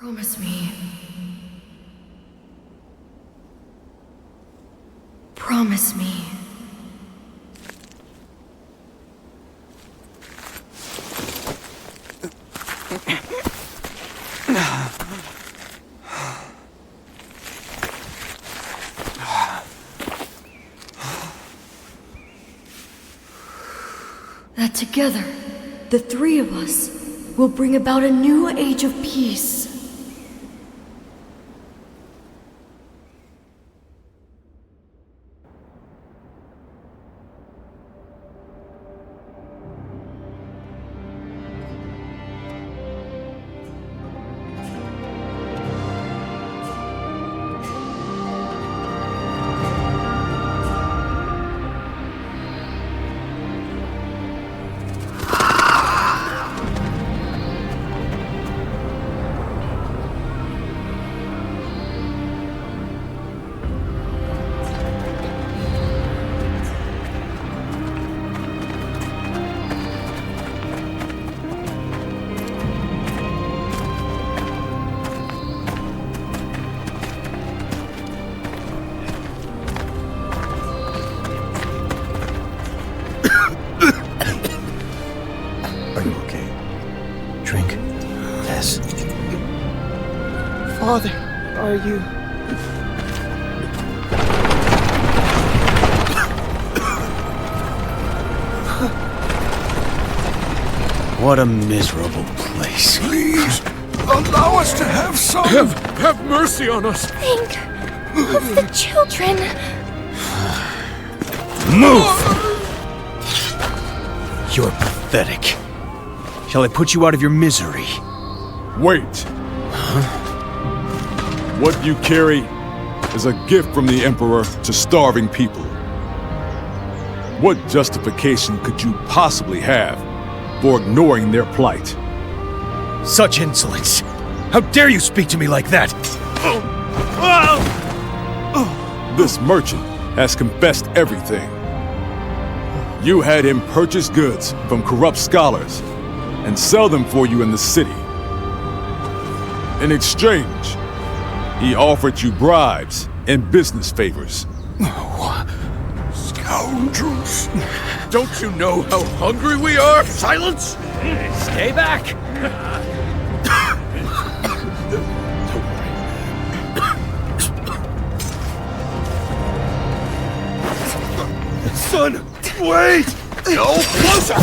Promise me. Promise me. That together, the three of us will bring about a new age of peace. Father, are you... What a miserable place. Please, allow us to have some... Have mercy on us! Think of the children. Move! You're pathetic. Shall I put you out of your misery? Wait! What you carry is a gift from the Emperor to starving people. What justification could you possibly have for ignoring their plight? Such insolence! How dare you speak to me like that? This merchant has confessed everything. You had him purchase goods from corrupt scholars and sell them for you in the city. In exchange, he offered you bribes and business favors. Scoundrels! Don't you know how hungry we are? Silence! Stay back! Son, wait! No closer!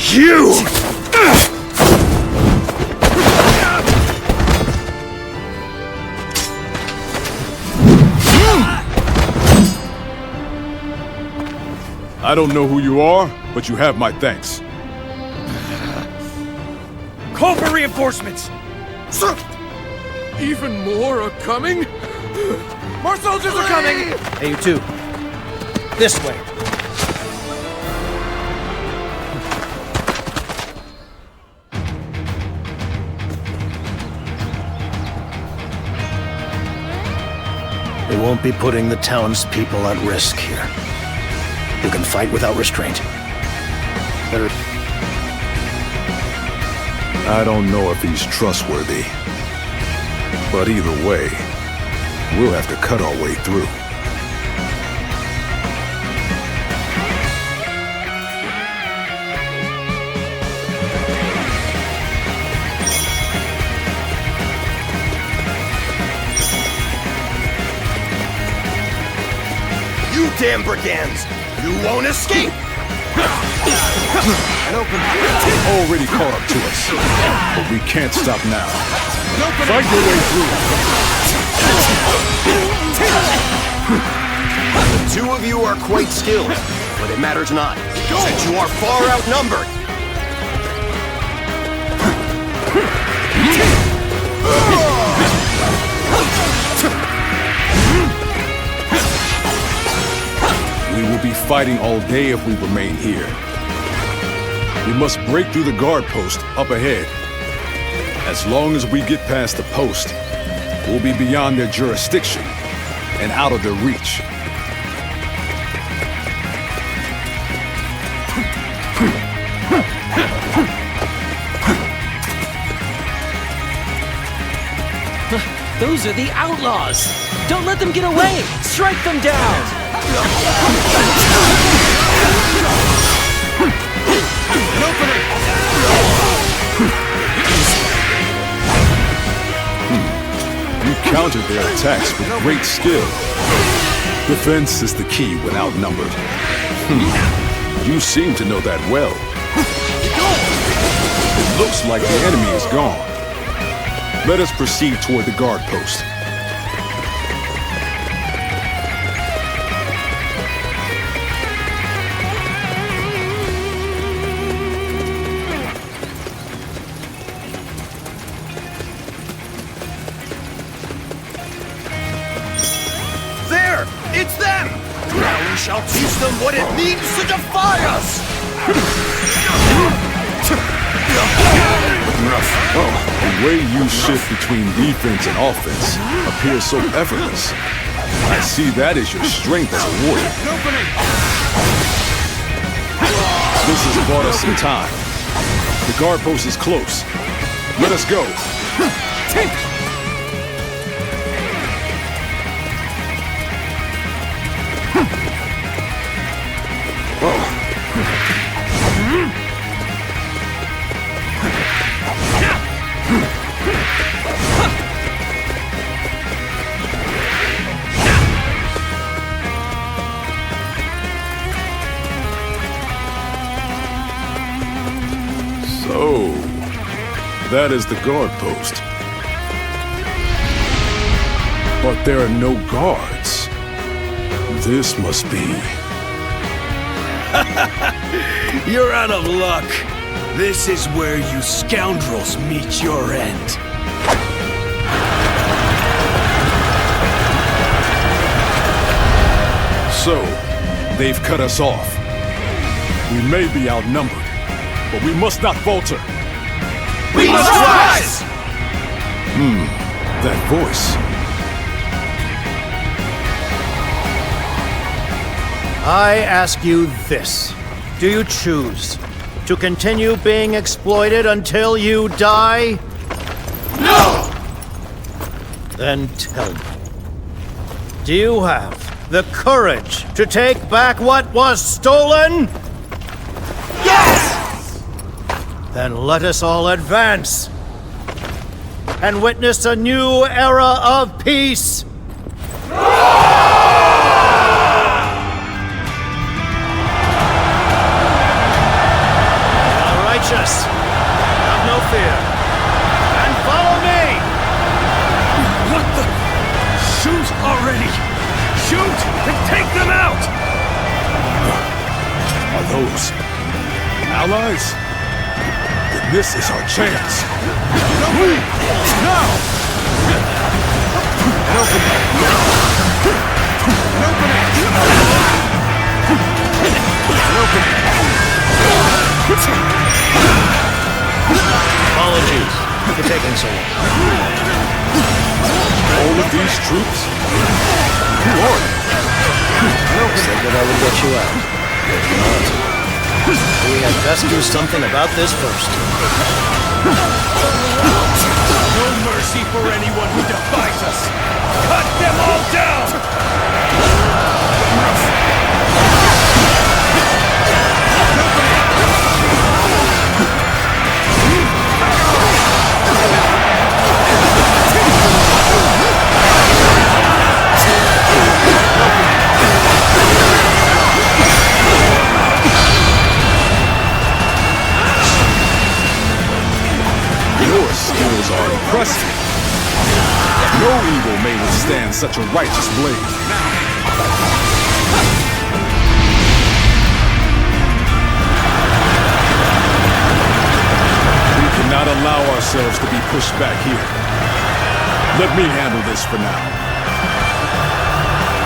You! I don't know who you are, but you have my thanks. Call for reinforcements! Sir! Even more are coming? More soldiers are coming! Hey, you two. This way. We won't be putting the townspeople at risk here. You can fight without restraint. I don't know if he's trustworthy. But either way, we'll have to cut our way through. You damn brigands! You won't escape! Already caught up to us, but we can't stop now. Fight your way through. The two of you are quite skilled, but it matters not, since you are far outnumbered. We will be fighting all day if we remain here. We must break through the guard post up ahead. As long as we get past the post, we'll be beyond their jurisdiction and out of their reach. Those are the outlaws! Don't let them get away! Strike them down! An opening! You countered their attacks with great skill. Defense is the key when outnumbered. You seem to know that well. It looks like the enemy is gone. Let us proceed toward the guard post. There! It's them! Now we shall teach them what it means to defy us! The way you shift between defense and offense appears so effortless. I see that as your strength as a warrior. This has bought us some time. The guard post is close. Let us go. So, that is the guard post. But there are no guards. This must be... You're out of luck. This is where you scoundrels meet your end. So, they've cut us off. We may be outnumbered, but we must not falter. We must rise! That voice. I ask you this. Do you choose to continue being exploited until you die? No! Then tell me. Do you have the courage to take back what was stolen? Yes! Then let us all advance and witness a new era of peace. Righteous, have no fear, and follow me! What the? Shoot already! Shoot and take them out! Are those allies? Then this is our chance. Move! Now! Apologies for taking so long. All of these troops? Who are they? Said that I would get you out. Not. We had best do something about this first. No mercy for anyone who defies us! Cut them all down! Your skills are impressive. No evil may withstand such a righteous blade. We cannot allow ourselves to be pushed back here. Let me handle this for now.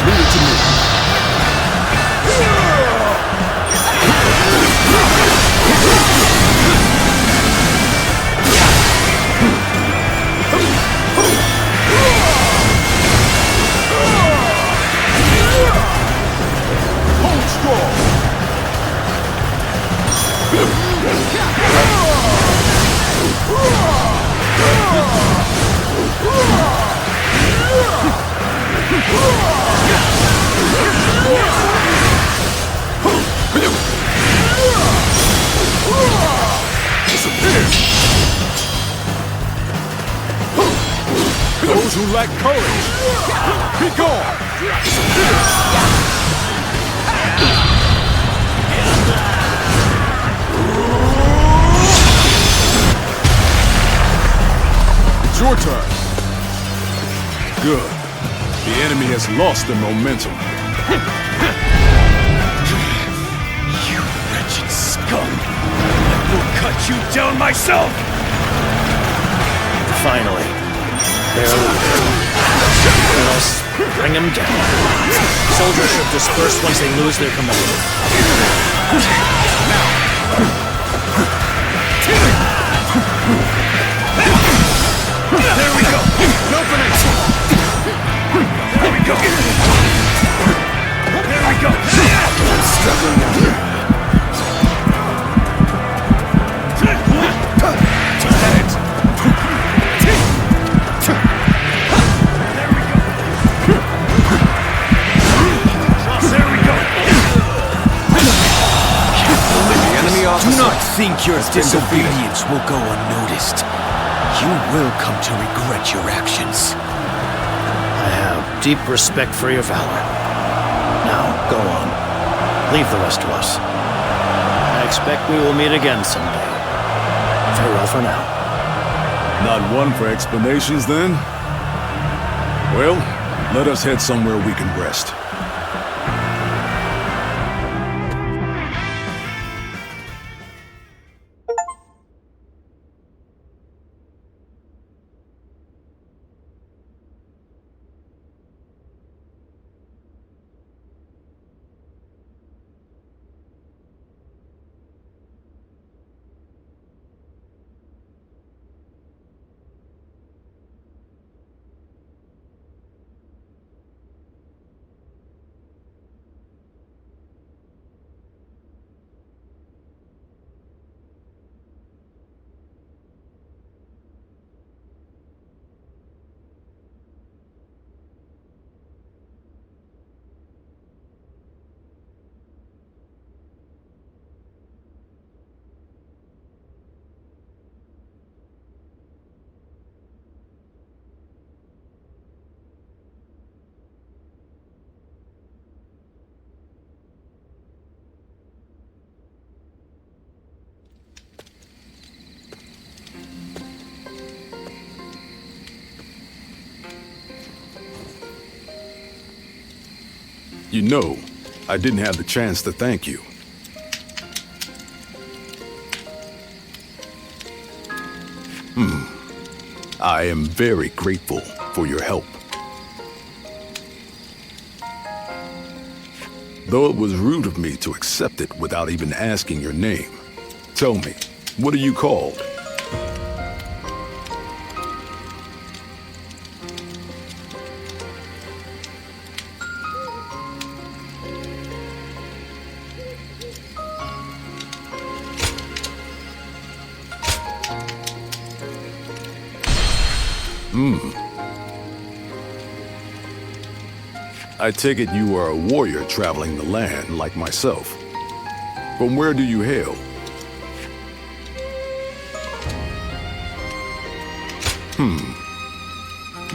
Leave it to me. Disappear! Those who lack courage, be gone! It's your turn. Good. The enemy has lost their momentum. You wretched scum! I will cut you down myself! Finally, they're leaving. Let us bring them down. Soldiers should disperse once they lose their commander. There we go! No grenades! There we go! There we go! I'm struggling now. Do not think your disobedience will go unnoticed. You will come to regret your actions. I have deep respect for your valor. Now, go on. Leave the rest to us. I expect we will meet again someday. Farewell for now. Not one for explanations, then? Well, let us head somewhere we can rest. You know, I didn't have the chance to thank you. I am very grateful for your help. Though it was rude of me to accept it without even asking your name. Tell me, what are you called? I take it you are a warrior traveling the land like myself. From where do you hail?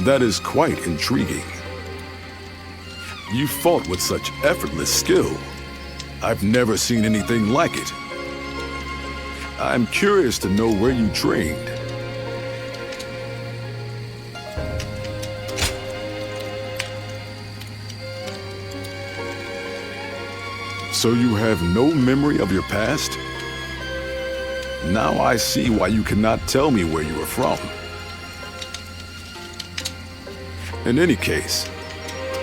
That is quite intriguing. You fought with such effortless skill. I've never seen anything like it. I'm curious to know where you trained. So you have no memory of your past? Now I see why you cannot tell me where you are from. In any case,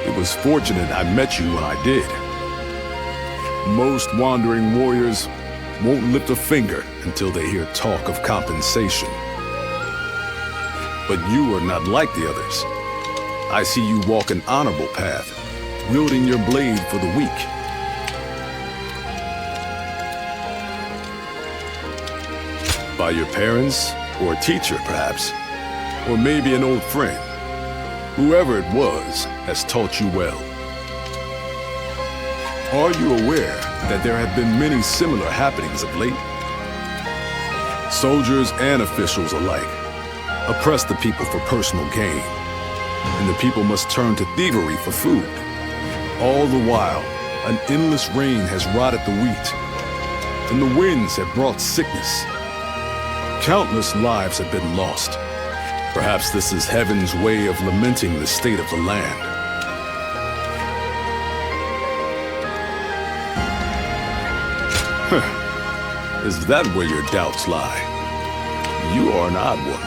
it was fortunate I met you when I did. Most wandering warriors won't lift a finger until they hear talk of compensation. But you are not like the others. I see you walk an honorable path, wielding your blade for the weak. By your parents, or a teacher, perhaps. Or maybe an old friend. Whoever it was has taught you well. Are you aware that there have been many similar happenings of late? Soldiers and officials alike oppress the people for personal gain, and the people must turn to thievery for food. All the while, an endless rain has rotted the wheat, and the winds have brought sickness. Countless lives have been lost. Perhaps this is heaven's way of lamenting the state of the land. Is that where your doubts lie? You are an odd one.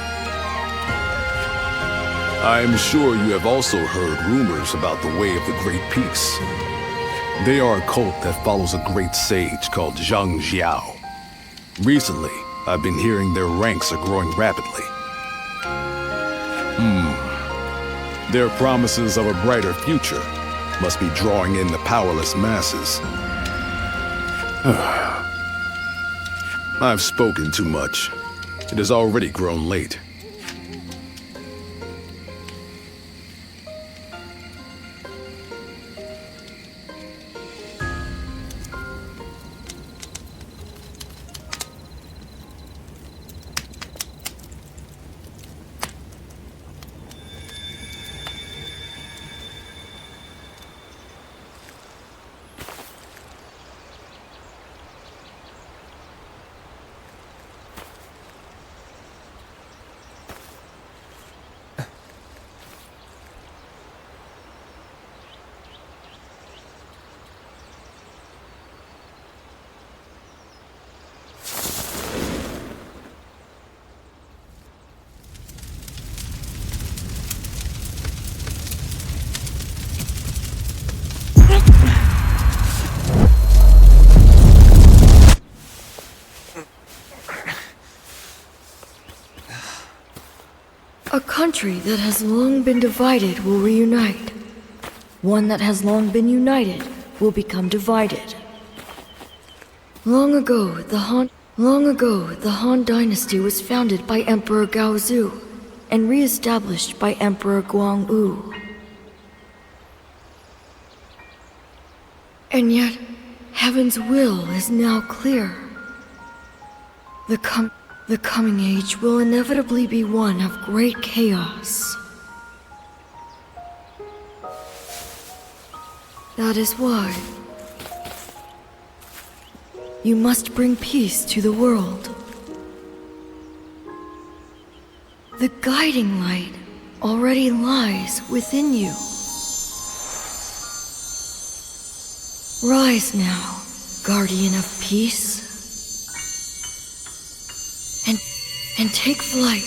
I am sure you have also heard rumors about the Way of the Great Peace. They are a cult that follows a great sage called Zhang Jiao. Recently, I've been hearing their ranks are growing rapidly. Their promises of a brighter future must be drawing in the powerless masses. I've spoken too much. It has already grown late. A country that has long been divided will reunite. One that has long been united will become divided. Long ago, the Han Dynasty was founded by Emperor Gaozu and re-established by Emperor Guangwu. And yet, heaven's will is now clear. The coming age will inevitably be one of great chaos. That is why you must bring peace to the world. The guiding light already lies within you. Rise now, guardian of peace, and take flight.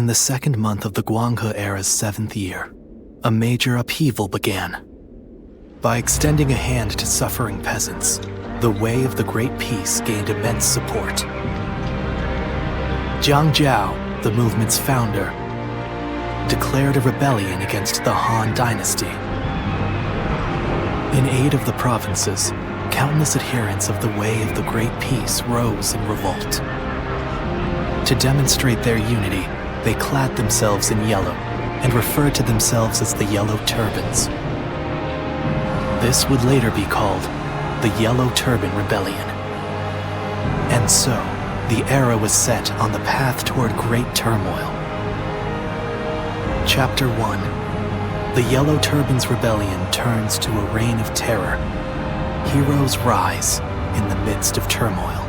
In the second month of the Guanghe era's 7th year, a major upheaval began. By extending a hand to suffering peasants, the way of the Great Peace gained immense support. Jiang Jiao, the movement's founder, declared a rebellion against the Han Dynasty. In aid of the provinces, countless adherents of the way of the Great Peace rose in revolt. To demonstrate their unity, they clad themselves in yellow and referred to themselves as the Yellow Turbans. This would later be called the Yellow Turban Rebellion. And so, the era was set on the path toward great turmoil. Chapter 1. The Yellow Turbans Rebellion turns to a reign of terror. Heroes rise in the midst of turmoil.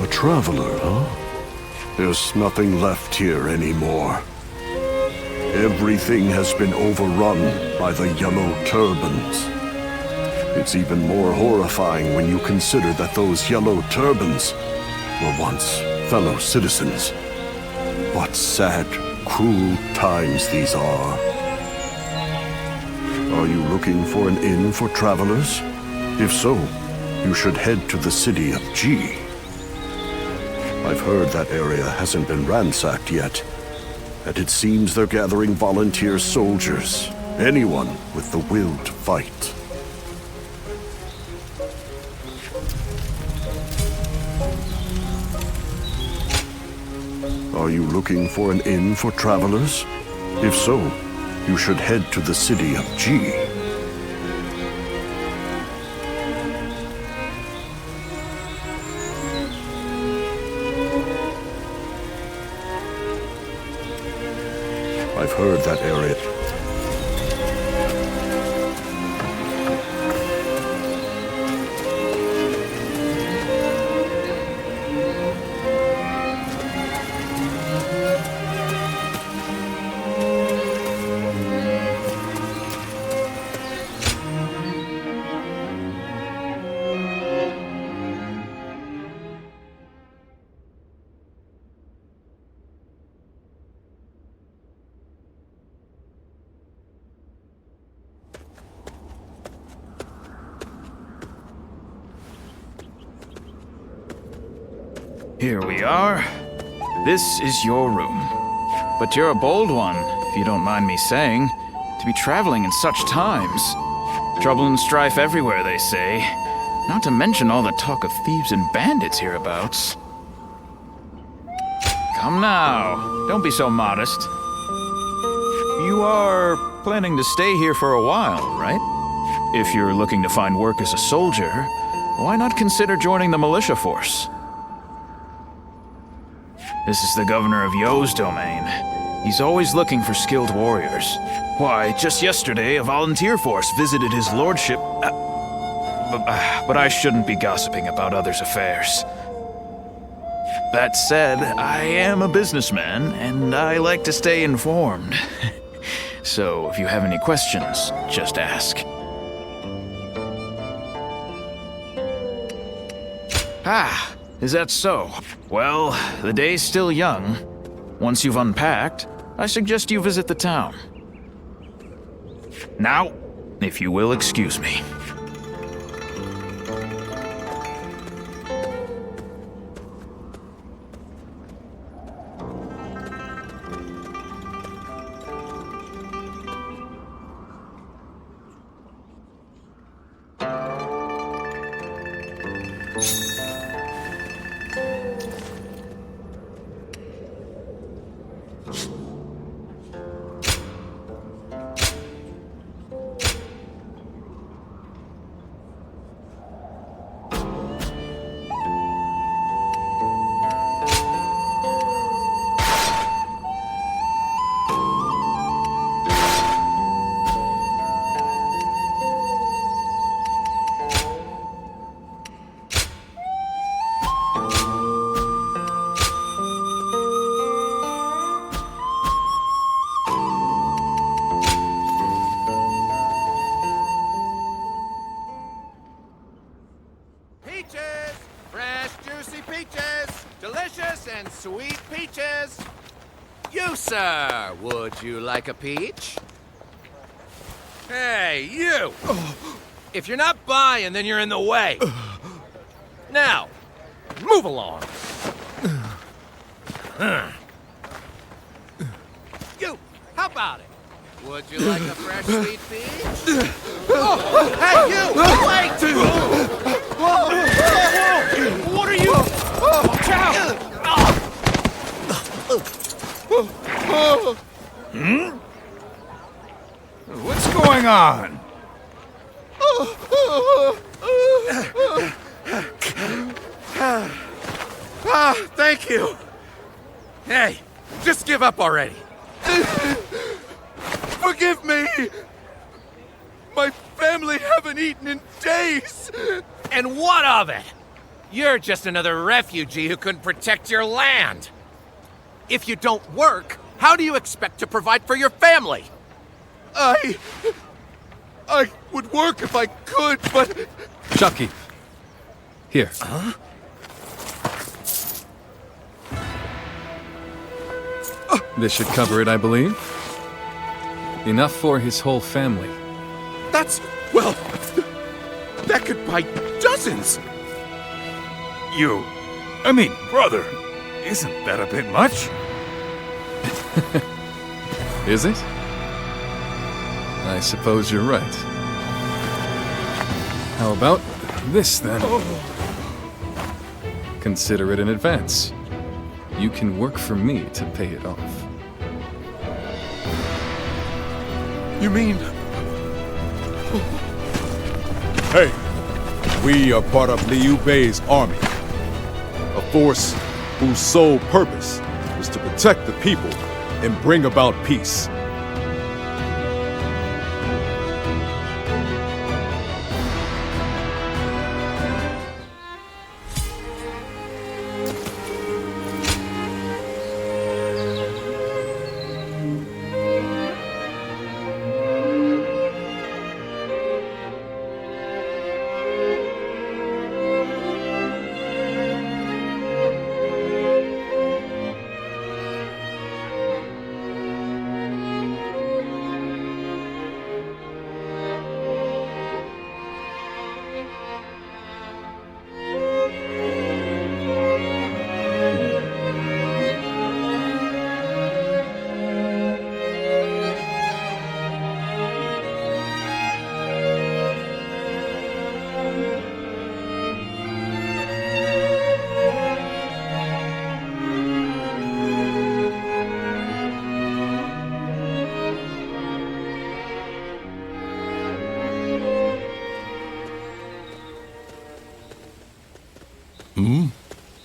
Traveler, huh? There's nothing left here anymore. Everything has been overrun by the Yellow Turbans. It's even more horrifying when you consider that those Yellow Turbans were once fellow citizens. What sad, cruel times these are. Are you looking for an inn for travelers? If so, you should head to the city of Ji. I've heard that area hasn't been ransacked yet, and it seems they're gathering volunteer soldiers, anyone with the will to fight. Are you looking for an inn for travelers? If so, you should head to the city of Ji. I've heard that area. Here we are. This is your room. But you're a bold one, if you don't mind me saying, to be traveling in such times. Trouble and strife everywhere, they say. Not to mention all the talk of thieves and bandits hereabouts. Come now, don't be so modest. You are planning to stay here for a while, right? If you're looking to find work as a soldier, why not consider joining the militia force? This is the governor of Yo's domain. He's always looking for skilled warriors. Why, just yesterday, a volunteer force visited his lordship. But I shouldn't be gossiping about others' affairs. That said, I am a businessman, and I like to stay informed. So, if you have any questions, just ask. Ah, is that so? Well, the day's still young. Once you've unpacked, I suggest you visit the town. Now, if you will excuse me. Peaches! Fresh, juicy peaches! Delicious and sweet peaches! You, sir, would you like a peach? Hey, you! If you're not buying, then you're in the way. Now, move along. You, how about it? Would you like a fresh sweet peach? Oh, hey, you! Wait! What are you? Watch out! What's going on? Thank you. Hey, just give up already. Forgive me. My family haven't eaten in days. And what of it? You're just another refugee who couldn't protect your land. If you don't work, how do you expect to provide for your family? I would work if I could, but... Chucky. Here. Huh? This should cover it, I believe. Enough for his whole family. That's... well... that could buy dozens! Brother, isn't that a bit much? Is it? I suppose you're right. How about this, then? Consider it in advance. You can work for me to pay it off. You mean... Hey, we are part of Liu Bei's army. A force whose sole purpose is to protect the people and bring about peace.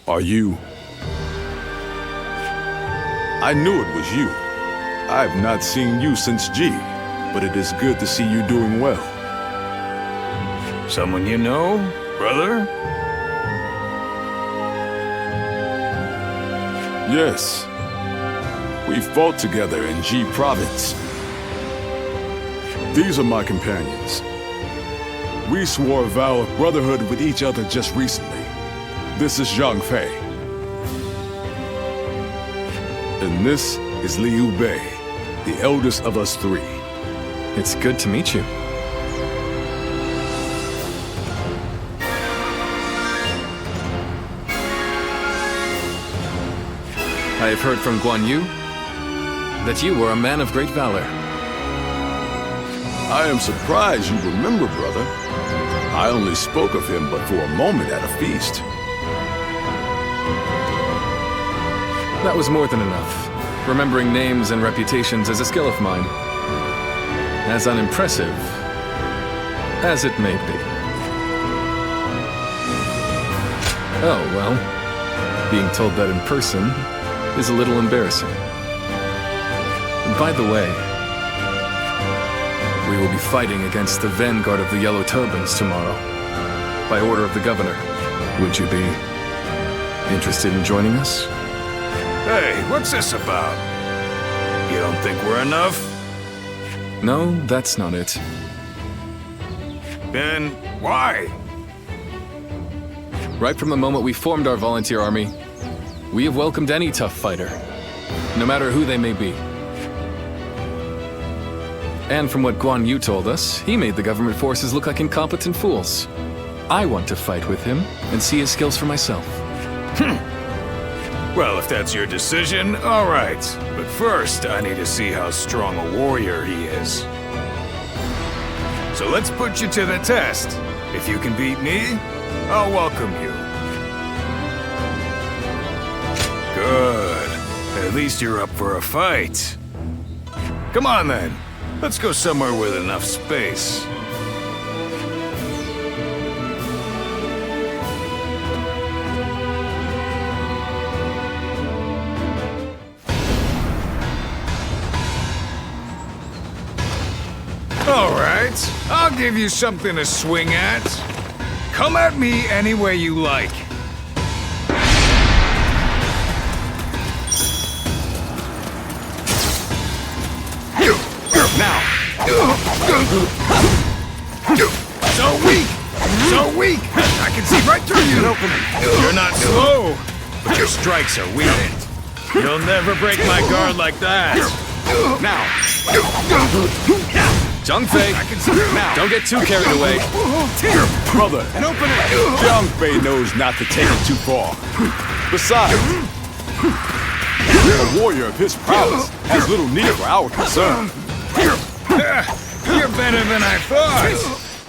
Are you? I knew it was you. I've not seen you since G, but it is good to see you doing well. Someone you know, brother? Yes. We fought together in G Province. These are my companions. We swore a vow of brotherhood with each other just recently. This is Zhang Fei. And this is Liu Bei, the eldest of us three. It's good to meet you. I have heard from Guan Yu that you were a man of great valor. I am surprised you remember, brother. I only spoke of him but for a moment at a feast. That was more than enough. Remembering names and reputations is a skill of mine. As unimpressive as it may be. Oh, well, being told that in person is a little embarrassing. By the way, we will be fighting against the vanguard of the Yellow Turbans tomorrow, by order of the governor. Would you be interested in joining us? Hey, what's this about? You don't think we're enough? No, that's not it. Then why? Right from the moment we formed our volunteer army, we have welcomed any tough fighter, no matter who they may be. And from what Guan Yu told us, he made the government forces look like incompetent fools. I want to fight with him and see his skills for myself. Well, if that's your decision, all right. But first, I need to see how strong a warrior he is. So let's put you to the test. If you can beat me, I'll welcome you. Good. At least you're up for a fight. Come on, then. Let's go somewhere with enough space. All right, I'll give you something to swing at. Come at me any way you like. Now. So weak! So weak! I can see right through you! You're not slow, but your strikes are weak. You'll never break my guard like that. Now. Zhang Fei, I can see now. Don't get too carried away. Brother, And open it! Zhang Fei knows not to take it too far. Besides, a warrior of his prowess has little need for our concern. You're better than I thought.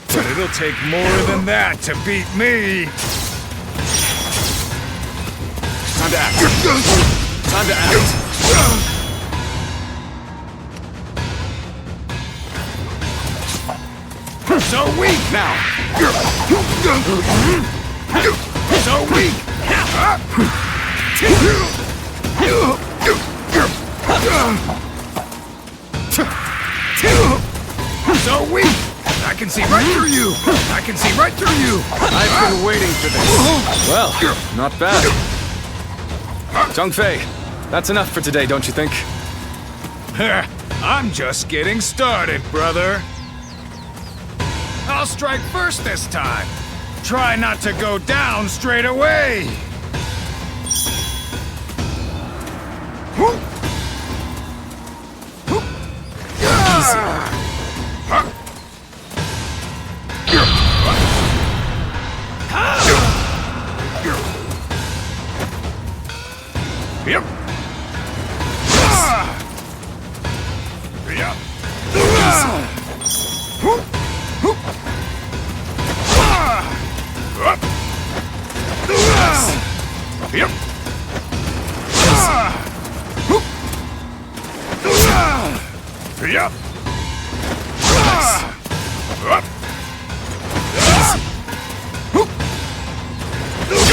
But it'll take more than that to beat me. Time to act. Time to act. So weak now. So weak. So weak. I can see right through you. I can see right through you. I've been waiting for this. Well, not bad. Zhang Fei, that's enough for today, don't you think? I'm just getting started, brother. I'll strike first this time. Try not to go down straight away. Yep. Yep. Yep.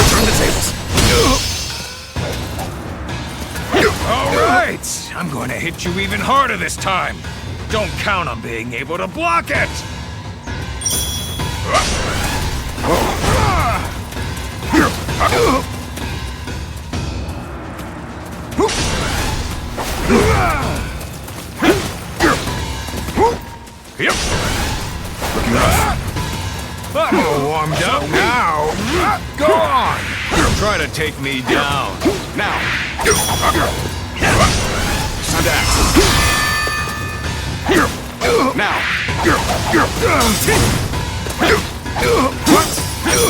Turn the tables. All right, I'm going to hit you even harder this time. Don't count on being able to block it. Yep. Looking rough. I'm all warmed up now. Go on. Try to take me down. Now. Time to act. Now!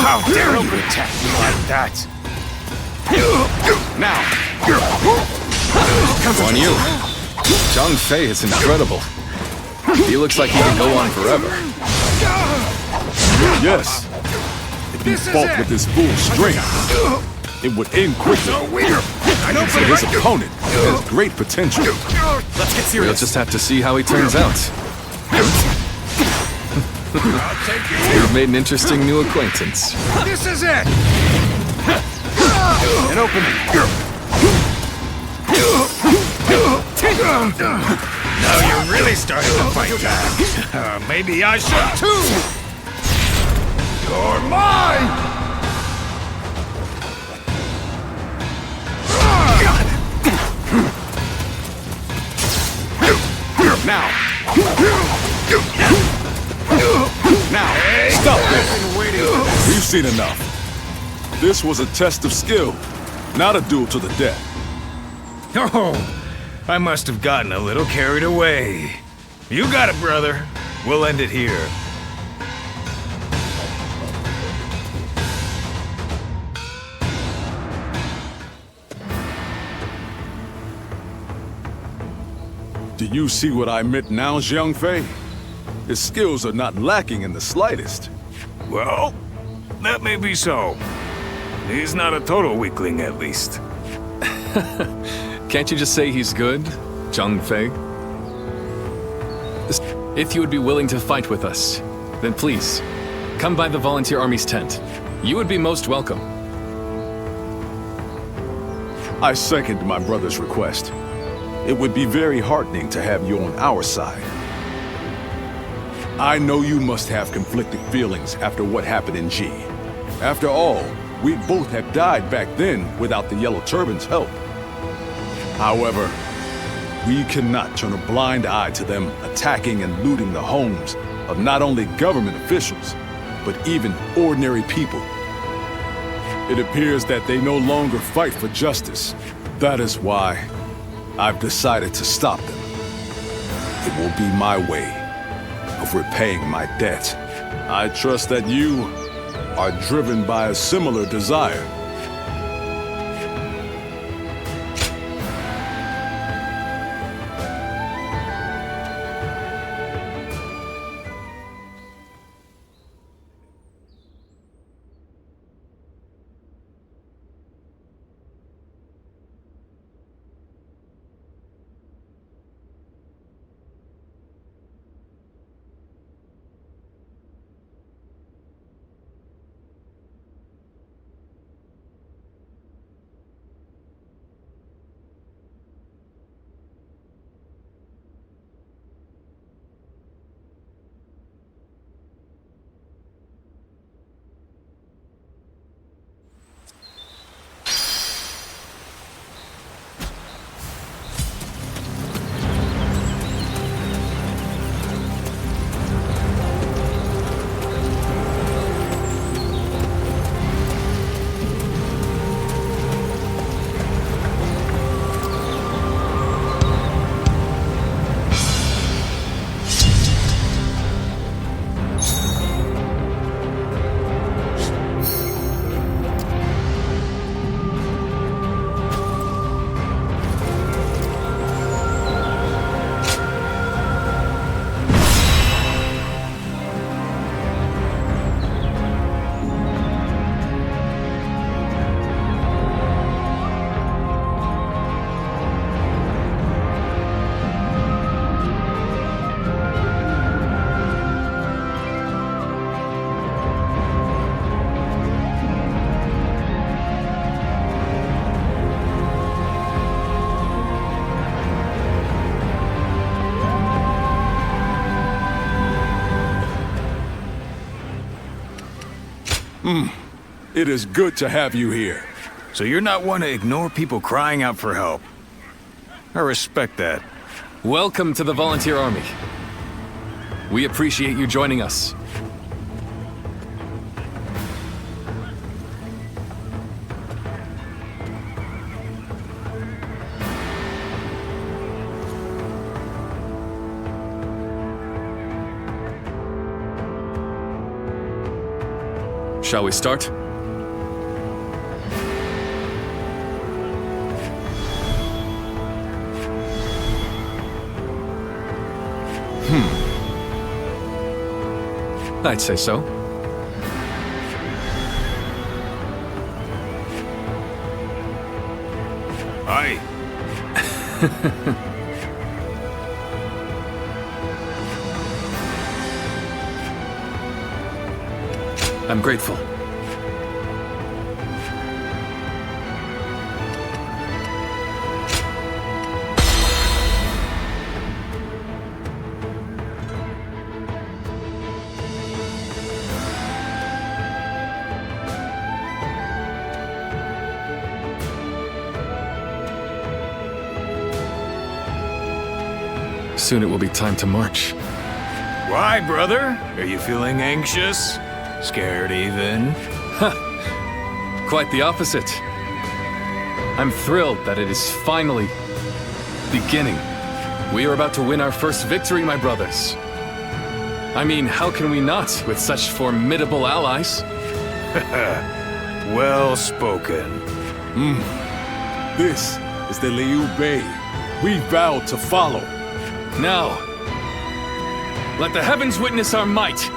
How dare you attack me like that? Now! On you. Zhang Fei is incredible. He looks like he can go on forever. Yes. If he fought with his full strength, it would end quickly. So his opponent has great potential. Let's get We'll serious. just have to see how he turns out. You've made an interesting new acquaintance. This is it! An opening. Now you're really starting to fight back. Maybe I should too! You're mine! Now! Now! Stop this! We've seen enough. This was a test of skill, not a duel to the death. Oh, I must have gotten a little carried away. You got it, brother. We'll end it here. Do you see what I meant now, Zhang Fei? His skills are not lacking in the slightest. Well, that may be so. He's not a total weakling, at least. Can't you just say he's good, Zhang Fei? If you would be willing to fight with us, then please, come by the Volunteer Army's tent. You would be most welcome. I second my brother's request. It would be very heartening to have you on our side. I know you must have conflicted feelings after what happened in G. After all, we both have died back then without the Yellow Turban's help. However, we cannot turn a blind eye to them attacking and looting the homes of not only government officials, but even ordinary people. It appears that they no longer fight for justice. That is why I've decided to stop them. It will be my way of repaying my debt. I trust that you are driven by a similar desire. It is good to have you here. So you're not one to ignore people crying out for help. I respect that. Welcome to the Volunteer Army. We appreciate you joining us. Shall we start? I'd say so. Aye. I'm grateful. Soon it will be time to march. Why, brother? Are you feeling anxious? Scared even? Quite the opposite. I'm thrilled that it is finally beginning. We are about to win our first victory, my brothers. I mean, how can we not, with such formidable allies? Well spoken. This is the Liu Bei. We vowed to follow. Now, let the heavens witness our might.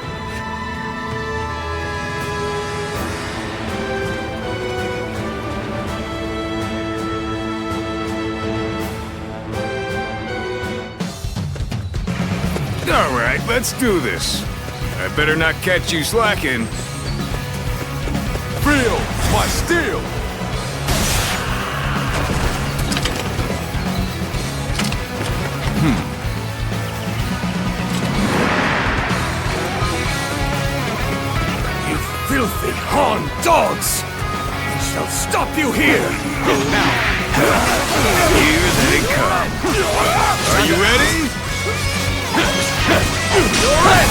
All right, let's do this. I better not catch you slacking. Feel my steel! You filthy Han dogs! I shall stop you here! Now, here they come. Are you ready? You're it!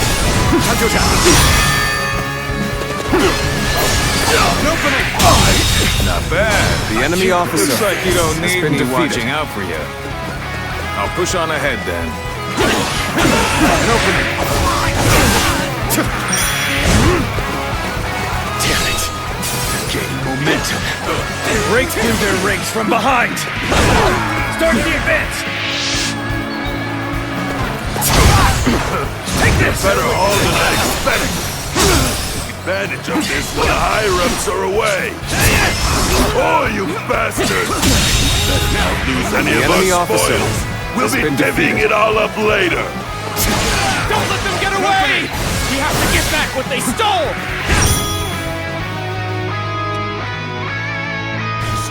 Opening! Not bad. The enemy officer Looks like you don't has need been me defeated. watching out for you. I'll push on ahead then. An opening! Damn it! They're gaining momentum. Break through their rings from behind! Start the advance! Take this! Better hold than I expect. Advantage of this when the higher-ups are away. Oh, you bastards! Better not lose any The of enemy our officer spoils. We'll has be been divvying defeated. it all up later. Don't let them get away! We have to get back what they stole!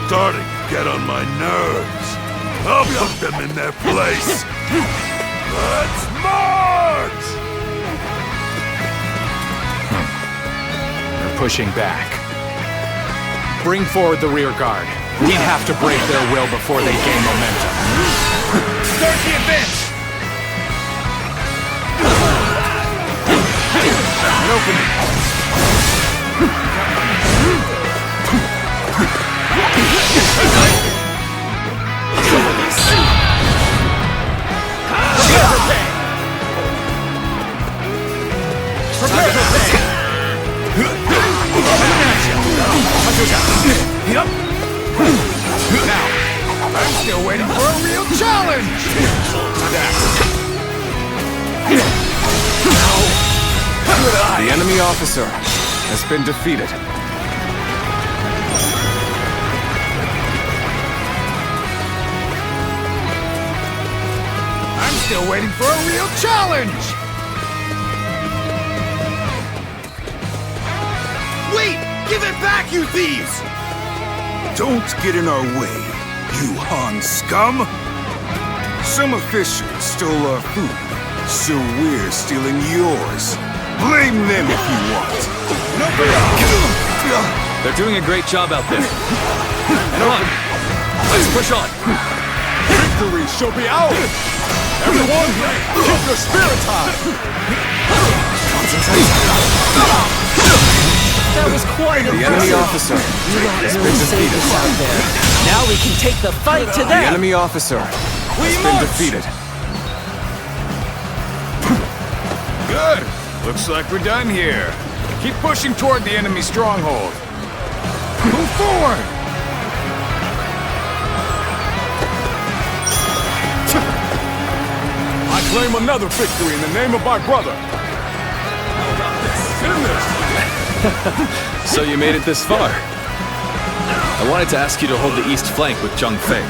Starting to get on my nerves. I'll put them in their place. Let's march! They're pushing back. Bring forward the rear guard. We have to break their will before they gain momentum. Start the advance! An opening! Prepare for pay! Yep. Now, I'm still waiting for a real challenge! The enemy officer has been defeated. I'm still waiting for a real challenge! Wait! Give it back, you thieves! Don't get in our way, you Han scum! Some officials stole our food, so we're stealing yours. Blame them if you want. They're doing a great job out there. Come on, let's push on. Victory shall be ours! Everyone, keep your spirits high! That was quite The enemy officer has been defeated. out there. Now we can take the fight to The them! enemy officer has been defeated. Good! Looks like we're done here. Keep pushing toward the enemy stronghold. Move forward! I claim another victory in the name of my brother. So you made it this far. I wanted to ask you to hold the east flank with Zhang Fei.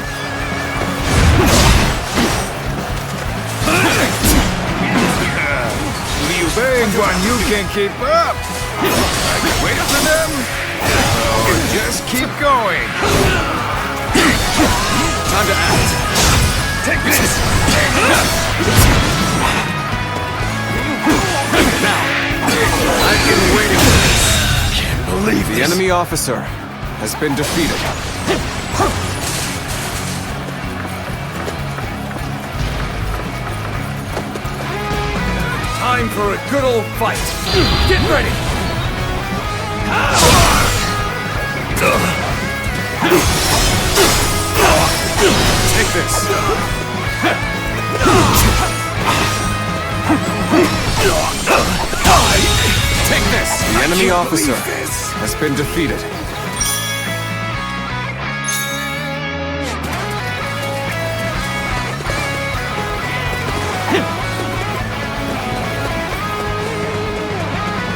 Liu Bei and Guan Yu can't keep up. Wait for them, or just keep going. Time to act. Take this! Now, I've been waiting for this. Can't believe The enemy officer has been defeated. Time for a good old fight. Get ready! Take this. Take this. The enemy officer has been defeated.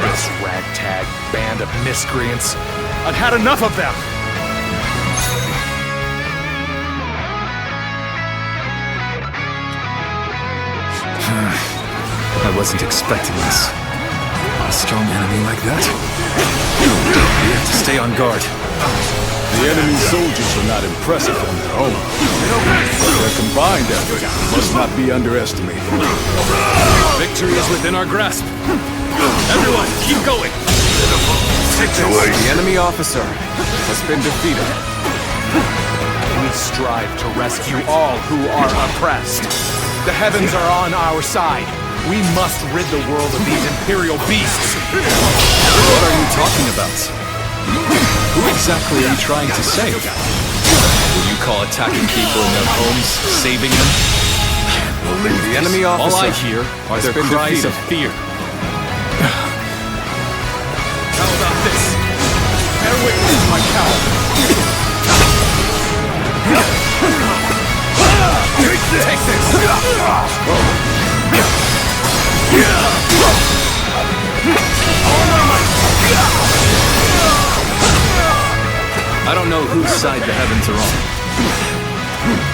This ragtag band of miscreants. I've had enough of them. I wasn't expecting this. A strong enemy like that? We have to stay on guard. The enemy soldiers are not impressive on their own, but their combined effort must not be underestimated. Victory is within our grasp. Everyone, keep going! The enemy officer has been defeated. We strive to rescue all who are oppressed. The heavens are on our side. We must rid the world of these imperial beasts. What are you talking about? Who exactly are you trying to save? Will you call attacking people in their homes, saving them? The enemy officer. All I hear are their cries of fear. How about this? Bear witness, my cowl. Take this! I don't know whose side the heavens are on.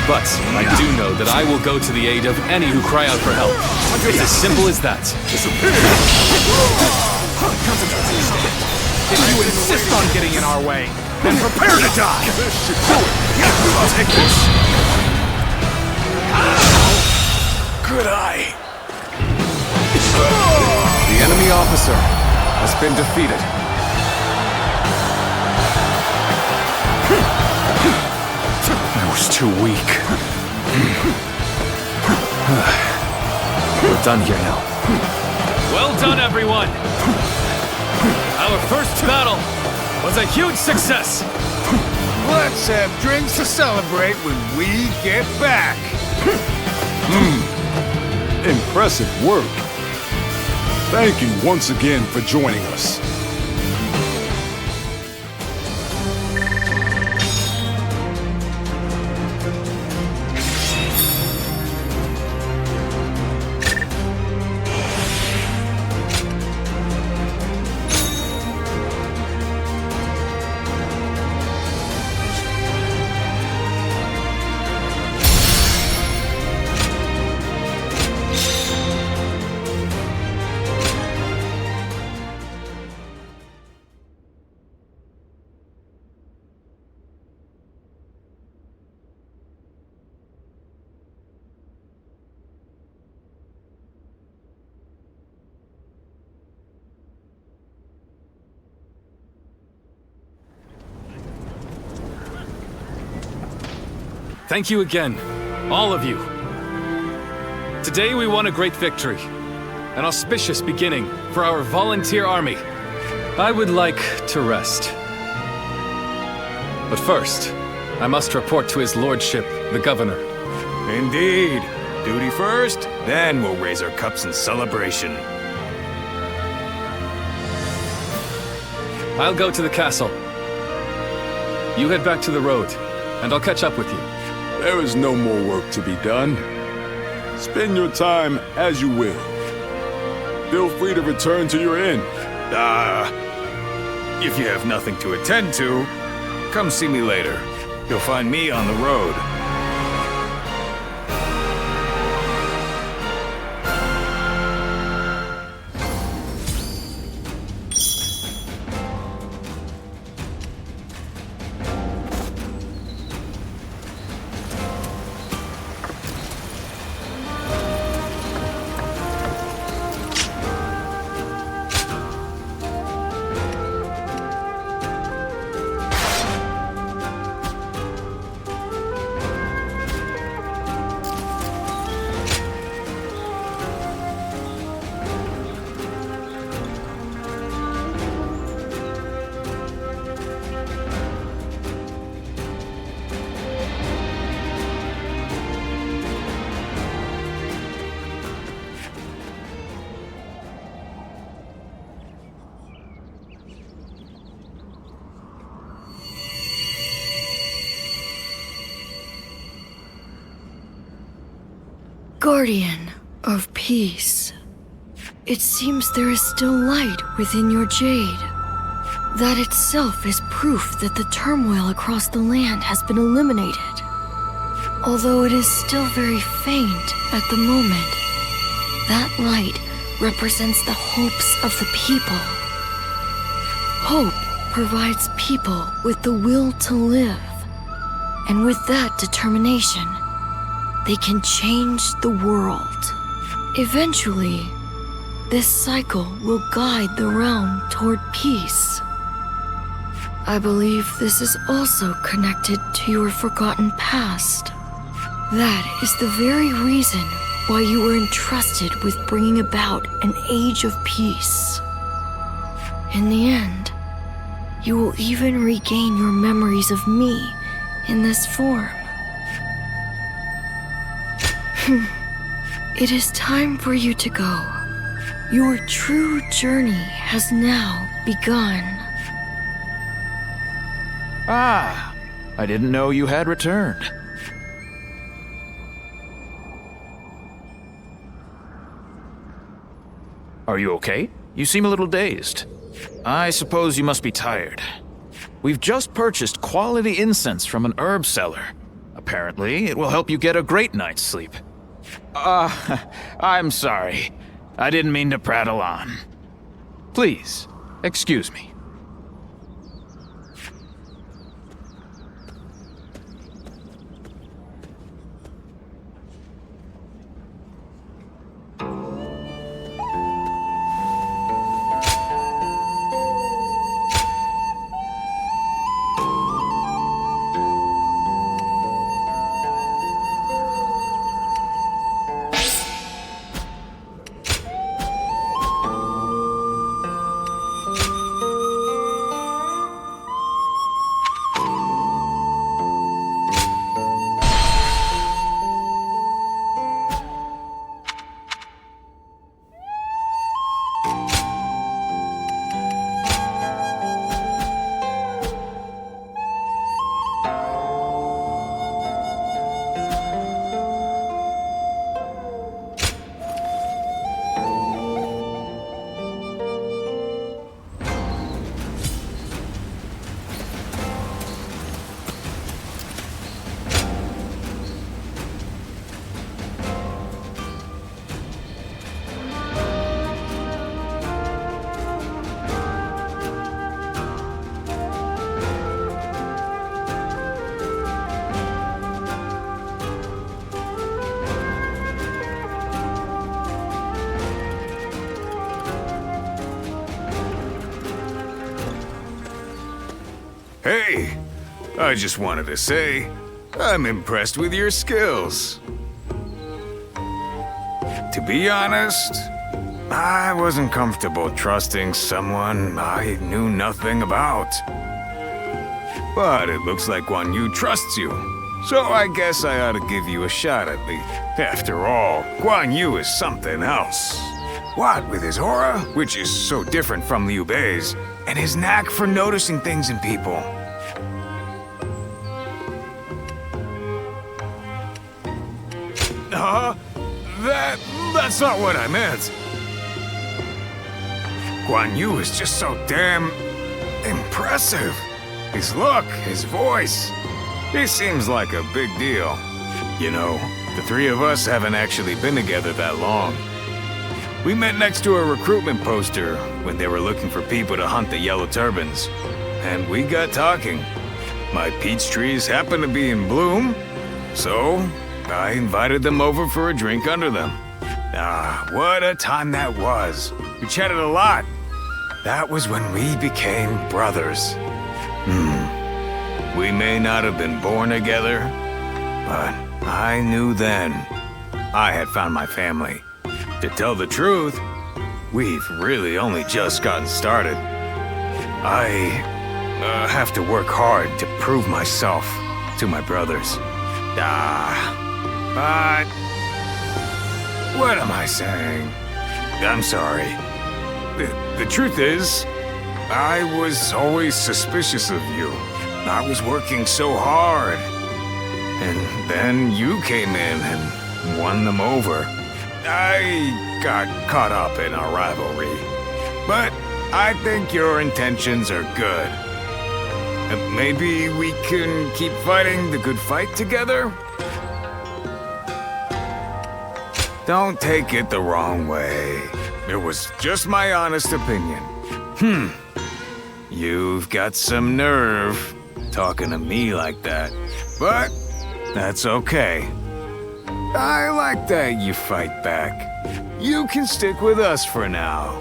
But I do know that I will go to the aid of any who cry out for help. It's as simple as that. If you insist on getting in our way, then prepare to die! Take this! Good eye! The enemy officer has been defeated. I was too weak. We're done here now. Well done, everyone! Our first battle was a huge success! Let's have drinks to celebrate when we get back! Impressive work. Thank you once again for joining us. Thank you again, all of you. Today we won a great victory, an auspicious beginning for our volunteer army. I would like to rest. But first, I must report to His Lordship, the Governor. Indeed. Duty first, then we'll raise our cups in celebration. I'll go to the castle. You head back to the road, and I'll catch up with you. There is no more work to be done. Spend your time as you will. Feel free to return to your inn. If you have nothing to attend to, come see me later. You'll find me on the road. Guardian of peace. It seems there is still light within your jade. That itself is proof that the turmoil across the land has been eliminated. Although it is still very faint at the moment, that light represents the hopes of the people. Hope provides people with the will to live, and with that determination, they can change the world. Eventually, this cycle will guide the realm toward peace. I believe this is also connected to your forgotten past. That is the very reason why you were entrusted with bringing about an age of peace. In the end, you will even regain your memories of me in this form. It is time for you to go. Your true journey has now begun. Ah, I didn't know you had returned. Are you okay? You seem a little dazed. I suppose you must be tired. We've just purchased quality incense from an herb seller. Apparently, it will help you get a great night's sleep. I'm sorry. I didn't mean to prattle on. Please, excuse me. Hey, I just wanted to say, I'm impressed with your skills. To be honest, I wasn't comfortable trusting someone I knew nothing about. But it looks like Guan Yu trusts you, so I guess I ought to give you a shot at least. After all, Guan Yu is something else. What with his aura, which is so different from Liu Bei's, and his knack for noticing things in people. That's not what I meant. Guan Yu is just so damn impressive. His look, his voice. He seems like a big deal. You know, the three of us haven't actually been together that long. We met next to a recruitment poster when they were looking for people to hunt the yellow turbans. And we got talking. My peach trees happen to be in bloom, so I invited them over for a drink under them. Ah, what a time that was. We chatted a lot. That was when we became brothers. We may not have been born together, but I knew then I had found my family. To tell the truth, we've really only just gotten started. I have to work hard to prove myself to my brothers. But what am I saying? I'm sorry. The truth is, I was always suspicious of you. I was working so hard. And then you came in and won them over. I got caught up in our rivalry. But I think your intentions are good. Maybe we can keep fighting the good fight together? Don't take it the wrong way. It was just my honest opinion. You've got some nerve talking to me like that. But that's okay. I like that you fight back. You can stick with us for now.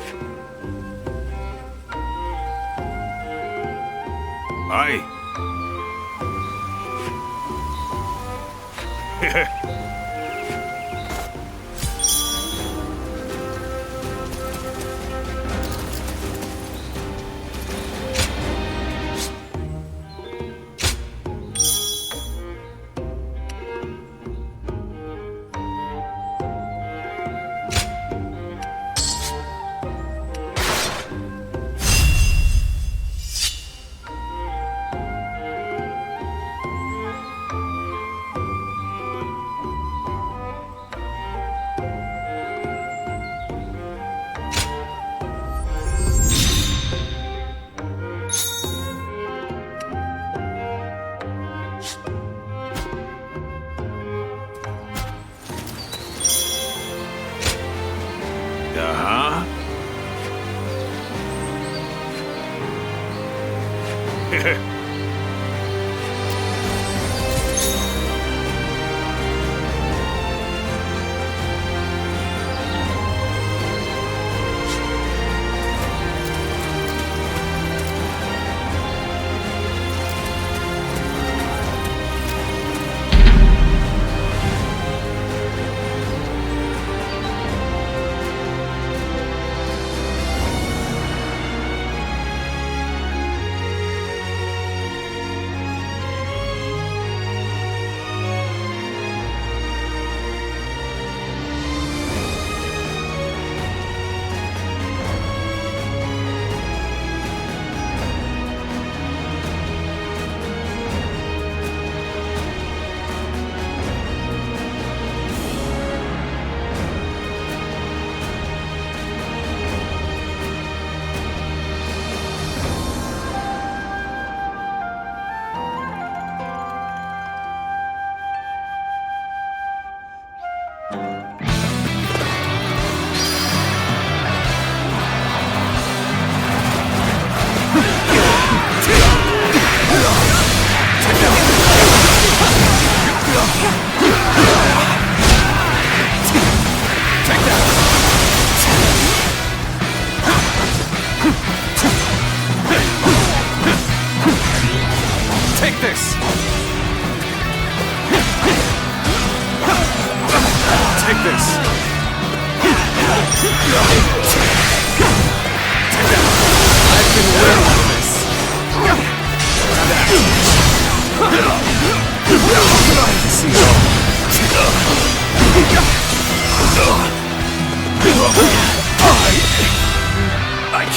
Aye.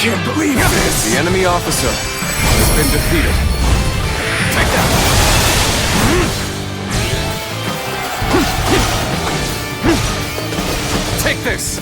can't believe this! The enemy officer has been defeated. Take that! Take this!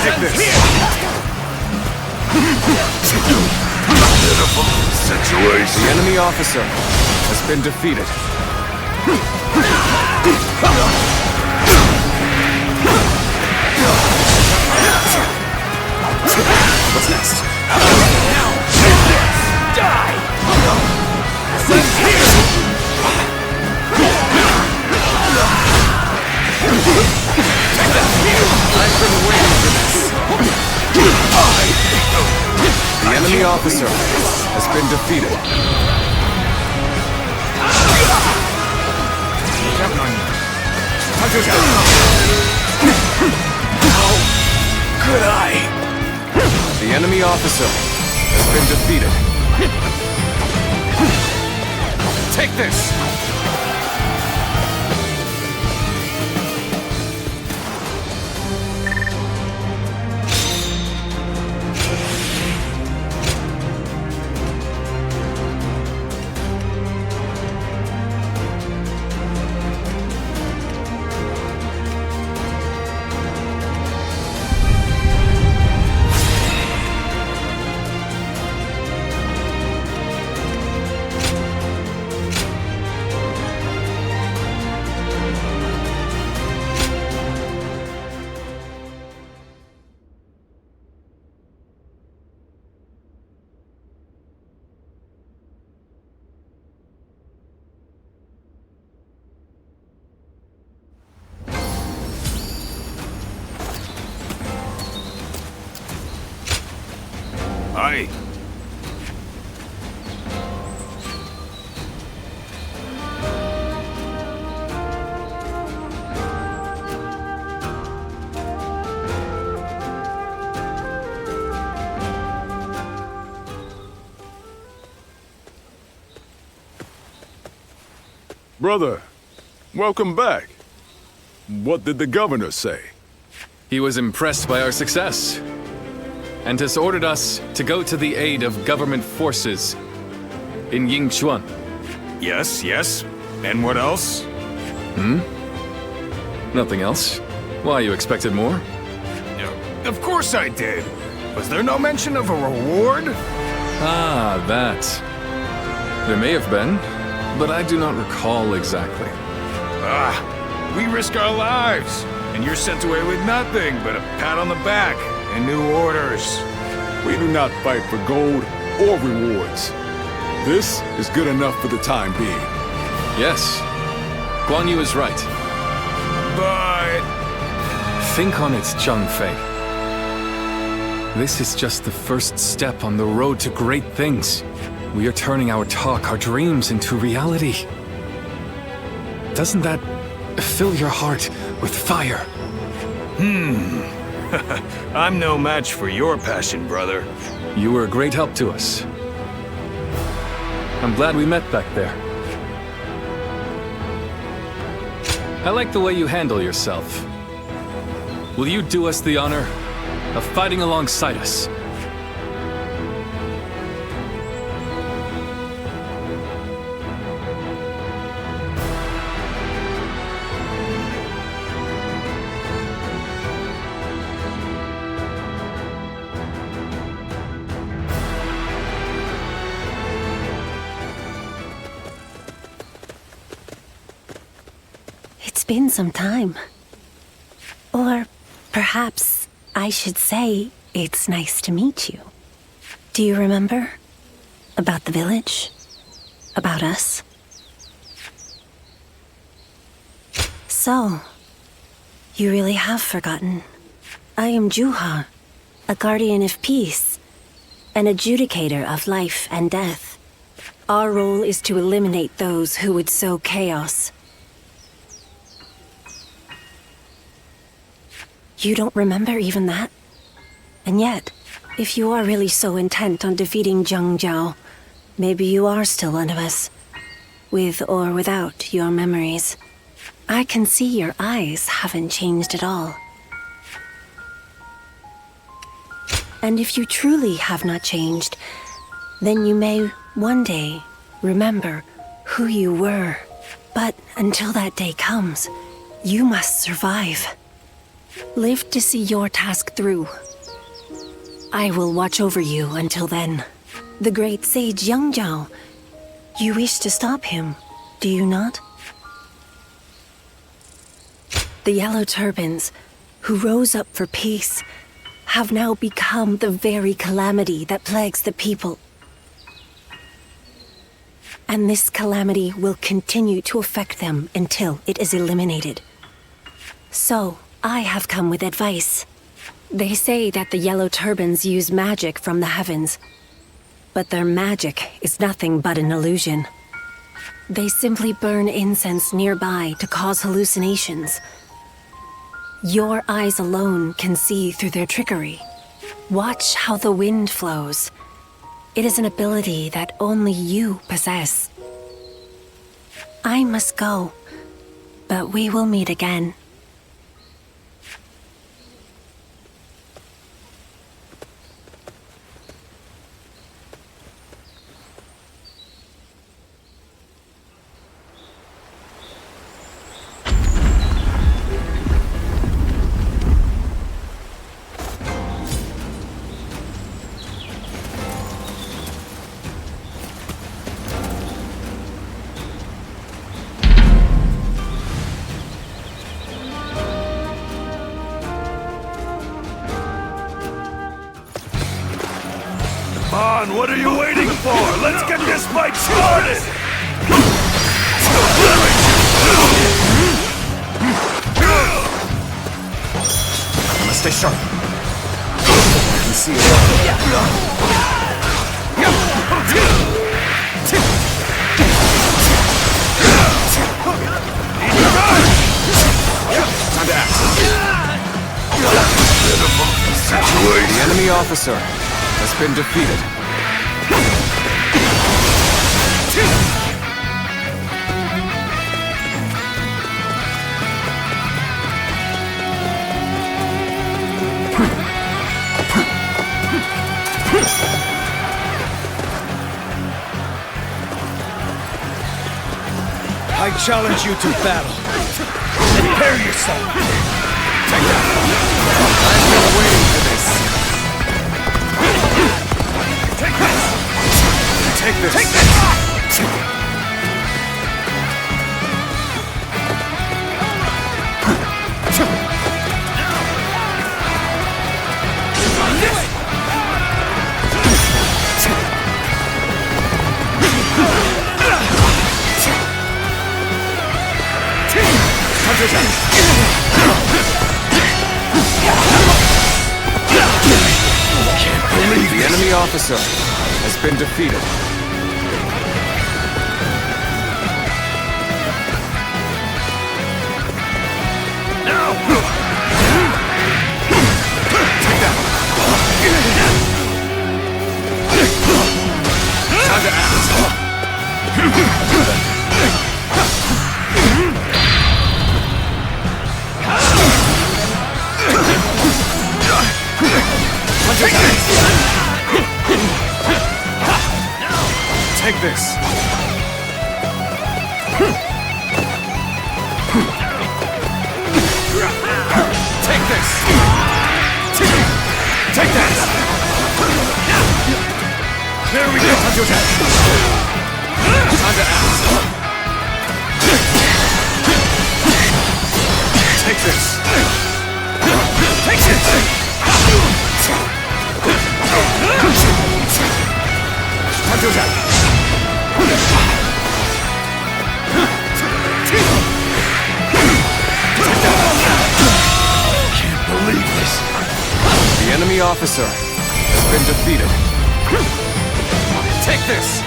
Take this! Pitiful situation. The enemy officer has been defeated. What's next? Now! Die! I've been waiting for this. The enemy officer has been defeated. Counting on you. Hunter's out. How could I? The enemy officer has been defeated. Take this! Aye. Brother, welcome back. What did the governor say? He was impressed by our success and has ordered us to go to the aid of government forces in Yingchuan. Yes, yes. And what else? Nothing else. Why, you expected more? Of course I did. Was there no mention of a reward? Ah, that. There may have been, but I do not recall exactly. We risk our lives, and you're sent away with nothing but a pat on the back and new orders. We do not fight for gold or rewards. This is good enough for the time being. Yes, Guan Yu is right. But... Think on it, Zhang Fei. This is just the first step on the road to great things. We are turning our talk, our dreams into reality. Doesn't that fill your heart with fire? I'm no match for your passion, brother. You were a great help to us. I'm glad we met back there. I like the way you handle yourself. Will you do us the honor of fighting alongside us? It's been some time. Or perhaps I should say it's nice to meet you. Do you remember? About the village? About us? So, you really have forgotten. I am Juha, a guardian of peace, an adjudicator of life and death. Our role is to eliminate those who would sow chaos. You don't remember even that? And yet, if you are really so intent on defeating Zhang Jiao, maybe you are still one of us. With or without your memories. I can see your eyes haven't changed at all. And if you truly have not changed, then you may one day remember who you were. But until that day comes, you must survive. Live to see your task through. I will watch over you until then. The great sage Yang Jiao. You wish to stop him, do you not? The Yellow Turbans, who rose up for peace, have now become the very calamity that plagues the people. And this calamity will continue to affect them until it is eliminated. So, I have come with advice. They say that the Yellow Turbans use magic from the heavens. But their magic is nothing but an illusion. They simply burn incense nearby to cause hallucinations. Your eyes alone can see through their trickery. Watch how the wind flows. It is an ability that only you possess. I must go, but we will meet again. What are you waiting for? Let's get this fight started! I must stay sharp. I can see it. Time to act. The enemy officer has been defeated. I challenge you to battle. Prepare yourself. Take that. I've been waiting for this. Take this! Take this. Take this! The enemy officer has been defeated. Time to act. Take this. Take this. Take this. There we go. Time to attack. Time to act. Take this. Take this. Time to attack. Can't believe this. The enemy officer has been defeated. Take this!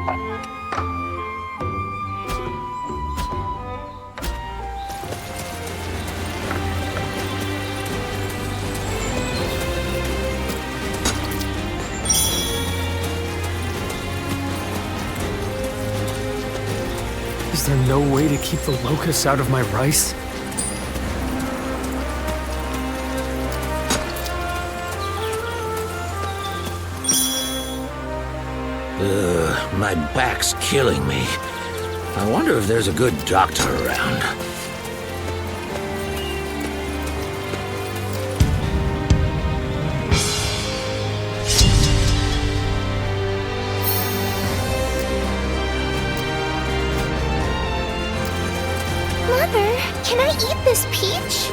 Is there no way to keep the locusts out of my rice? My back's killing me. I wonder if there's a good doctor around. Mother, can I eat this peach?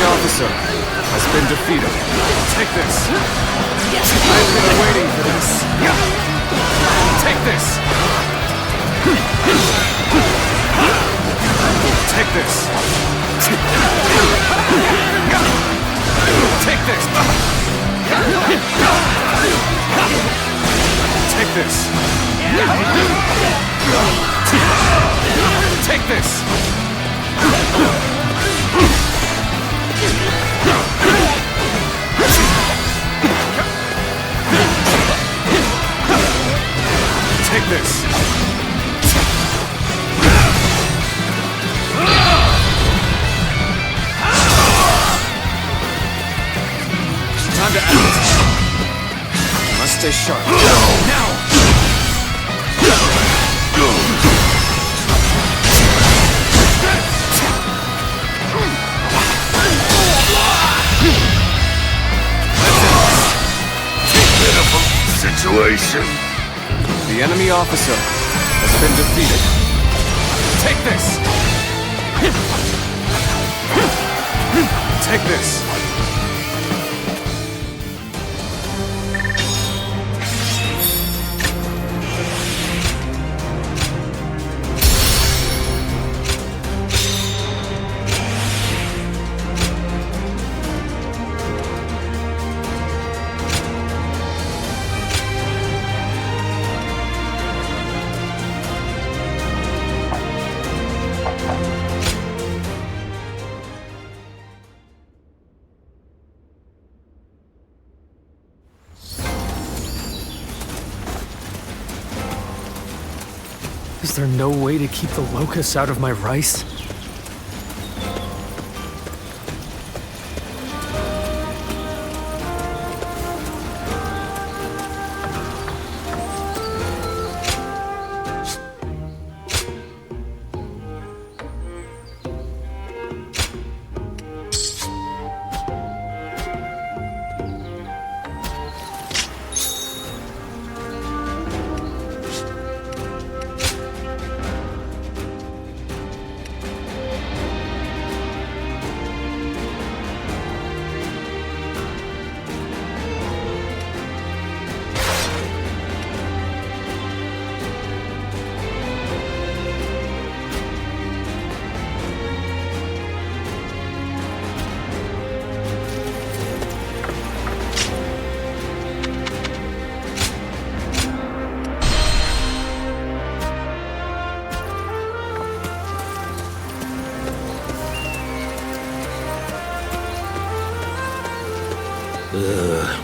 Officer has been defeated. Take this. I've been waiting for this. Take this. Take this. Take this. Take this. Take this. Take this. Time to act. Must stay sharp. Now. Pitiful situation. The enemy officer has been defeated. Take this! Take this! Is there no way to keep the locusts out of my rice?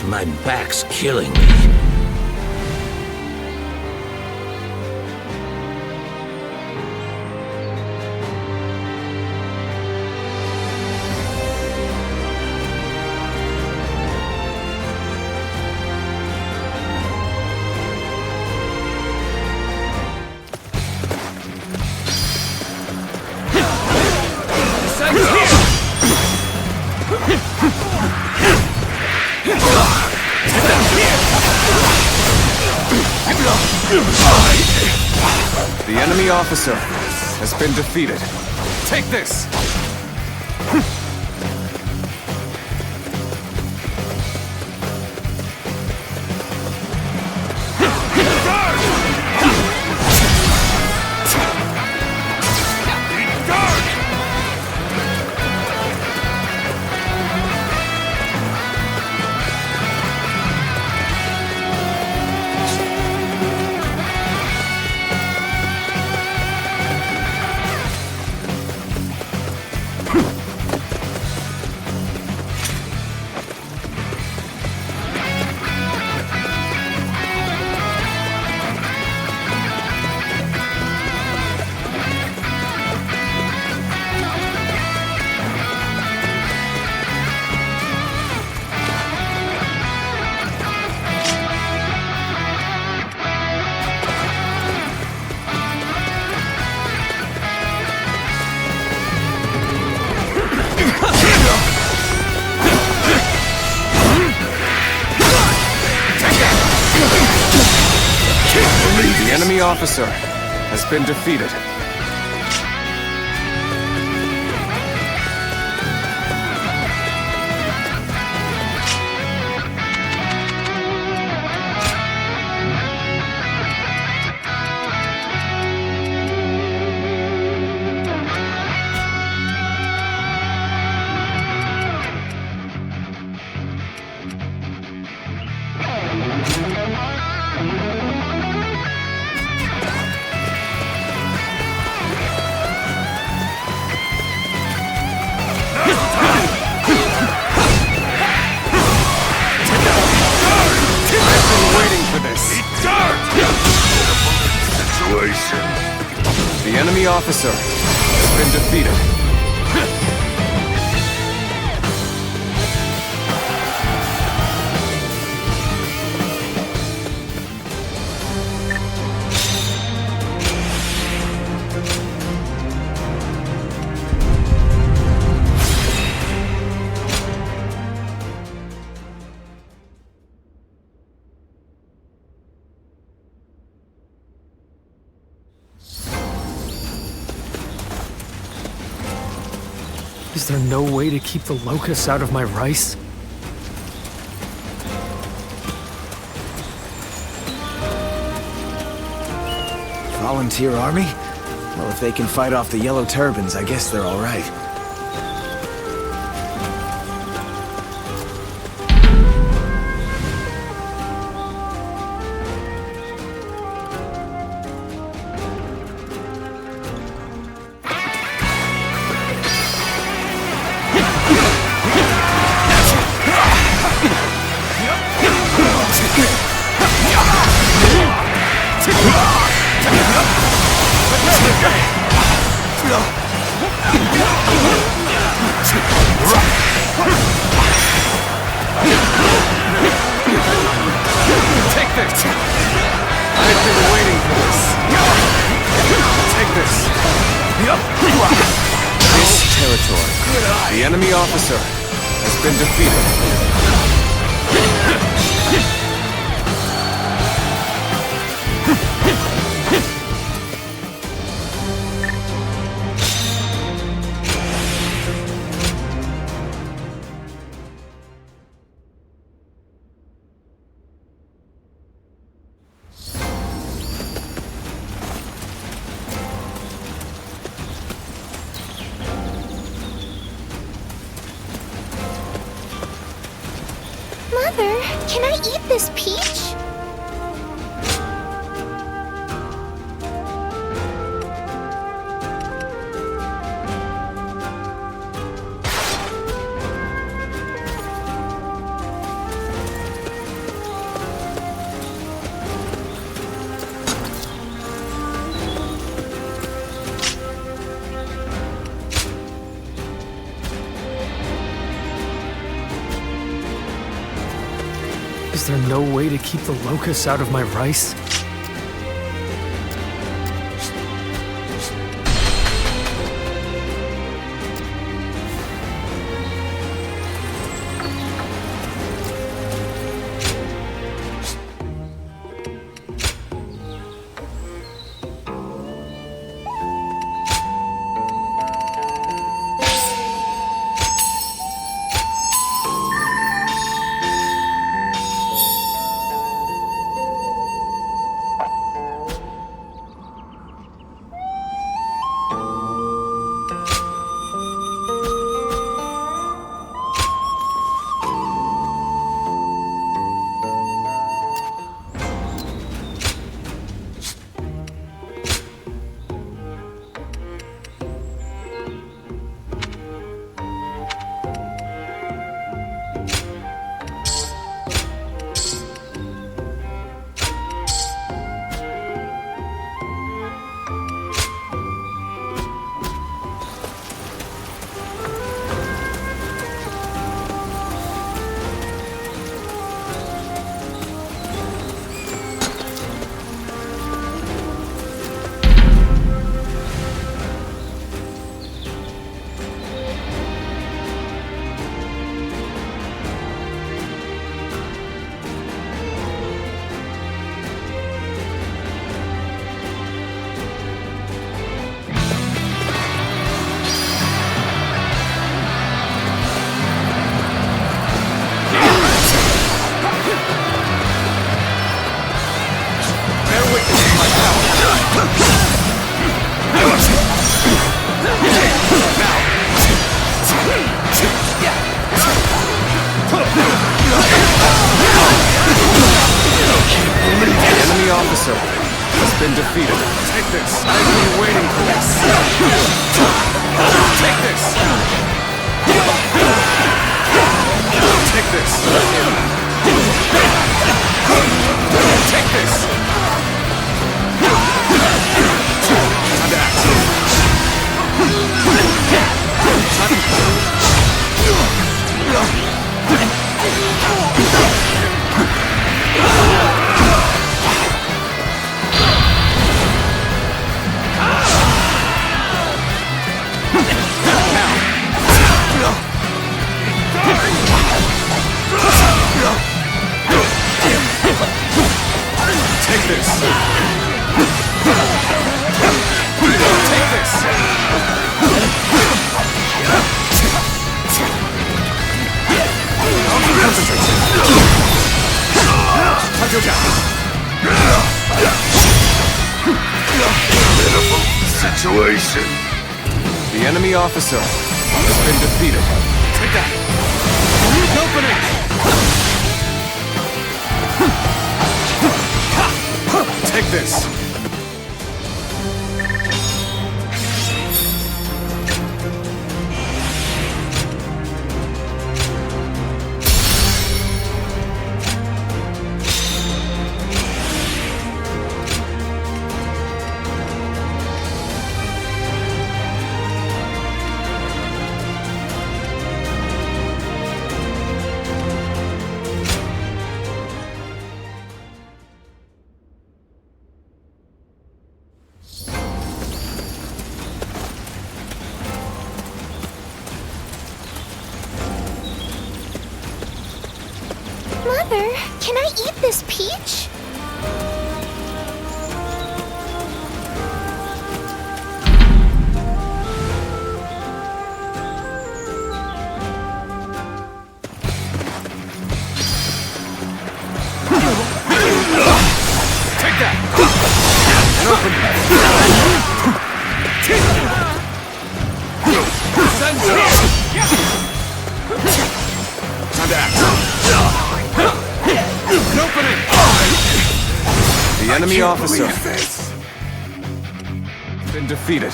My back's killing me. The enemy officer has been defeated. Take this! The enemy officer has been defeated. The enemy officer has been defeated. Is there no way to keep the locusts out of my rice? Volunteer army? Well, if they can fight off the yellow turbans, I guess they're all right. Take this! I've been waiting for this. Take this. This territory. The enemy officer has been defeated. Mother, can I eat this peach? Is there no way to keep the locusts out of my rice? this! I've been waiting for this! Take this! Take this! Take this! Time to act. Take this! Take this! Concentrate! Touch your down! Pitiful situation. The enemy officer has been defeated. Take that! Opening! Take this! Mother, can I eat this peach? Take that! And open it! Time to act! An opening! The enemy officer has been defeated.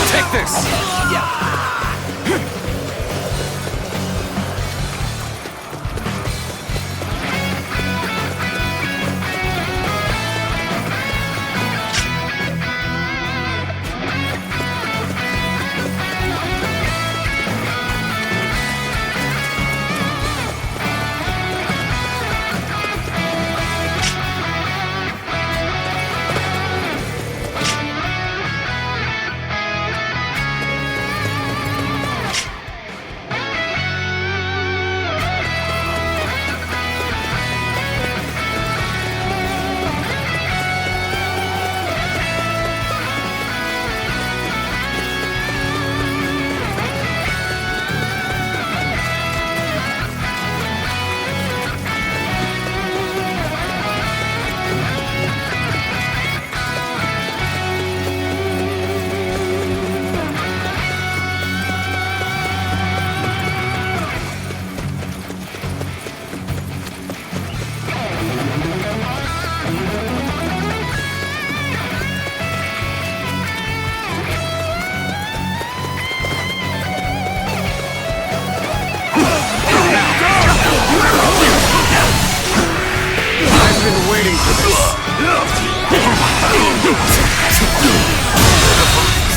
Take this!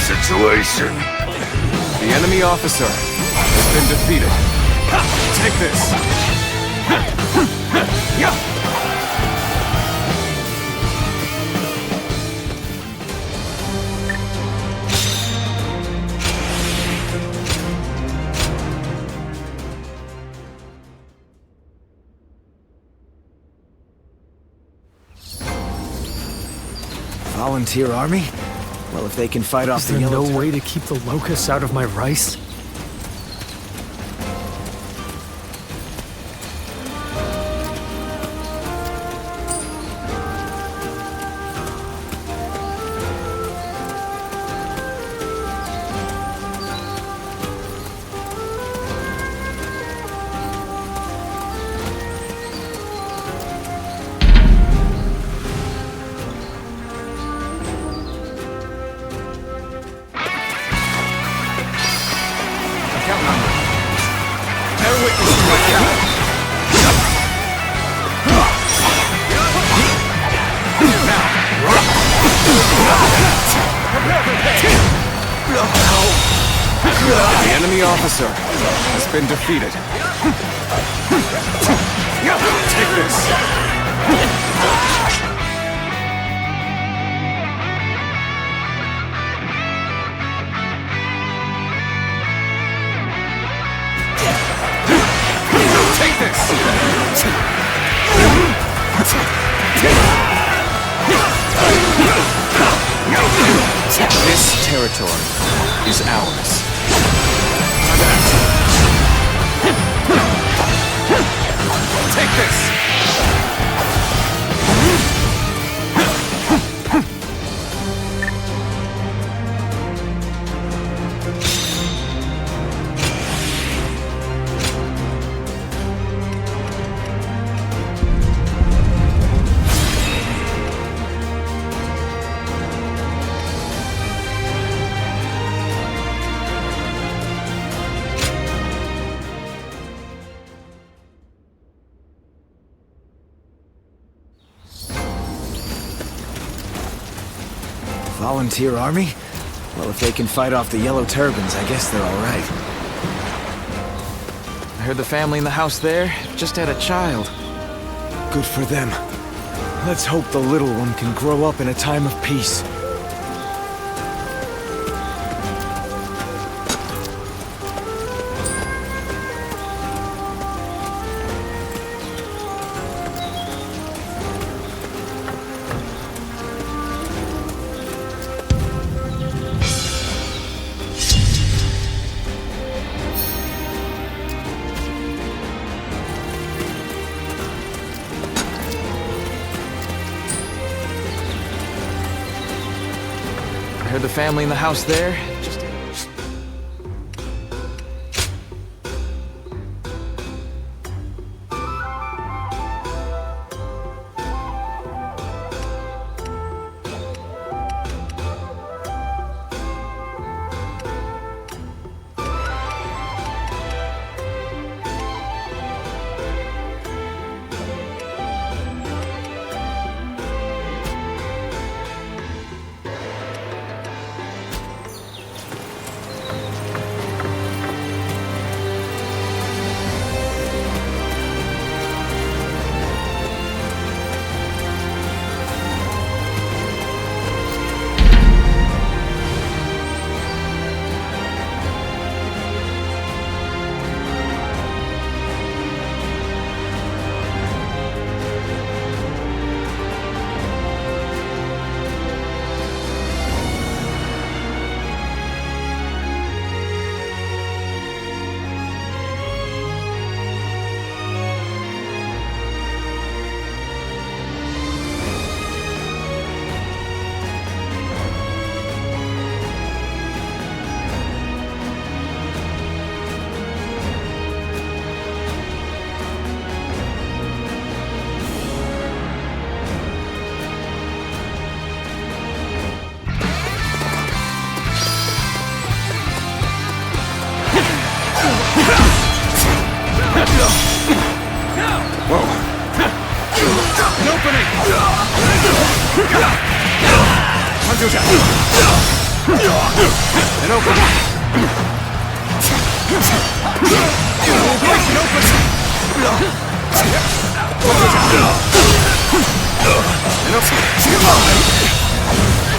Situation. The enemy officer has been defeated. Take this. Volunteer army? Well, if they can fight off the yellow... Is there no way to keep the locusts out of my rice? officer has been defeated. Take this! Take this! This territory is ours. Take this! Volunteer army? Well, if they can fight off the Yellow Turbans, I guess they're all right. I heard the family in the house there just had a child. Good for them. Let's hope the little one can grow up in a time of peace. I heard the family in the house there just...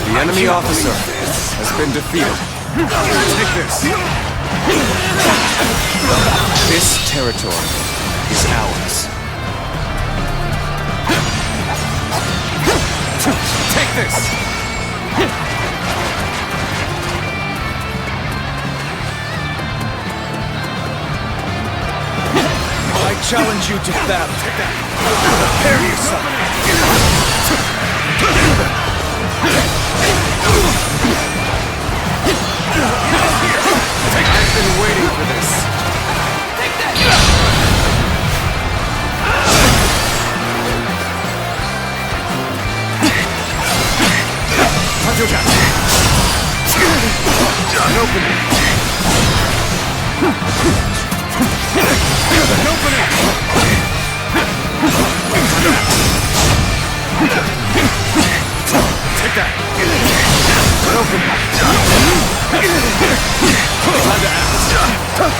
The enemy officer has been defeated. Take this. This territory is ours. Take this! I challenge you to battle. Prepare yourself. I've been waiting for this. Take that! An opening. An opening. Take that. An opening. Time to act.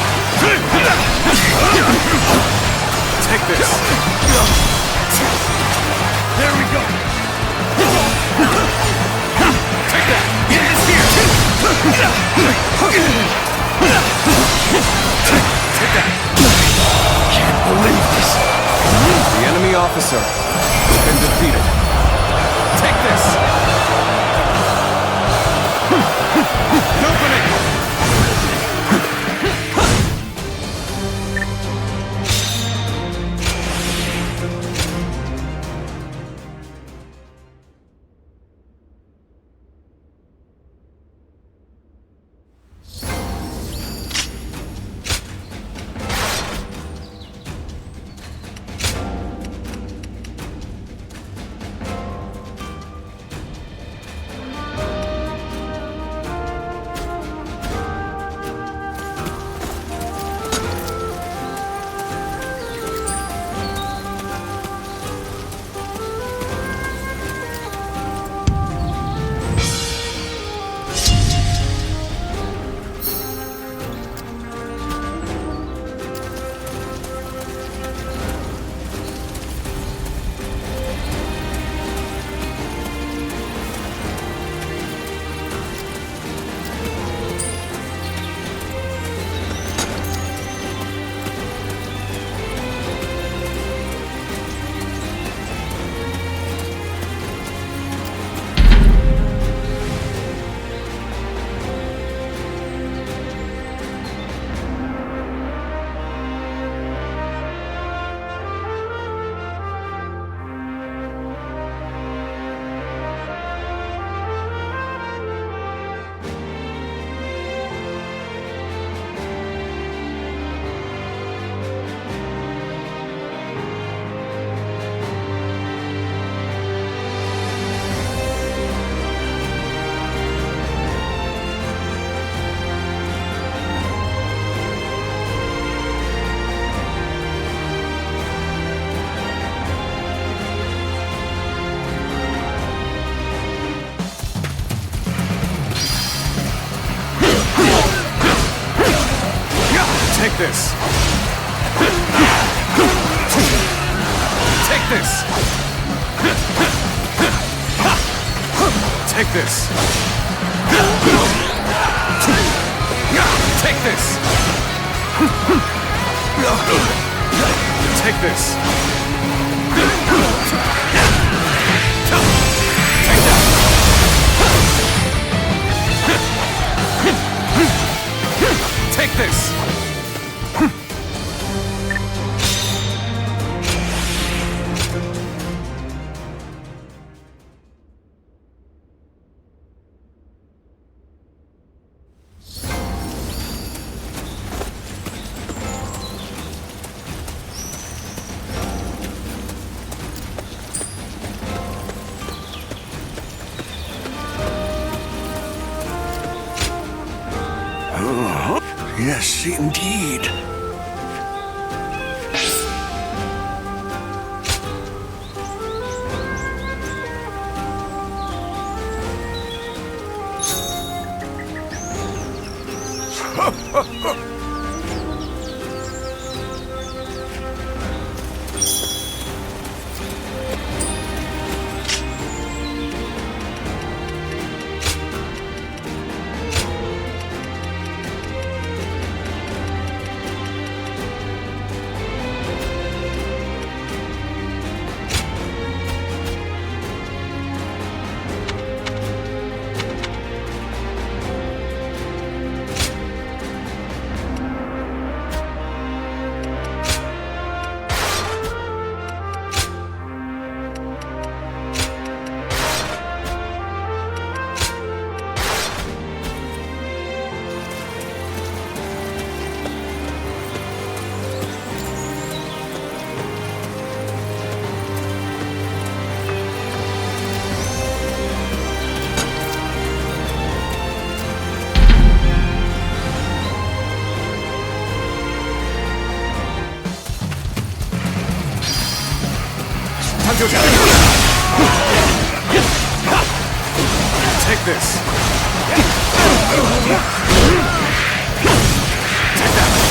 There we go! Take that! Get this here! Take that! Can't believe this. The enemy officer has been defeated. Take this! Open it! Take this. Take this. Take this. Take this. Take this. Take this. Yes, indeed. Take this. Take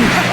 that.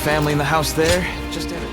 family in the house there just had a...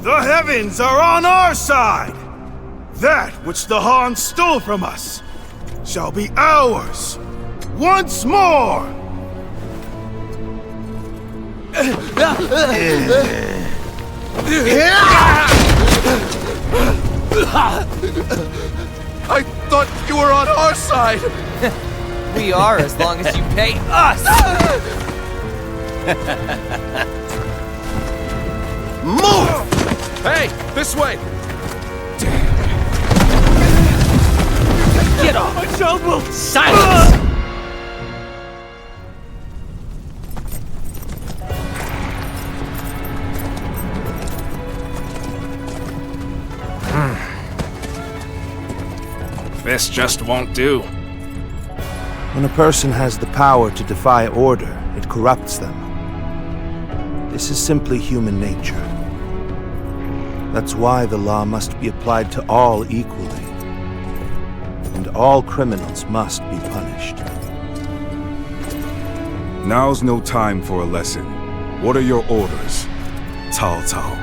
The heavens are on our side! That which the Han stole from us shall be ours once more! I thought you were on our side! We are, as long as you pay us! Move! Hey, this way! Get off! My child will... Silence! This just won't do. When a person has the power to defy order, it corrupts them. This is simply human nature. That's why the law must be applied to all equally. And all criminals must be punished. Now's no time for a lesson. What are your orders, Cao Cao?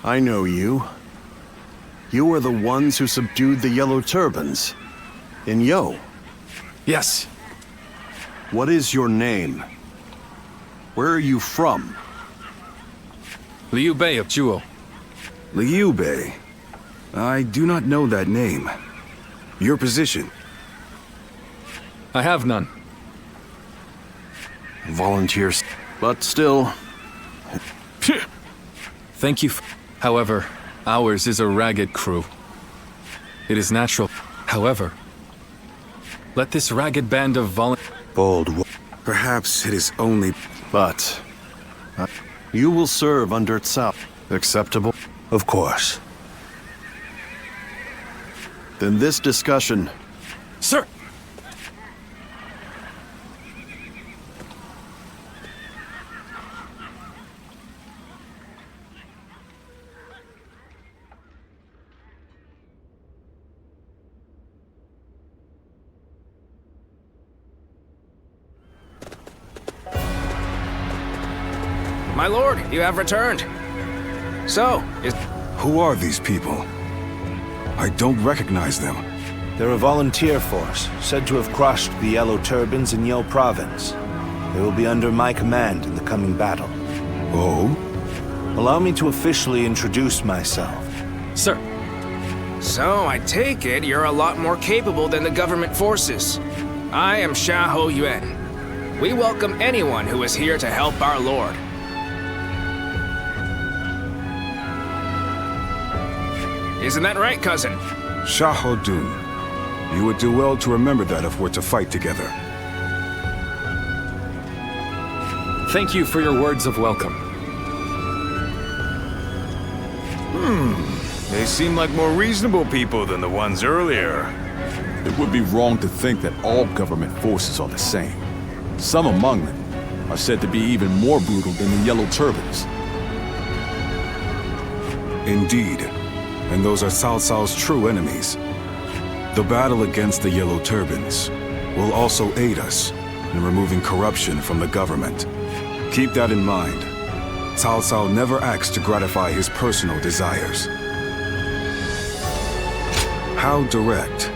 I know you. You were the ones who subdued the Yellow Turbans in Yo. Yes. What is your name? Where are you from? Liu Bei of Zhuo. Liu Bei? I do not know that name. Your position? I have none. volunteers. But still... Thank you. However, ours is a ragged crew. It is natural. However, let this ragged band of Bold. Perhaps it is only... But... you will serve under Cao. Acceptable? Of course. Then this discussion... Sir! My lord, you have returned. So, Who are these people? I don't recognize them. They're a volunteer force, said to have crushed the Yellow Turbans in Yo Province. They will be under my command in the coming battle. Oh? Allow me to officially introduce myself. Sir. So, I take it you're a lot more capable than the government forces. I am Xiahou Yuan. We welcome anyone who is here to help our lord. Isn't that right, cousin? Xiahou Dun. You would do well to remember that if we're to fight together. Thank you for your words of welcome. They seem like more reasonable people than the ones earlier. It would be wrong to think that all government forces are the same. Some among them are said to be even more brutal than the Yellow Turbans. Indeed. And those are Cao Cao's true enemies. The battle against the Yellow Turbans will also aid us in removing corruption from the government. Keep that in mind. Cao Cao never acts to gratify his personal desires. How direct?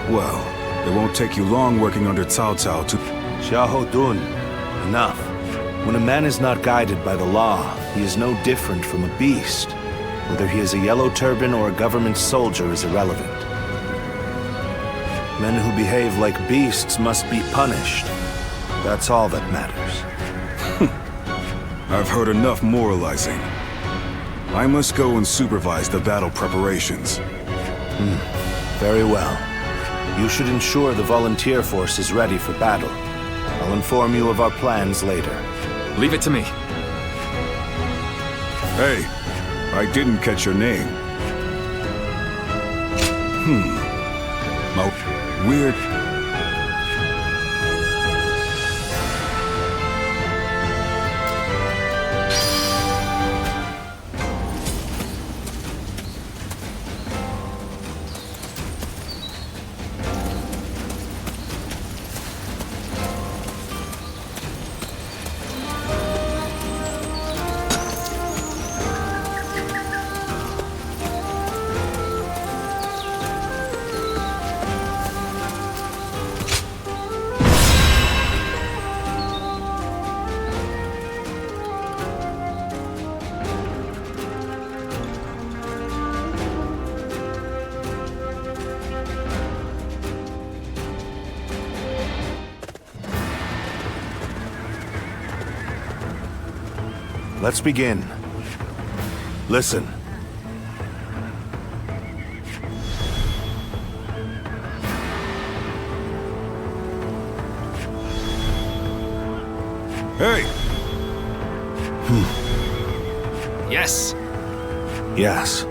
Well, it won't take you long working under Cao Cao to... Xiahou Dun, enough. When a man is not guided by the law, he is no different from a beast. Whether he is a Yellow Turban or a government soldier is irrelevant. Men who behave like beasts must be punished. That's all that matters. I've heard enough moralizing. I must go and supervise the battle preparations. Very well. You should ensure the volunteer force is ready for battle. I'll inform you of our plans later. Leave it to me. Hey, I didn't catch your name. Weird. Let's begin. Listen. Hey! Yes. Yes.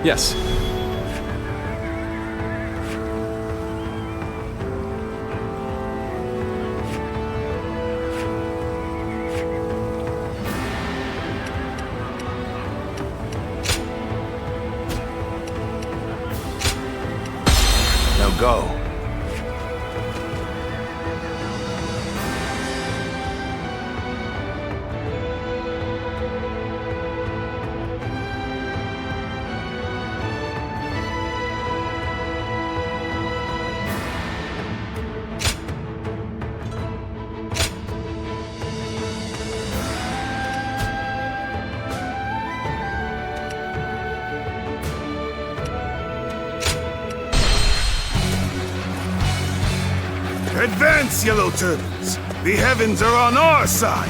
Yes. Now go. Advance, Yellow Turbans! The heavens are on our side!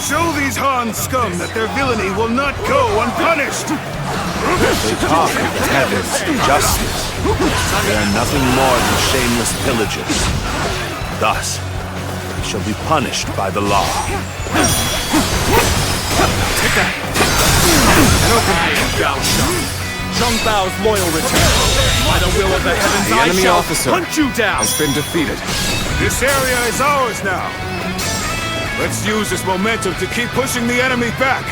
Show these Han scum that their villainy will not go unpunished! They talk of the heavens and justice. They are nothing more than shameless pillagers. Thus, they shall be punished by the law. Take that! And open Gao Shan. Zhang Bao's loyal return. By the will of the heavens, The I enemy shall officer hunt you down! has been defeated. This area is ours now! Let's use this momentum to keep pushing the enemy back!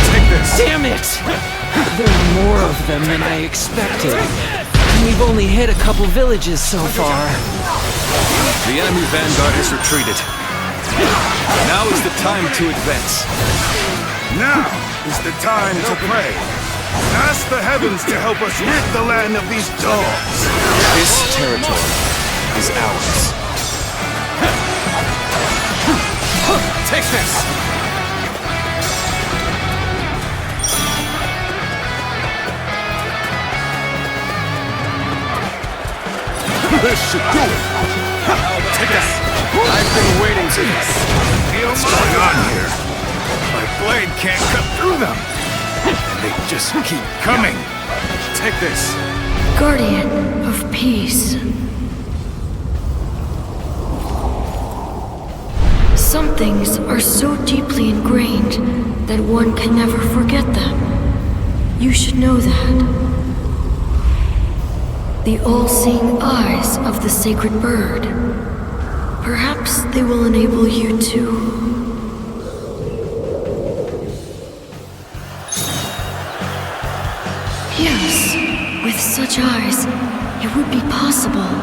Take this! Damn it! There are more of them than I expected. And we've only hit a couple villages so far. The enemy vanguard has retreated. Now is the time to advance. Now is the time to pray. Ask the heavens to help us rid the land of these dogs. This territory is ours. Take this! This should do it! Take this! I've been waiting for this. What's going on here? My blade can't cut through them. And they just keep coming. Take this. Guardian of peace. Some things are so deeply ingrained that one can never forget them. You should know that. The all-seeing eyes of the sacred bird. Perhaps they will enable you to... Yes, with such eyes, it would be possible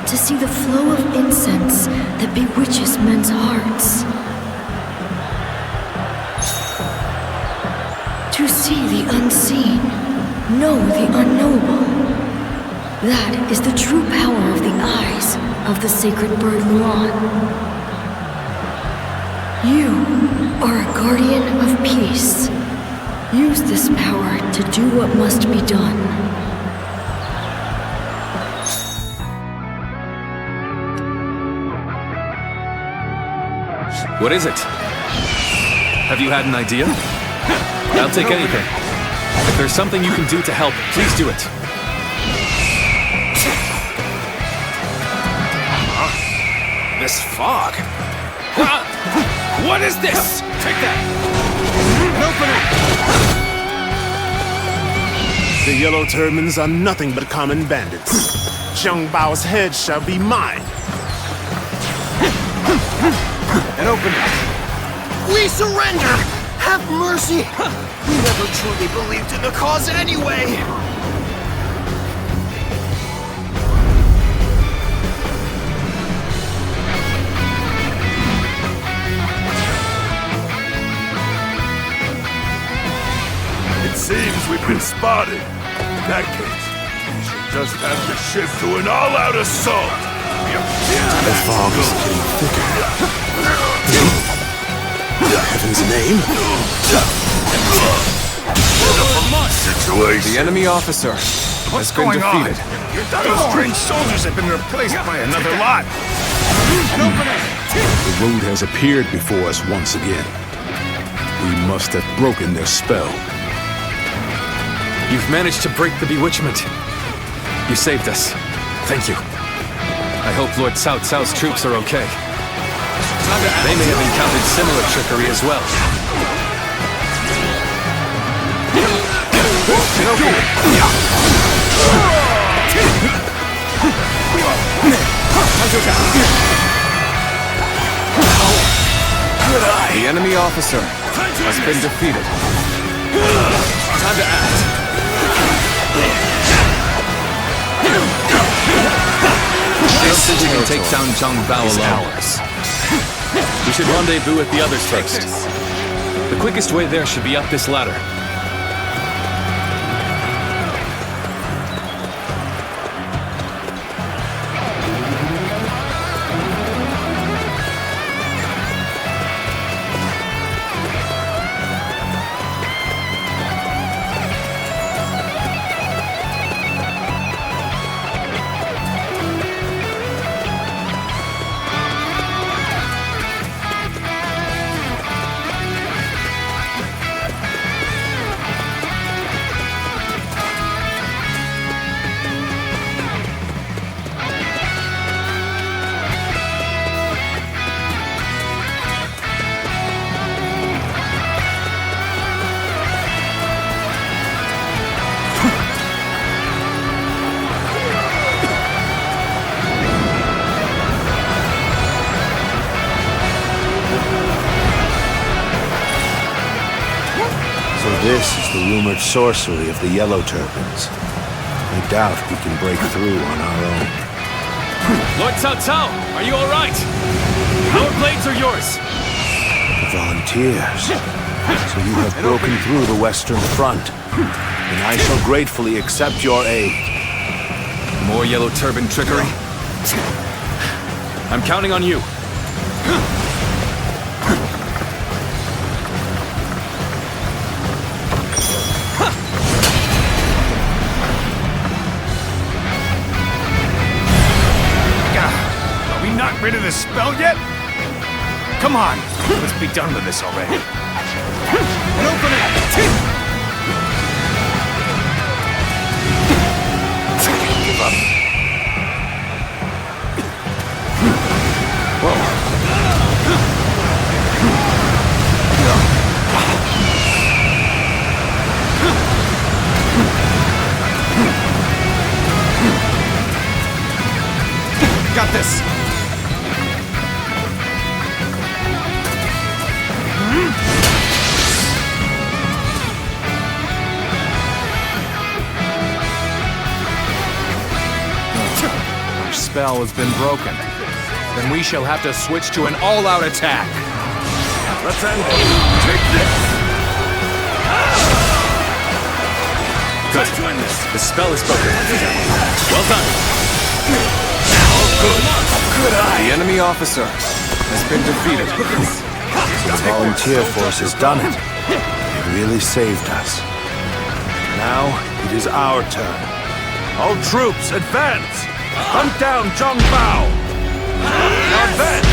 to see the flow of incense that bewitches men's hearts. To see the unseen, know the unknowable. That is the true power of the eyes of the sacred bird Mulan. You are a guardian of peace. Use this power to do what must be done. What is it? Have you had an idea? I'll take anything. If there's something you can do to help, please do it. This fog? What is this? Take that! Open it! The Yellow Turbans are nothing but common bandits. Zhang Bao's head shall be mine. And open it! We surrender! Have mercy! We never truly believed in the cause anyway! It seems we've been spotted. In that case, we should just have to shift to an all-out assault. The fog is getting thicker. In heaven's name? Situation. The enemy officer has been defeated. Those strange soldiers have been replaced by another lot. The road has appeared before us once again. We must have broken their spell. You've managed to break the bewitchment. You saved us. Thank you. I hope Lord Cao Cao's troops are okay. They may have encountered similar trickery as well. The enemy officer has been defeated. Time to act. This can take down Zhang Bao alone. We should rendezvous with the others first. The quickest way there should be up this ladder. So this is the rumored sorcery of the Yellow Turbans. I doubt we can break through on our own. Lord Cao Cao, are you alright? Our blades are yours. The volunteers. So you have broken through the Western Front. And I shall gratefully accept your aid. More Yellow Turban trickery? I'm counting on you. Are we not rid of the spell yet? Come on, let's be done with this already. An opening! Give up. Got this. Our spell has been broken. Then we shall have to switch to an all-out attack. Let's end it. Take this. Good. The spell is broken. Well done. Good eye. The enemy officer has been defeated. The volunteer force has done it. It really saved us. Now it is our turn. All troops, advance! Hunt down Zhang Bao! Advance!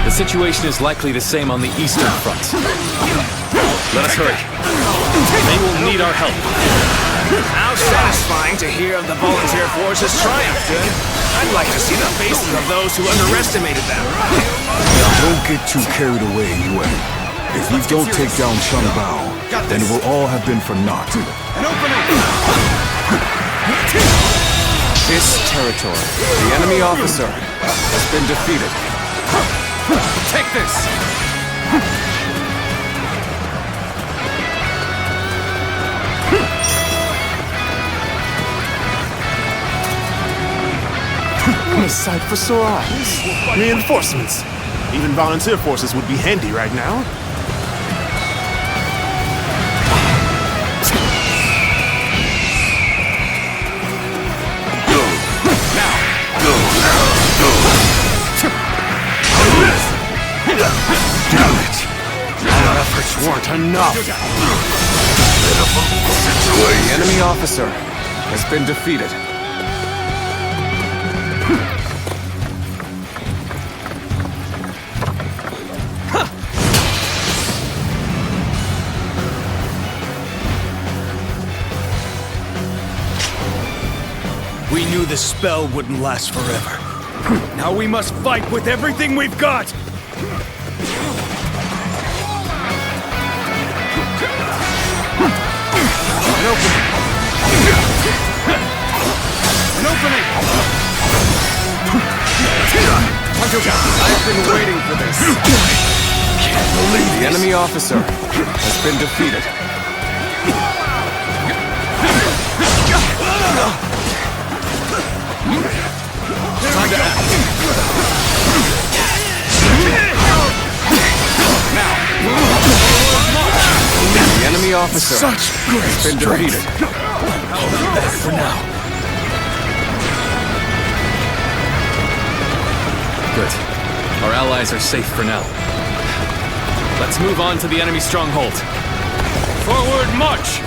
The situation is likely the same on the Eastern Front. Let us hurry. They will need our help. How satisfying to hear of the volunteer force's triumph, Good. I'd like to see the faces of those who underestimated them. Don't get too carried away, Yuan. If we don't take down Zhang Bao, then it will all have been for naught. An opening! This territory, the enemy officer has been defeated. Take this! A sight for sore eyes. Reinforcements. Even volunteer forces would be handy right now. Damn it! Our efforts weren't enough. The enemy officer has been defeated. We knew the spell wouldn't last forever. Now we must fight with everything we've got! An opening! An opening! I've been waiting for this. Can't believe the enemy officer has been defeated. Time to act. Now, the enemy officer has been defeated. Hold it back for now. Good. Our allies are safe for now. Let's move on to the enemy stronghold. Forward march!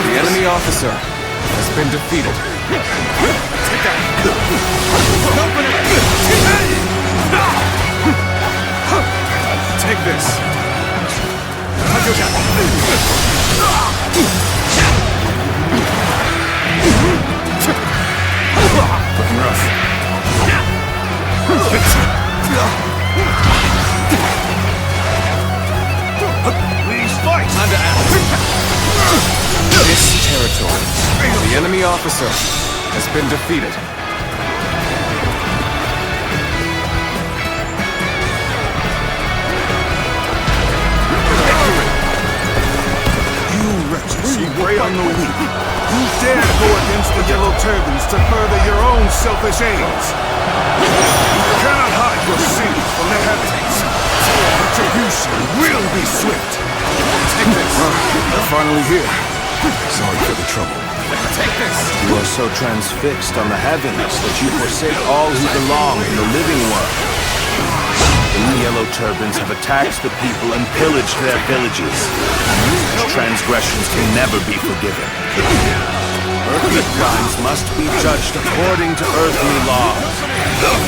The enemy officer has been defeated. Take this. territory. The enemy officer has been defeated. You wretches, you prey on the weak. You dare go against the Yellow Turbans to further your own selfish aims. You cannot hide your sins from the heavens. Retribution will be swift. Take this. They're finally here. Sorry for the trouble. Take this. You are so transfixed on the heavens that you forsake all who belong in the living world. The Yellow Turbans have attacked the people and pillaged their villages. Such transgressions can never be forgiven. Earthly crimes must be judged according to earthly law.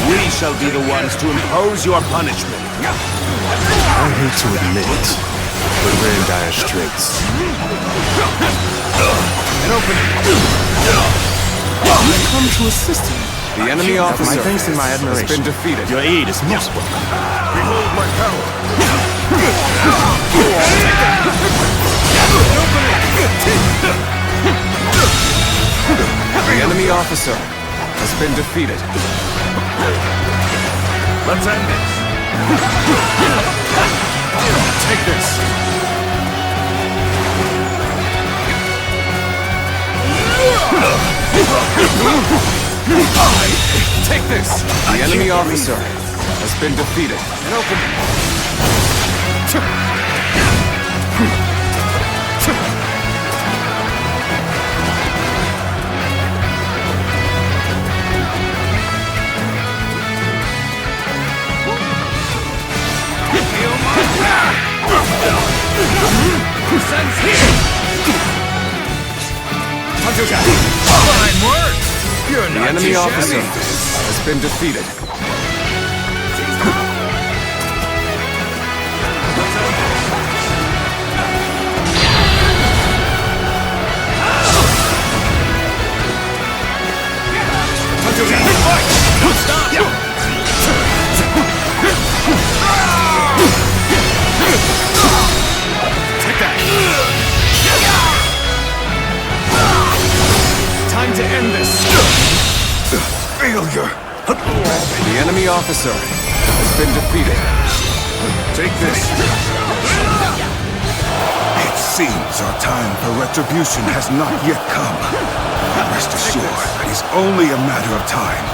We shall be the ones to impose your punishment. I hate to admit it, but we're in dire straits. An opening. I've come to assist you. The enemy officer my thanks and my admiration. has been defeated. Your aid is most welcome. Behold my power. The enemy officer has been defeated. Let's end this. Take this. Take this. The enemy officer has been defeated. An opening. Sense here! Fine work! You're The not enemy too officer shabby. has been defeated. Take that! Time to end this! Failure! The enemy officer has been defeated. Take this. It seems our time for retribution has not yet come. Rest assured, it is only a matter of time.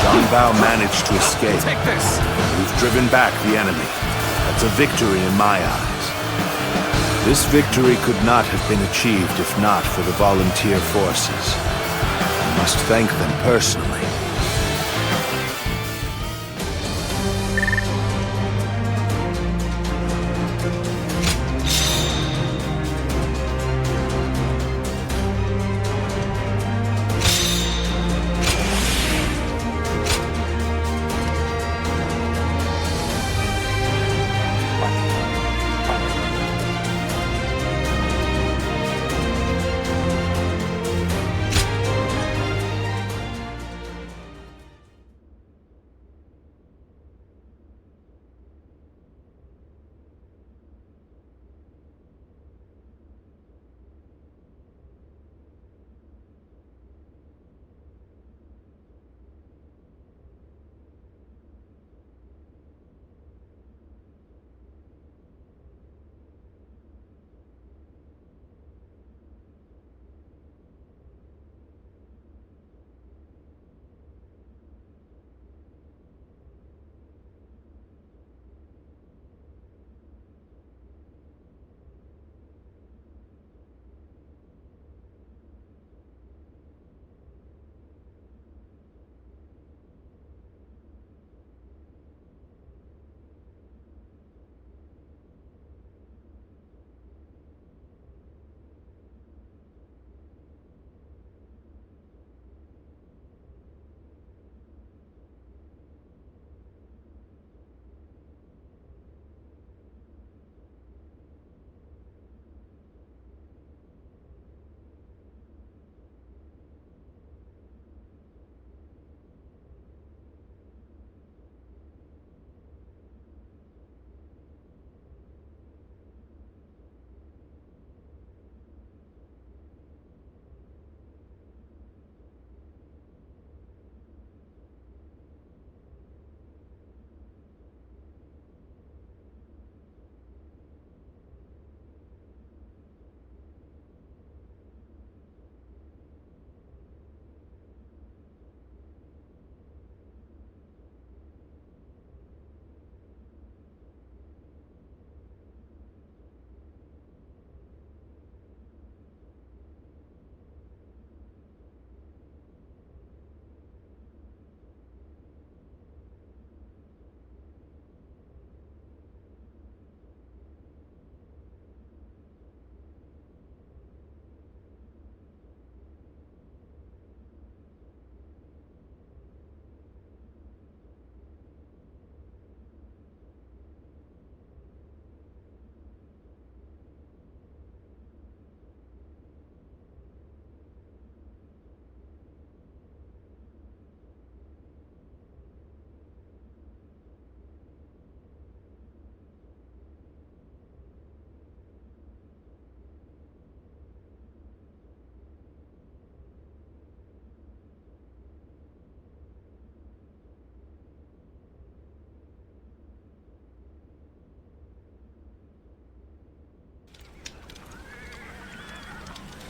Zhang Bao managed to escape. Take this. We've driven back the enemy. That's a victory in my eyes. This victory could not have been achieved if not for the volunteer forces. I must thank them personally.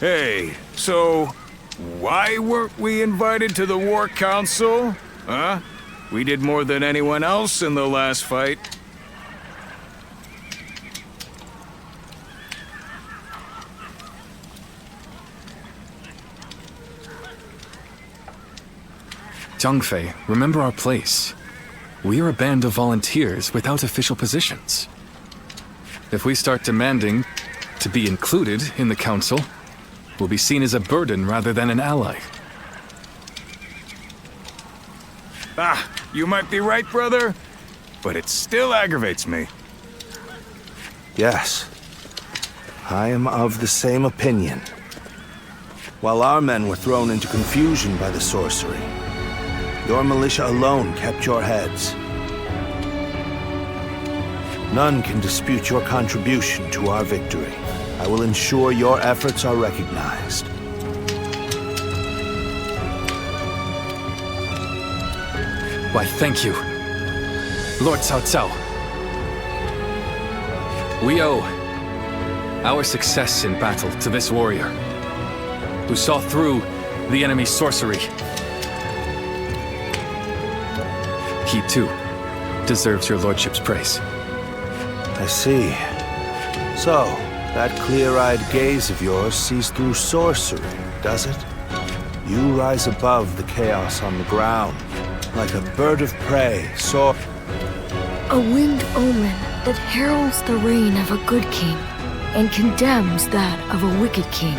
Hey, so why weren't we invited to the War Council? Huh? We did more than anyone else in the last fight. Zhangfei, remember our place. We are a band of volunteers without official positions. If we start demanding to be included in the council, we'll be seen as a burden rather than an ally. Ah, you might be right, brother, but it still aggravates me. Yes, I am of the same opinion. While our men were thrown into confusion by the sorcery, your militia alone kept your heads. None can dispute your contribution to our victory. I will ensure your efforts are recognized. Why, thank you, Lord Cao Cao. We owe our success in battle to this warrior, who saw through the enemy's sorcery. He, too, deserves your lordship's praise. I see. So, that clear-eyed gaze of yours sees through sorcery, does it? You rise above the chaos on the ground, like a bird of prey, soar... A winged omen that heralds the reign of a good king and condemns that of a wicked king,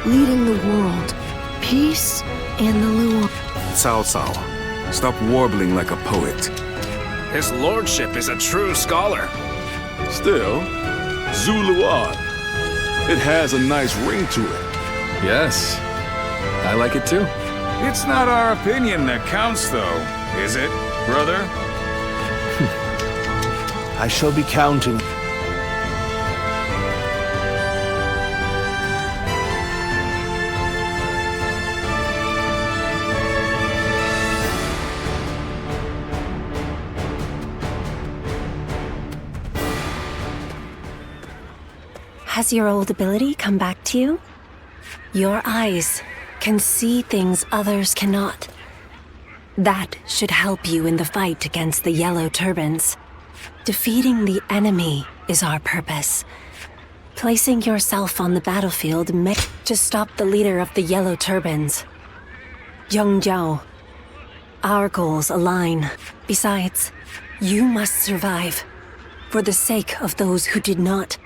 leading the world, peace and the lure. Cao Cao, stop warbling like a poet. His lordship is a true scholar. Still, Zuluan. It has a nice ring to it. Yes, I like it too. It's not our opinion that counts, though, is it, brother? I shall be counting. Has your old ability come back to you? Your eyes can see things others cannot. That should help you in the fight against the Yellow Turbans. Defeating the enemy is our purpose. Placing yourself on the battlefield may to stop the leader of the Yellow Turbans. Young Zhao, our goals align. Besides, you must survive for the sake of those who did not.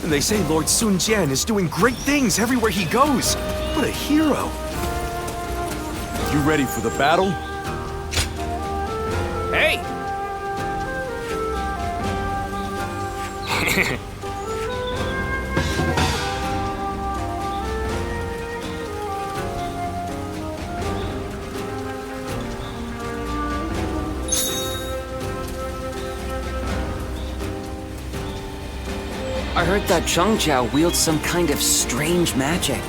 They say Lord Sun Jian is doing great things everywhere he goes. What a hero. You ready for the battle? Hey! I heard that Zhang Jiao wields some kind of strange magic.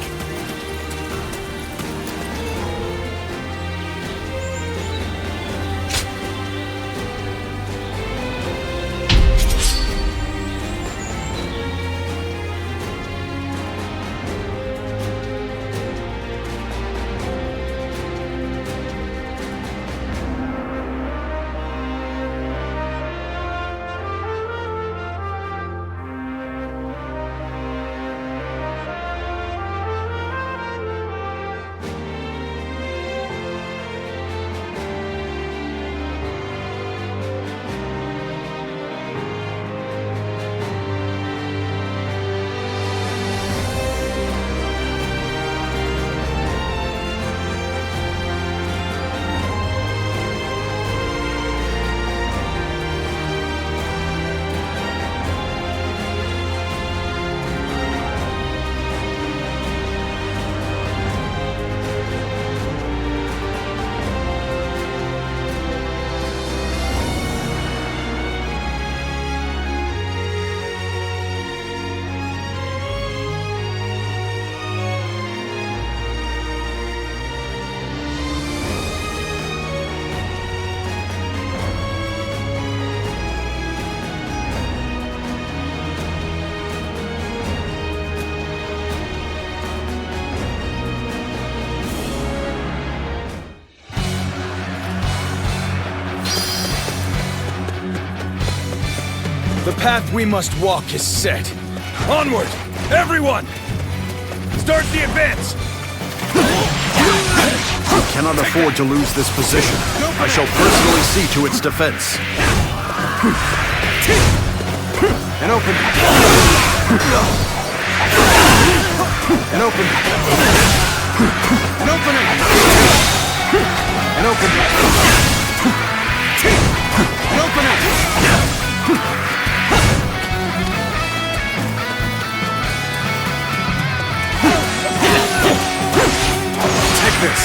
The path we must walk is set. Onward, everyone! Start the advance! We cannot afford to lose this position. I shall personally see to its defense. An opening! An opening! An opening! An opening! An opening! Take this!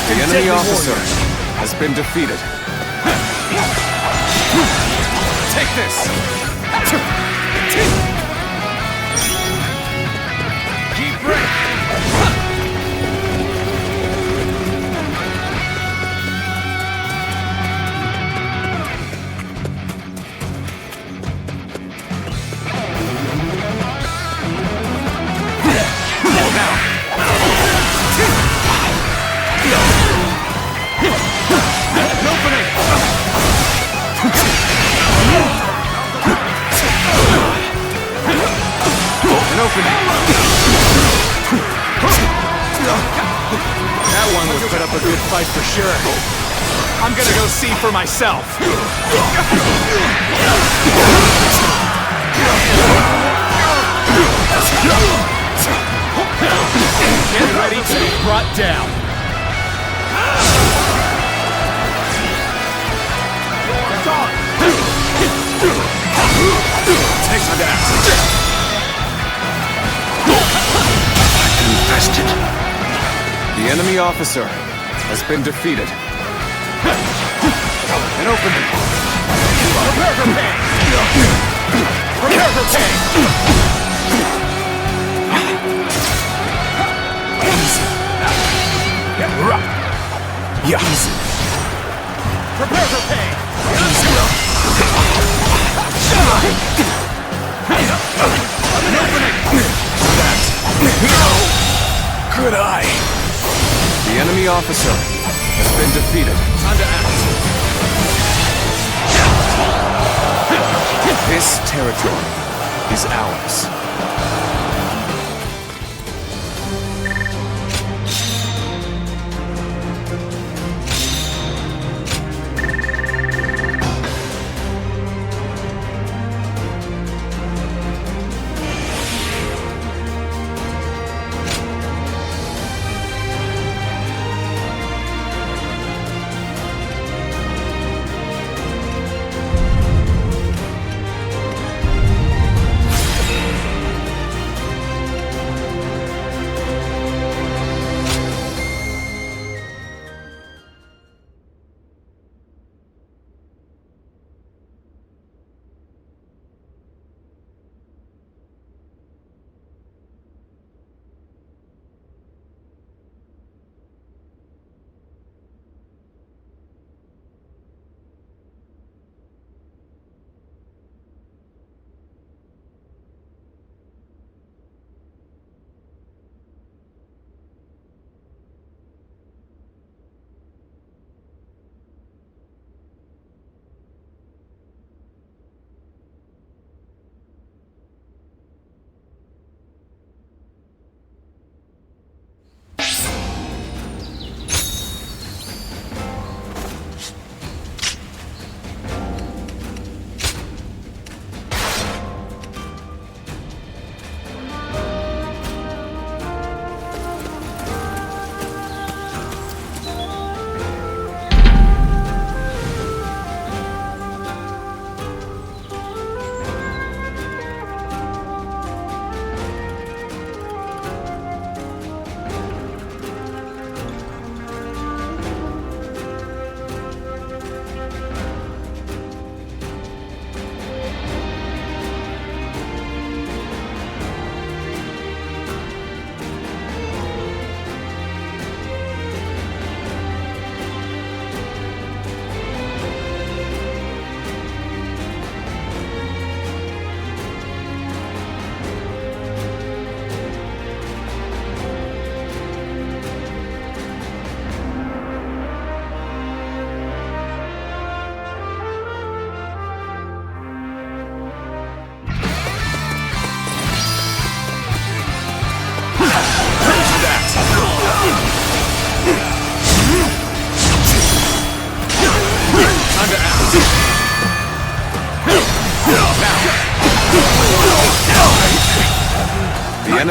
The enemy officer has been defeated. Take this! Keep ready! That one would put up a good fight for sure. I'm gonna go see for myself. Get ready to be brought down. Take that. Infested. The enemy officer has been defeated. An opening. Prepare for pain! Prepare for pain! Easy. Yeah. Easy. Prepare for pain! An opening! Good eye. The enemy officer has been defeated. Time to act. This territory is ours.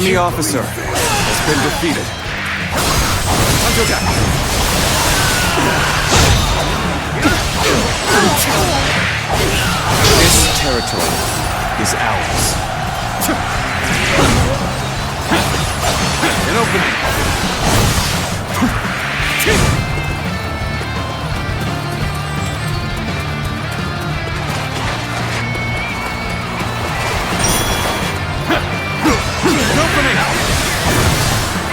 enemy officer has been defeated. This territory is ours. An opening.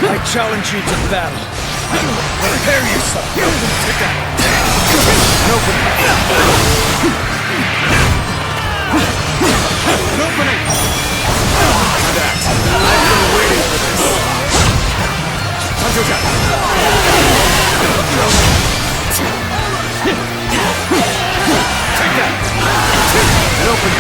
I challenge you to battle. Prepare yourself. Take that. An opening. An opening. That. I've been waiting for this. Take that. An opening.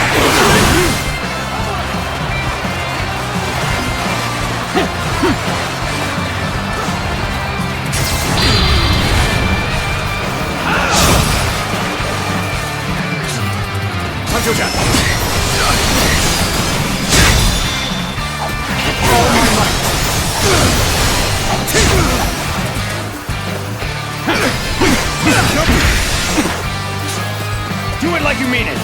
Do it like you mean it!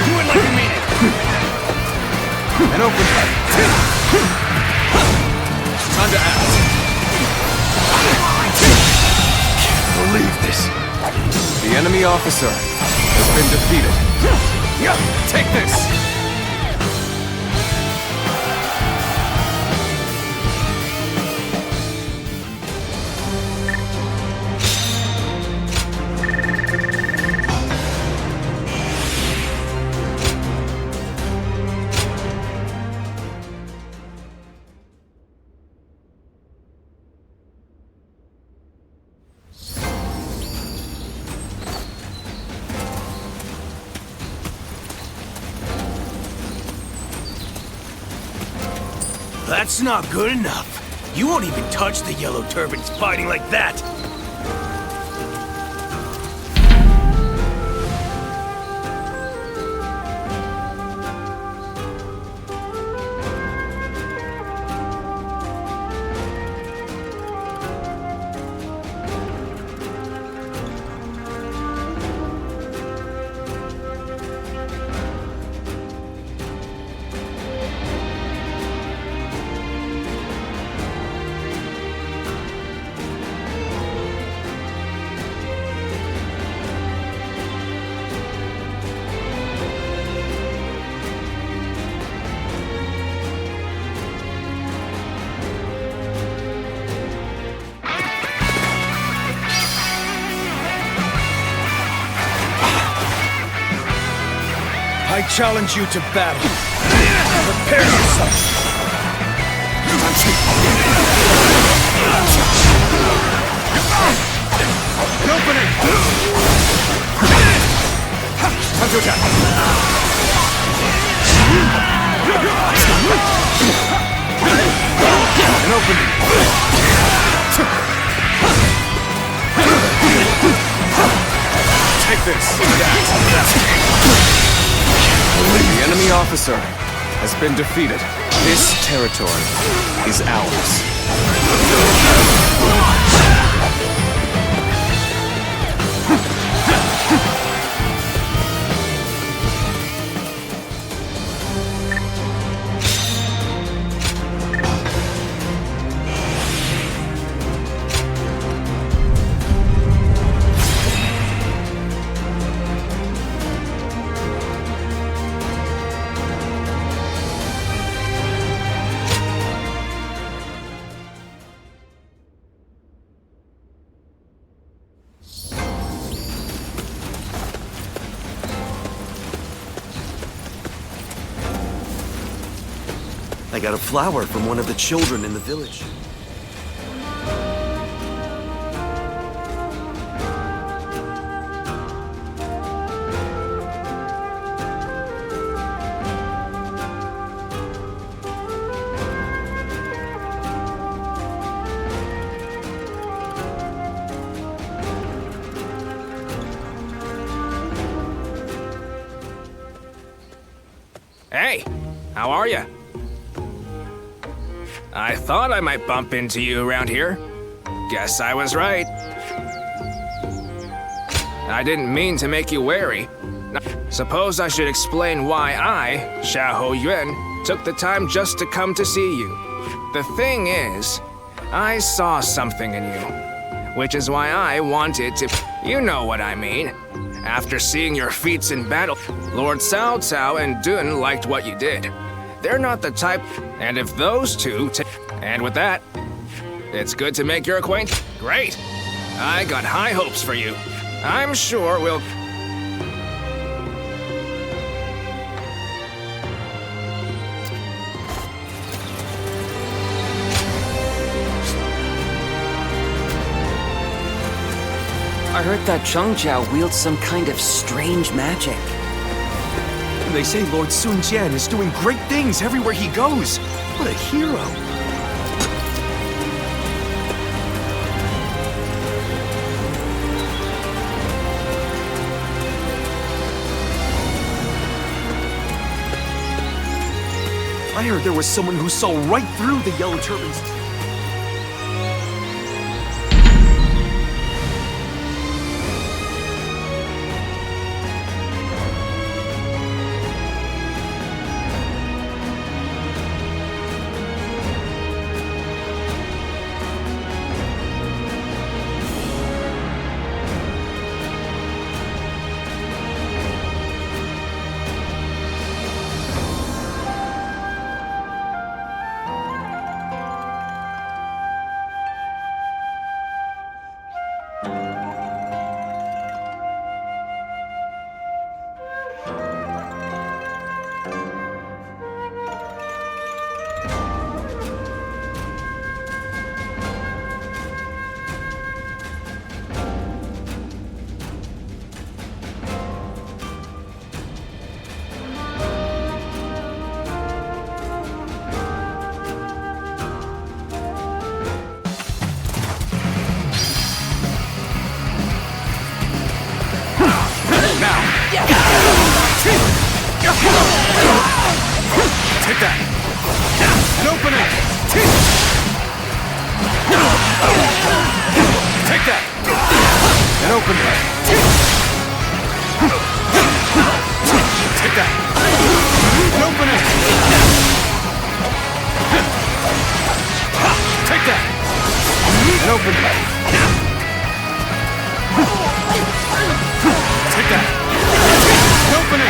Do it like you mean it! An open fight. Time to act. Can't believe this. The enemy officer has been defeated. Take this! That's not good enough. You won't even touch the Yellow Turbans fighting like that. I challenge you to battle. Prepare yourself. An opening. An opening. Take this. The enemy officer has been defeated. This territory is ours. I got a flower from one of the children in the village. Hey, how are ya? I thought I might bump into you around here. Guess I was right. I didn't mean to make you wary. Suppose I should explain why I, Xiahou Yuan, took the time just to come to see you. The thing is, I saw something in you, which is why I wanted to... You know what I mean. After seeing your feats in battle, Lord Cao Cao and Dun liked what you did. They're not the type... And if those two... And with that, it's good to make your acquaintance. Great! I got high hopes for you. I'm sure we'll... I heard that Cheng Jiao wields some kind of strange magic. They say Lord Sun Jian is doing great things everywhere he goes. What a hero. I heard there was someone who saw right through the Yellow Turbans. Take that! And open it! Take that! And open it! Take that! And open it! Take that! And open it! Take that! And open it!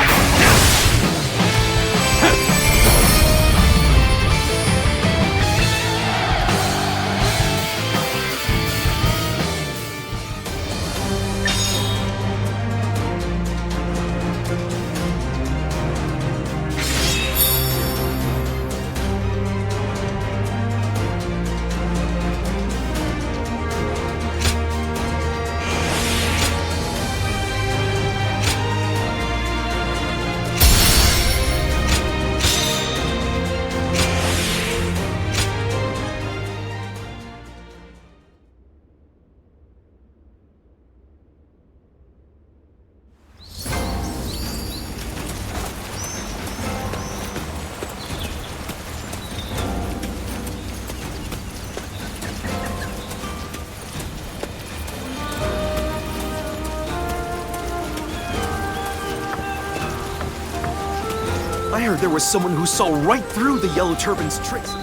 I heard there was someone who saw right through the Yellow Turban's tricks.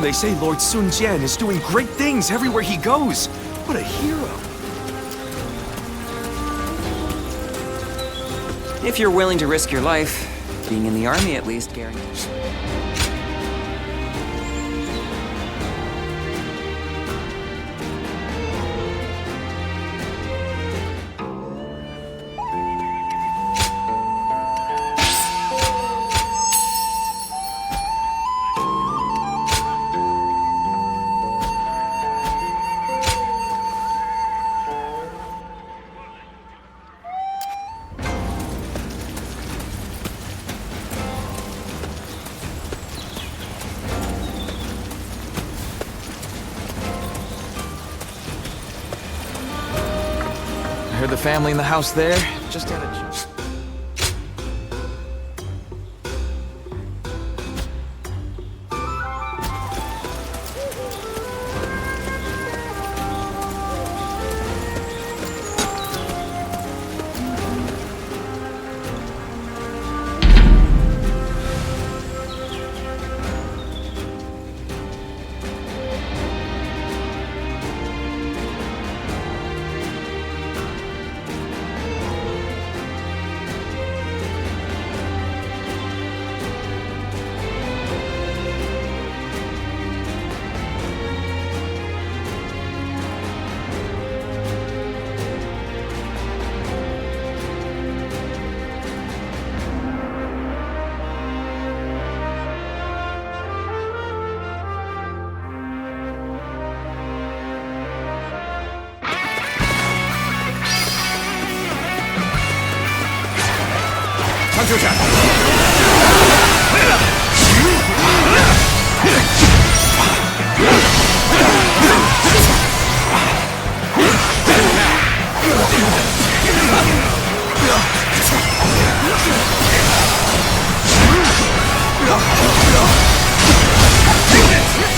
They say Lord Sun Jian is doing great things everywhere he goes. What a hero. If you're willing to risk your life, being in the army at least guarantees. the family in the house there just had a...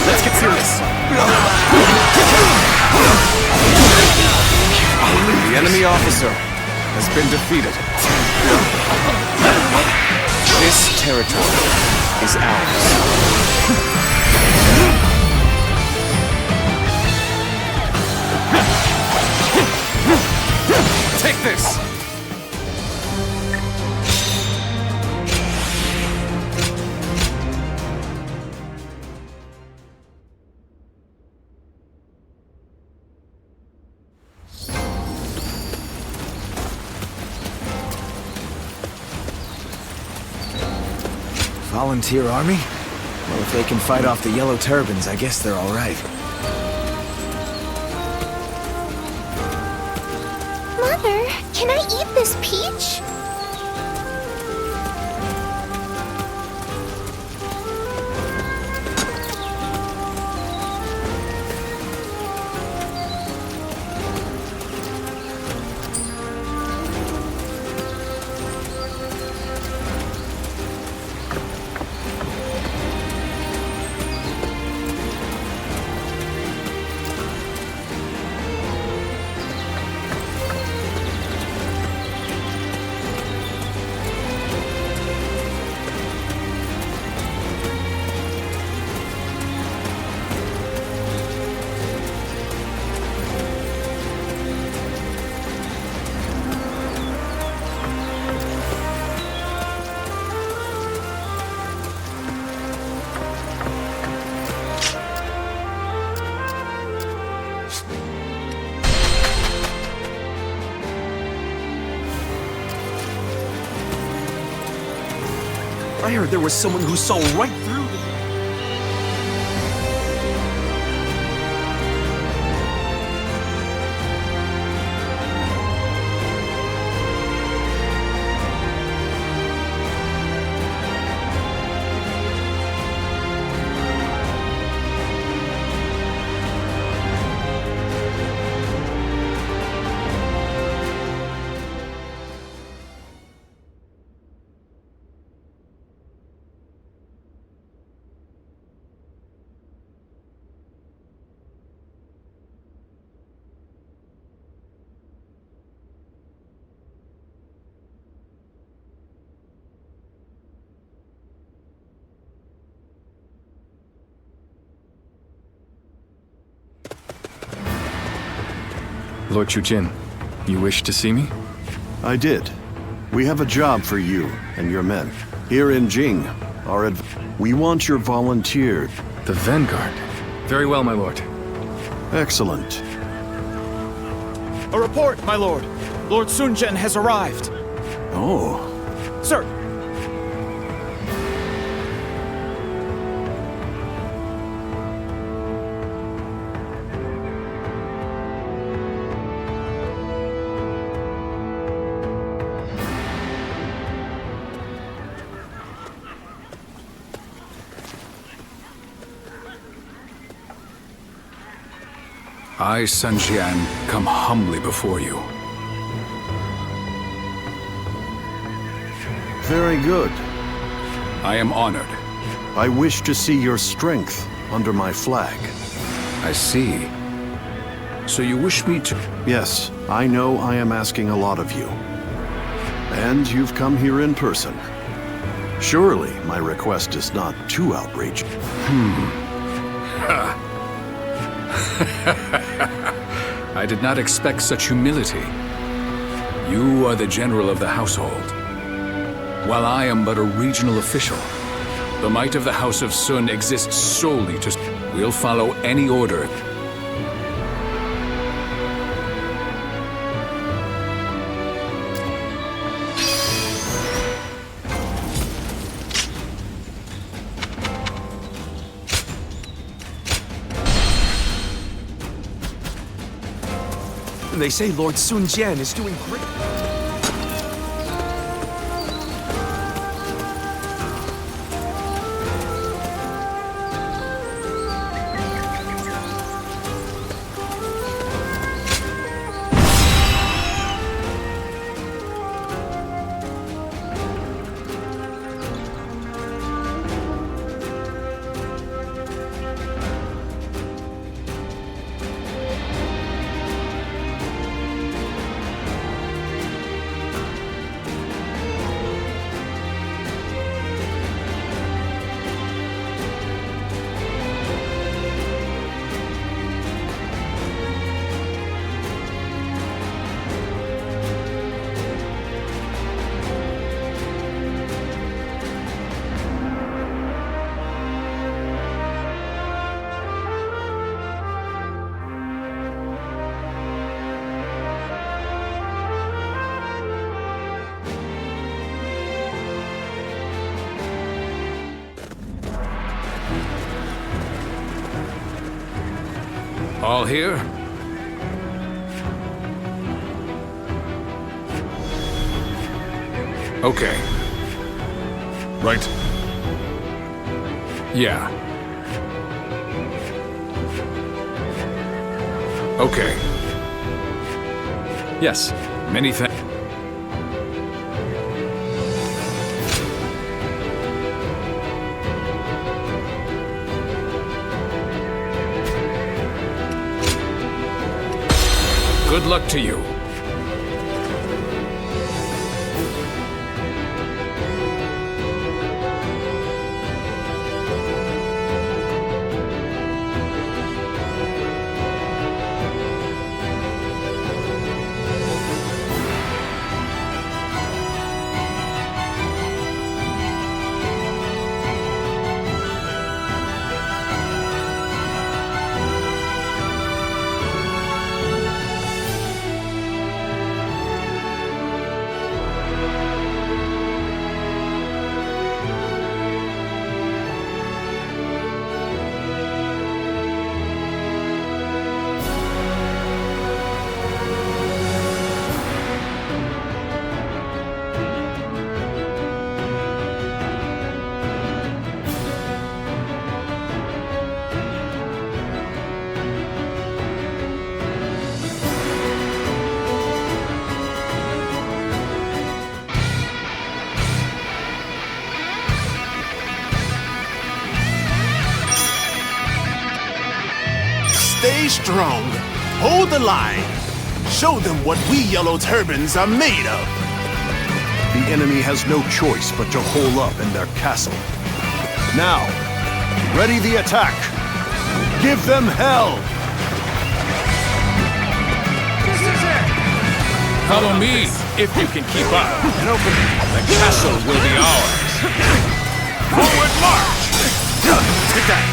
Let's get serious. The enemy officer has been defeated. This territory is ours. Take this! Volunteer army? Well, if they can fight off the Yellow Turbans, I guess they're all right. Mother, can I eat this peach? I heard there was someone who saw right through the... Lord Chujin, you wish to see me? I did. We have a job for you and your men. Here in Jing, we want your volunteer. The Vanguard? Very well, my lord. Excellent. A report, my lord. Lord Sunjen has arrived. Oh. Sir. I, Sun Jian, come humbly before you. Very good. I am honored. I wish to see your strength under my flag. I see. So you wish me to... Yes, I know I am asking a lot of you. And you've come here in person. Surely my request is not too outrageous. I did not expect such humility. You are the general of the household, while I am but a regional official. The might of the House of Sun exists solely to... We'll follow any order. They say Lord Sun Jian is doing great. All here? Okay. Right. Yeah. Okay. Yes, many thanks. Good luck to you. Stay strong. Hold the line. Show them what we Yellow Turbans are made of. The enemy has no choice but to hole up in their castle. Now, ready the attack. Give them hell. This is it! Follow me, if you can keep up. The castle will be ours. Forward march! Take that!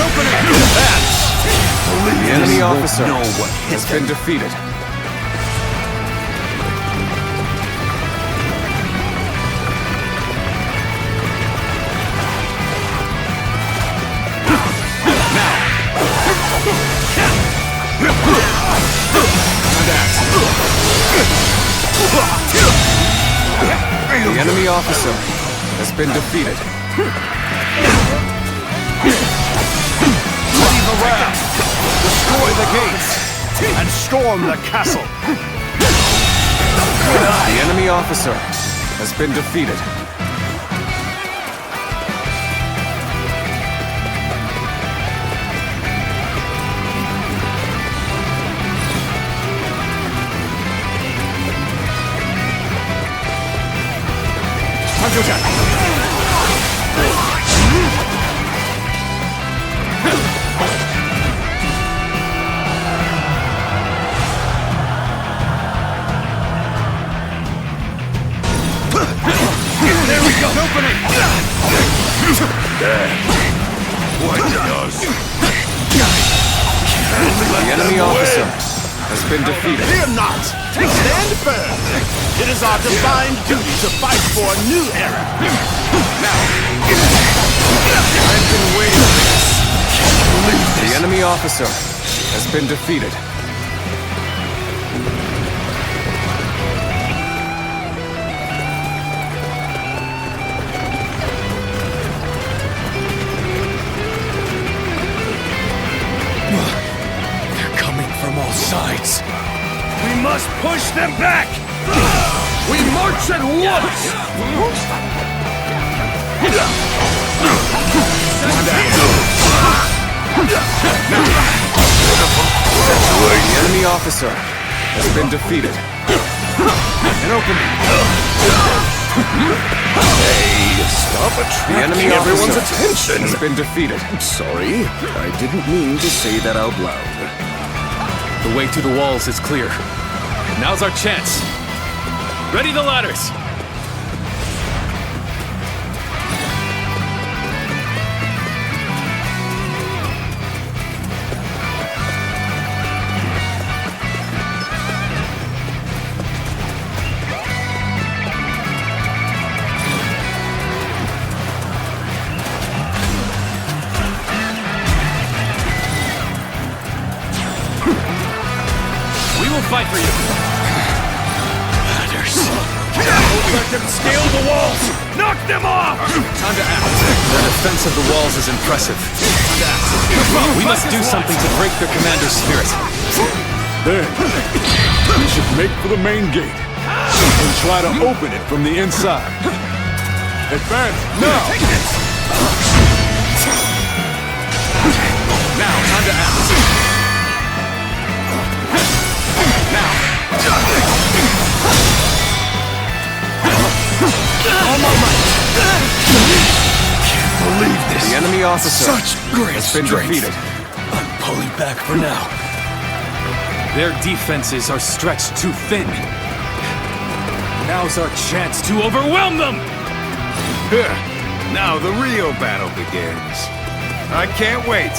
Open it! The enemy officer has been defeated. The enemy officer has been defeated. Ready the raft. Destroy the gates and storm the castle. The enemy officer has been defeated. There we go! Opening! What does? The enemy officer has been defeated. Fear not! Stand firm! It is our divine duty to fight for a new era! Now, I've been waiting for this. The enemy officer has been defeated. Sides. We must push them back! We march at once! The enemy officer has been defeated. An opening. Hey, stop attracting The enemy everyone's officer attention! has been defeated. Sorry, I didn't mean to say that out loud. The way to the walls is clear. Now's our chance. Ready the ladders! Fight for you! Ladders! Let them scale the walls! Knock them off! Time to act. Their defense of the walls is impressive. We must do something to break their commander's spirit. Then, we should make for the main gate and try to open it from the inside. Advance now! Now, time to act. Can't believe this. The enemy officer Such great has been strength. defeated. I'm pulling back for now. Their defenses are stretched too thin. Now's our chance to overwhelm them! Now the real battle begins. I can't wait.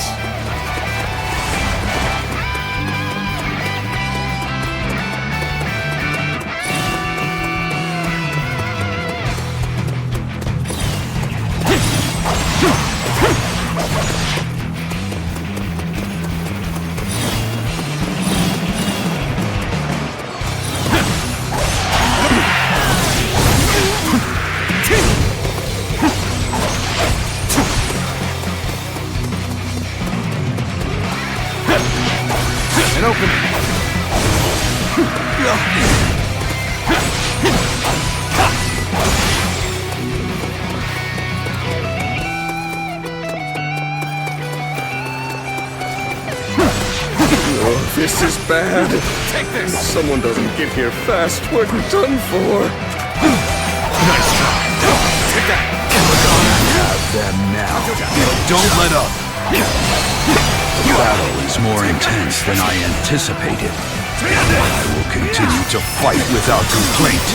An opening. Oh, this is bad. Take this. If someone doesn't get here fast, we're done for. Nice try. Take that. Have them now. Don't let up. The battle is more intense than I anticipated. I will continue to fight without complaint.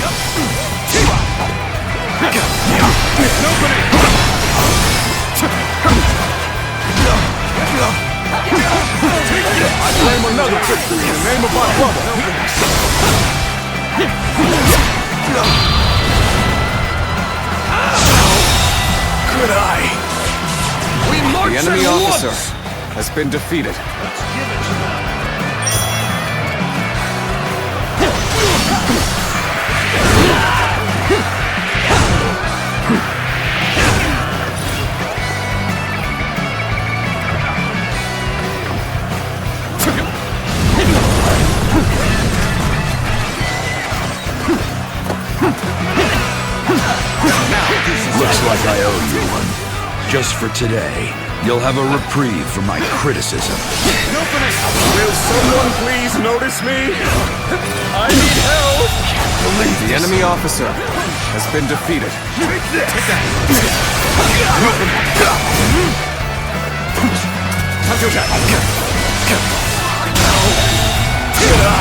I claim another victory in the name of my brother. Could I? We march The enemy at officer once. has been defeated. owe you one. Just for today, you'll have a reprieve from my criticism. Will someone please notice me? I need help! The enemy officer has been defeated. Take this!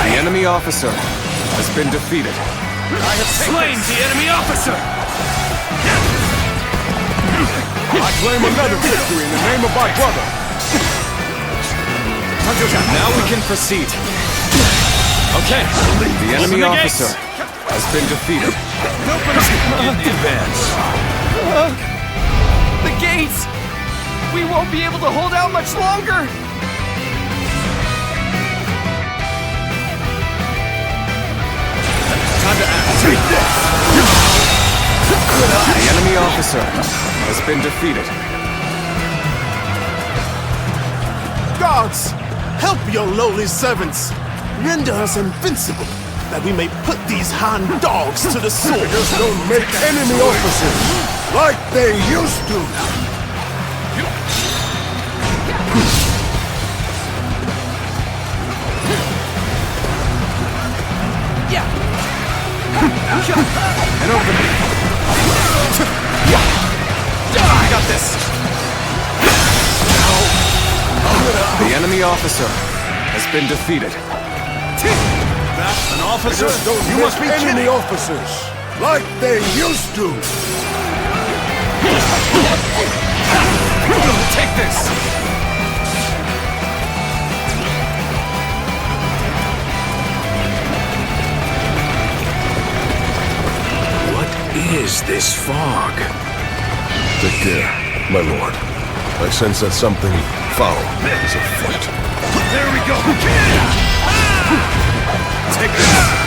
The enemy officer has been defeated. I have slain the enemy officer! I claim another victory in the name of my brother. Now we can proceed. Okay, the enemy officer has been defeated. In the advance. The gates! We won't be able to hold out much longer! Time to act. Take this! The enemy officer has been defeated. Gods, help your lowly servants. Render us invincible, that we may put these Han dogs to the sword. Just don't make enemy officers like they used to. And open it. I got this. The enemy officer has been defeated. That's an officer? You must be enemy officers, like they used to. Take this. Is this fog? Take care, my lord. I sense that something foul is afoot. There we go! Take this!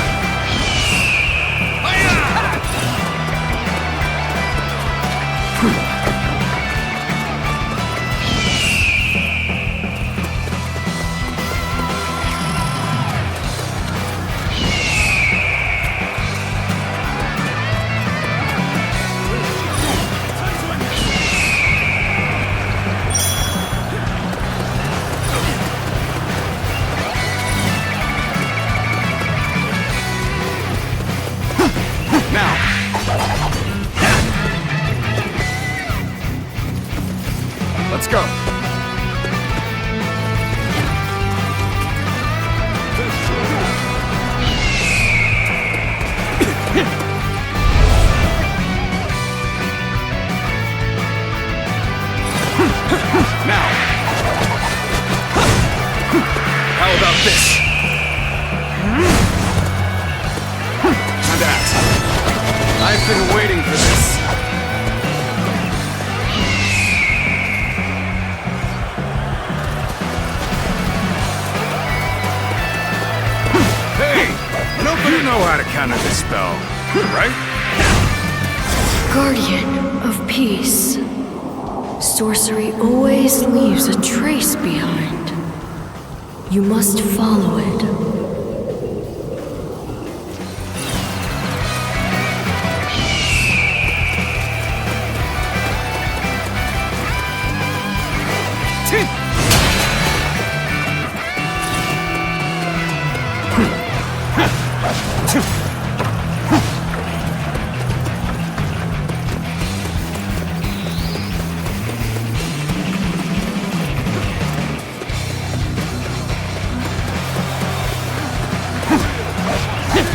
Let's go. Now. How about this? Time to act. I've been waiting for this. You know how to counter this spell, right? Guardian of peace. Sorcery always leaves a trace behind. You must follow it.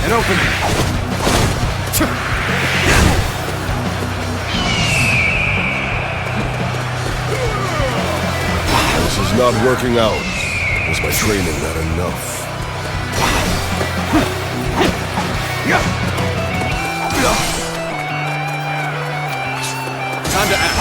And open it. This is not working out. Was my training not enough? Time to act.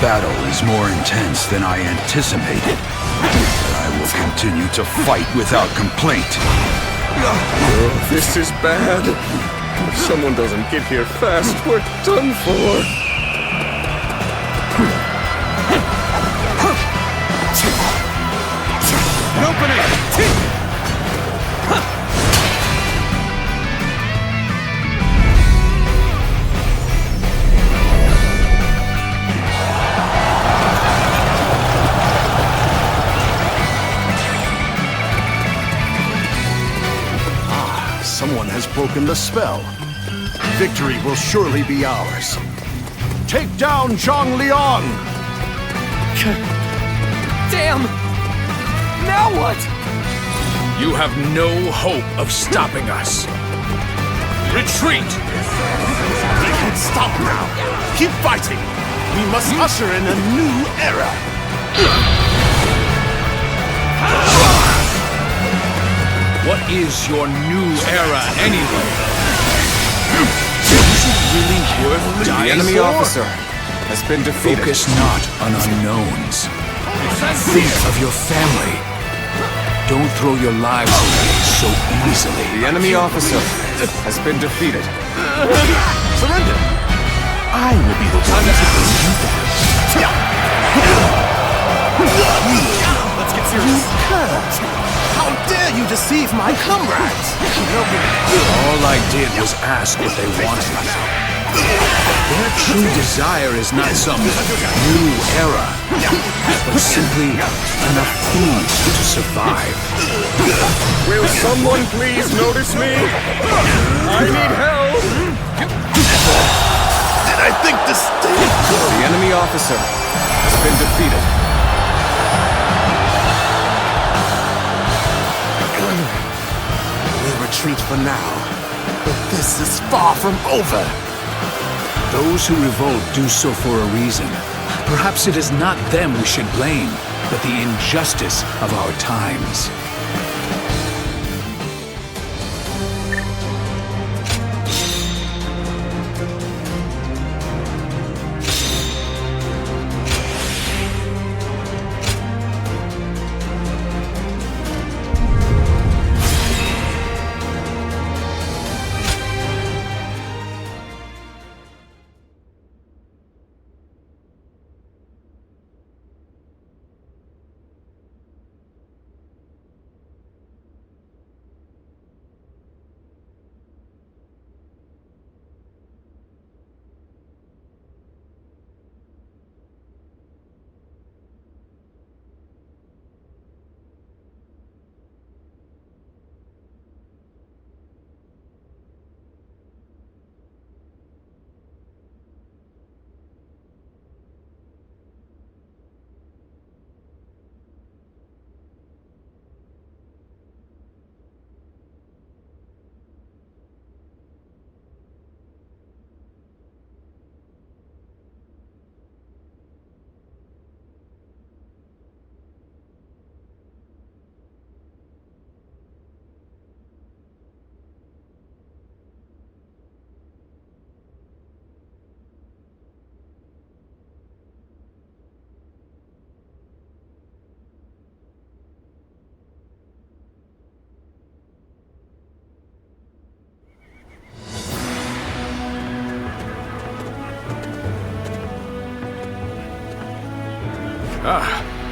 Battle is more intense than I anticipated. But I will continue to fight without complaint. Oh, this is bad. If someone doesn't get here fast, we're done for. An opening! Someone has broken the spell. Victory will surely be ours. Take down Zhang Liang! Damn! Now what? You have no hope of stopping us. Retreat! We can't stop now. Keep fighting. We must usher in a new era. What is your new era, anyway? Is it really worth dying The enemy for? officer has been defeated. Focus not on unknowns. Think of your family. Don't throw your lives away so easily. The enemy officer has been defeated. Surrender. I will be the one to bring you back. Let's get serious. How dare you deceive my comrades? All I did was ask what they wanted. Their true desire is not some new era, but simply enough food to survive. Will someone please notice me? I need help! Did I think to stay? The enemy officer has been defeated. We'll retreat for now, but this is far from over. Those who revolt do so for a reason. Perhaps it is not them we should blame, but the injustice of our times.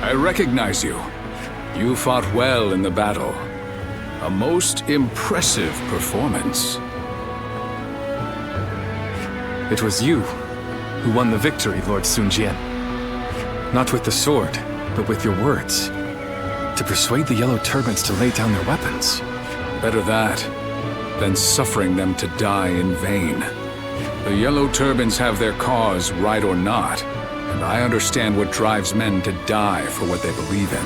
I recognize you. You fought well in the battle. A most impressive performance. It was you who won the victory, Lord Sun Jian. Not with the sword, but with your words. To persuade the Yellow Turbans to lay down their weapons. Better that than suffering them to die in vain. The Yellow Turbans have their cause, right or not, and I understand what drives men to die for what they believe in.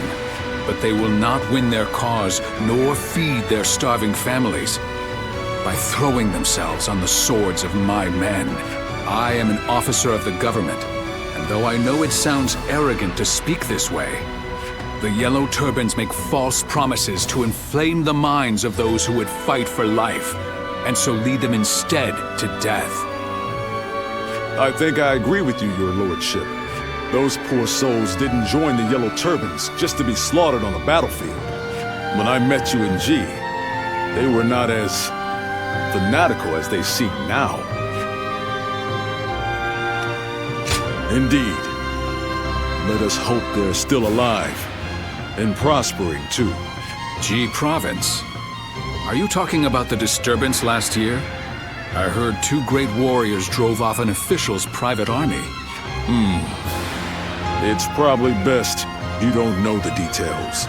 But they will not win their cause, nor feed their starving families by throwing themselves on the swords of my men. I am an officer of the government, and though I know it sounds arrogant to speak this way, the Yellow Turbans make false promises to inflame the minds of those who would fight for life, and so lead them instead to death. I think I agree with you, your lordship. Those poor souls didn't join the Yellow Turbans just to be slaughtered on the battlefield. When I met you in G, they were not as fanatical as they seem now. Indeed. Let us hope they're still alive, and prospering too. G Province? Are you talking about the disturbance last year? I heard 2 great warriors drove off an official's private army. It's probably best you don't know the details.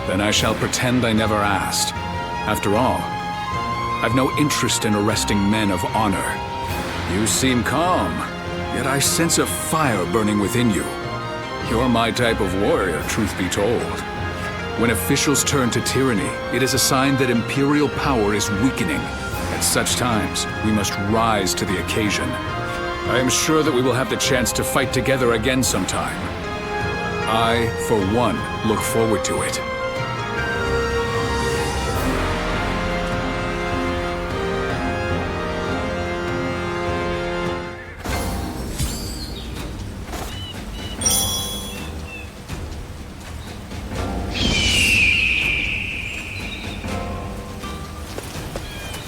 Then I shall pretend I never asked. After all, I've no interest in arresting men of honor. You seem calm, yet I sense a fire burning within you. You're my type of warrior, truth be told. When officials turn to tyranny, it is a sign that imperial power is weakening. At such times, we must rise to the occasion. I am sure that we will have the chance to fight together again sometime. I, for one, look forward to it.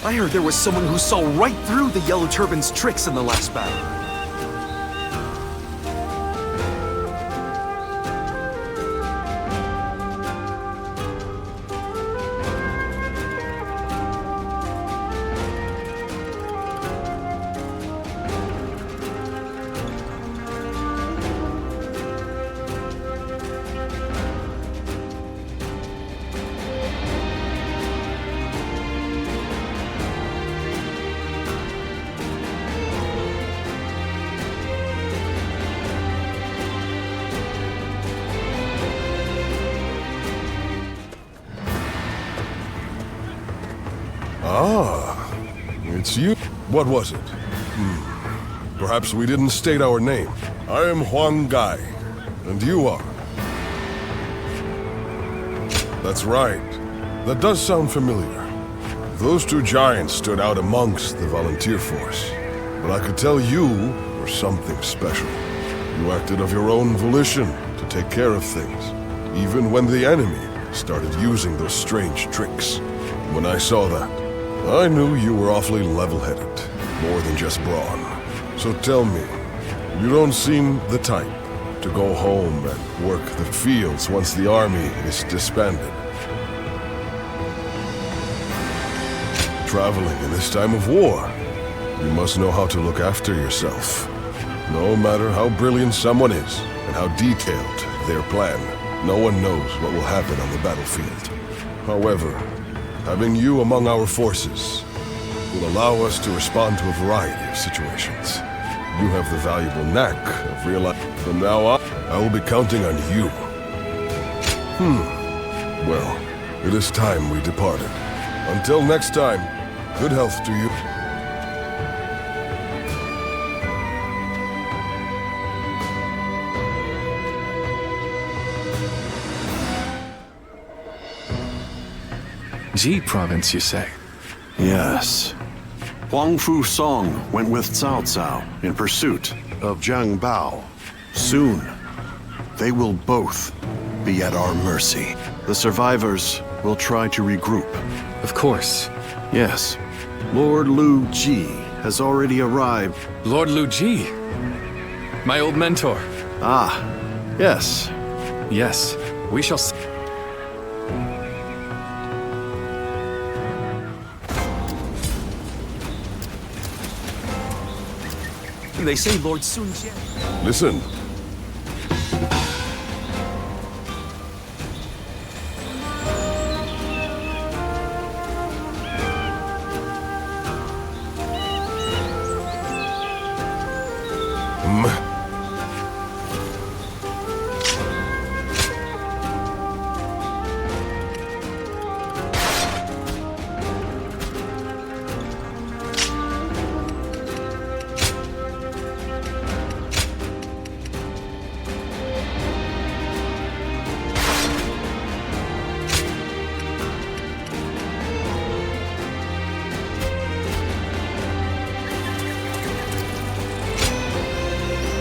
I heard there was someone who saw right through the Yellow Turban's tricks in the last battle. Ah, it's you. What was it? Perhaps we didn't state our name. I am Huang Gai, and you are? That's right. That does sound familiar. Those 2 giants stood out amongst the volunteer force, but I could tell you were something special. You acted of your own volition to take care of things, even when the enemy started using those strange tricks. When I saw that, I knew you were awfully level-headed, more than just brawn. So tell me, you don't seem the type to go home and work the fields once the army is disbanded. Traveling in this time of war, you must know how to look after yourself. No matter how brilliant someone is, and how detailed their plan, no one knows what will happen on the battlefield. However, having you among our forces will allow us to respond to a variety of situations. You have the valuable knack of realizing. From now on, I will be counting on you. Well, it is time we departed. Until next time, good health to you. Ji Province, you say? Yes. Huang Fu Song went with Cao Cao in pursuit of Jiang Bao. Soon, they will both be at our mercy. The survivors will try to regroup. Of course. Yes. Lord Lu Ji has already arrived. Lord Lu Ji? My old mentor. Ah, yes. Yes, we shall see. They say Lord Sun Jian. Listen.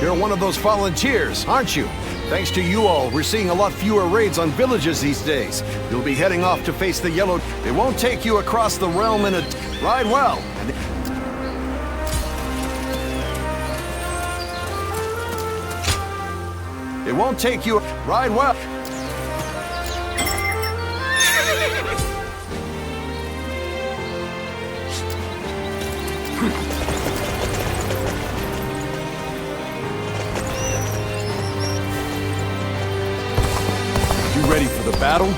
You're one of those volunteers, aren't you? Thanks to you all, we're seeing a lot fewer raids on villages these days. You'll be heading off to face the Yellow... It won't take you across the realm in a... Ride well! It won't take you... Ride well! You ready for the battle?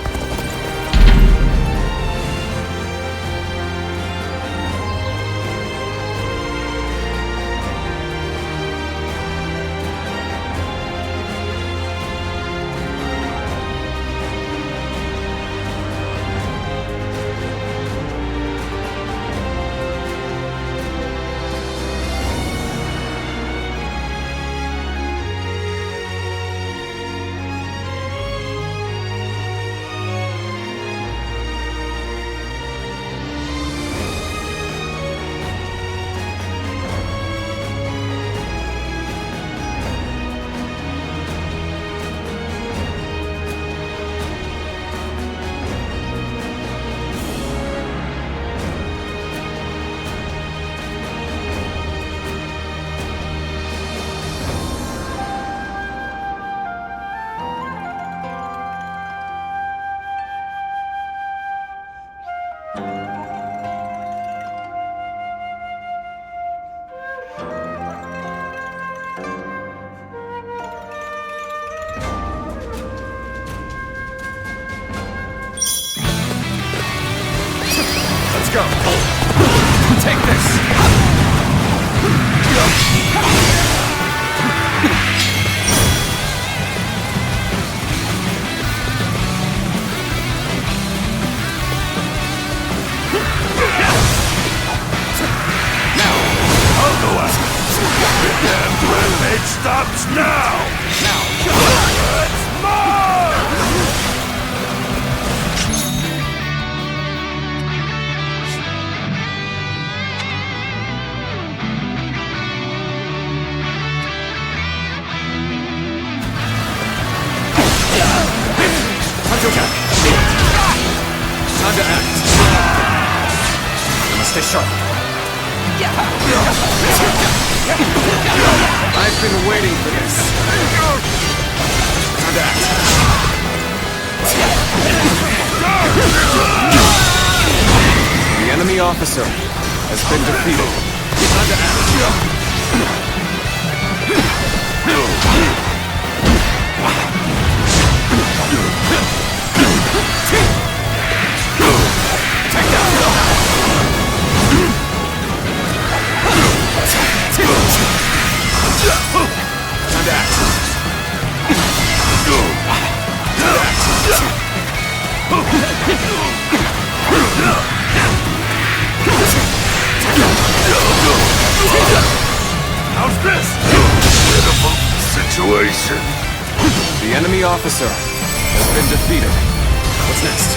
Let's go. Take this. Now, I'll go after the damn rampage stops now. It's mine! Time to act. You must stay sharp. I've been waiting for this. Time to act. The enemy officer has been defeated. Time to act. How's this? Pitiful situation. The enemy officer has been defeated. What's next?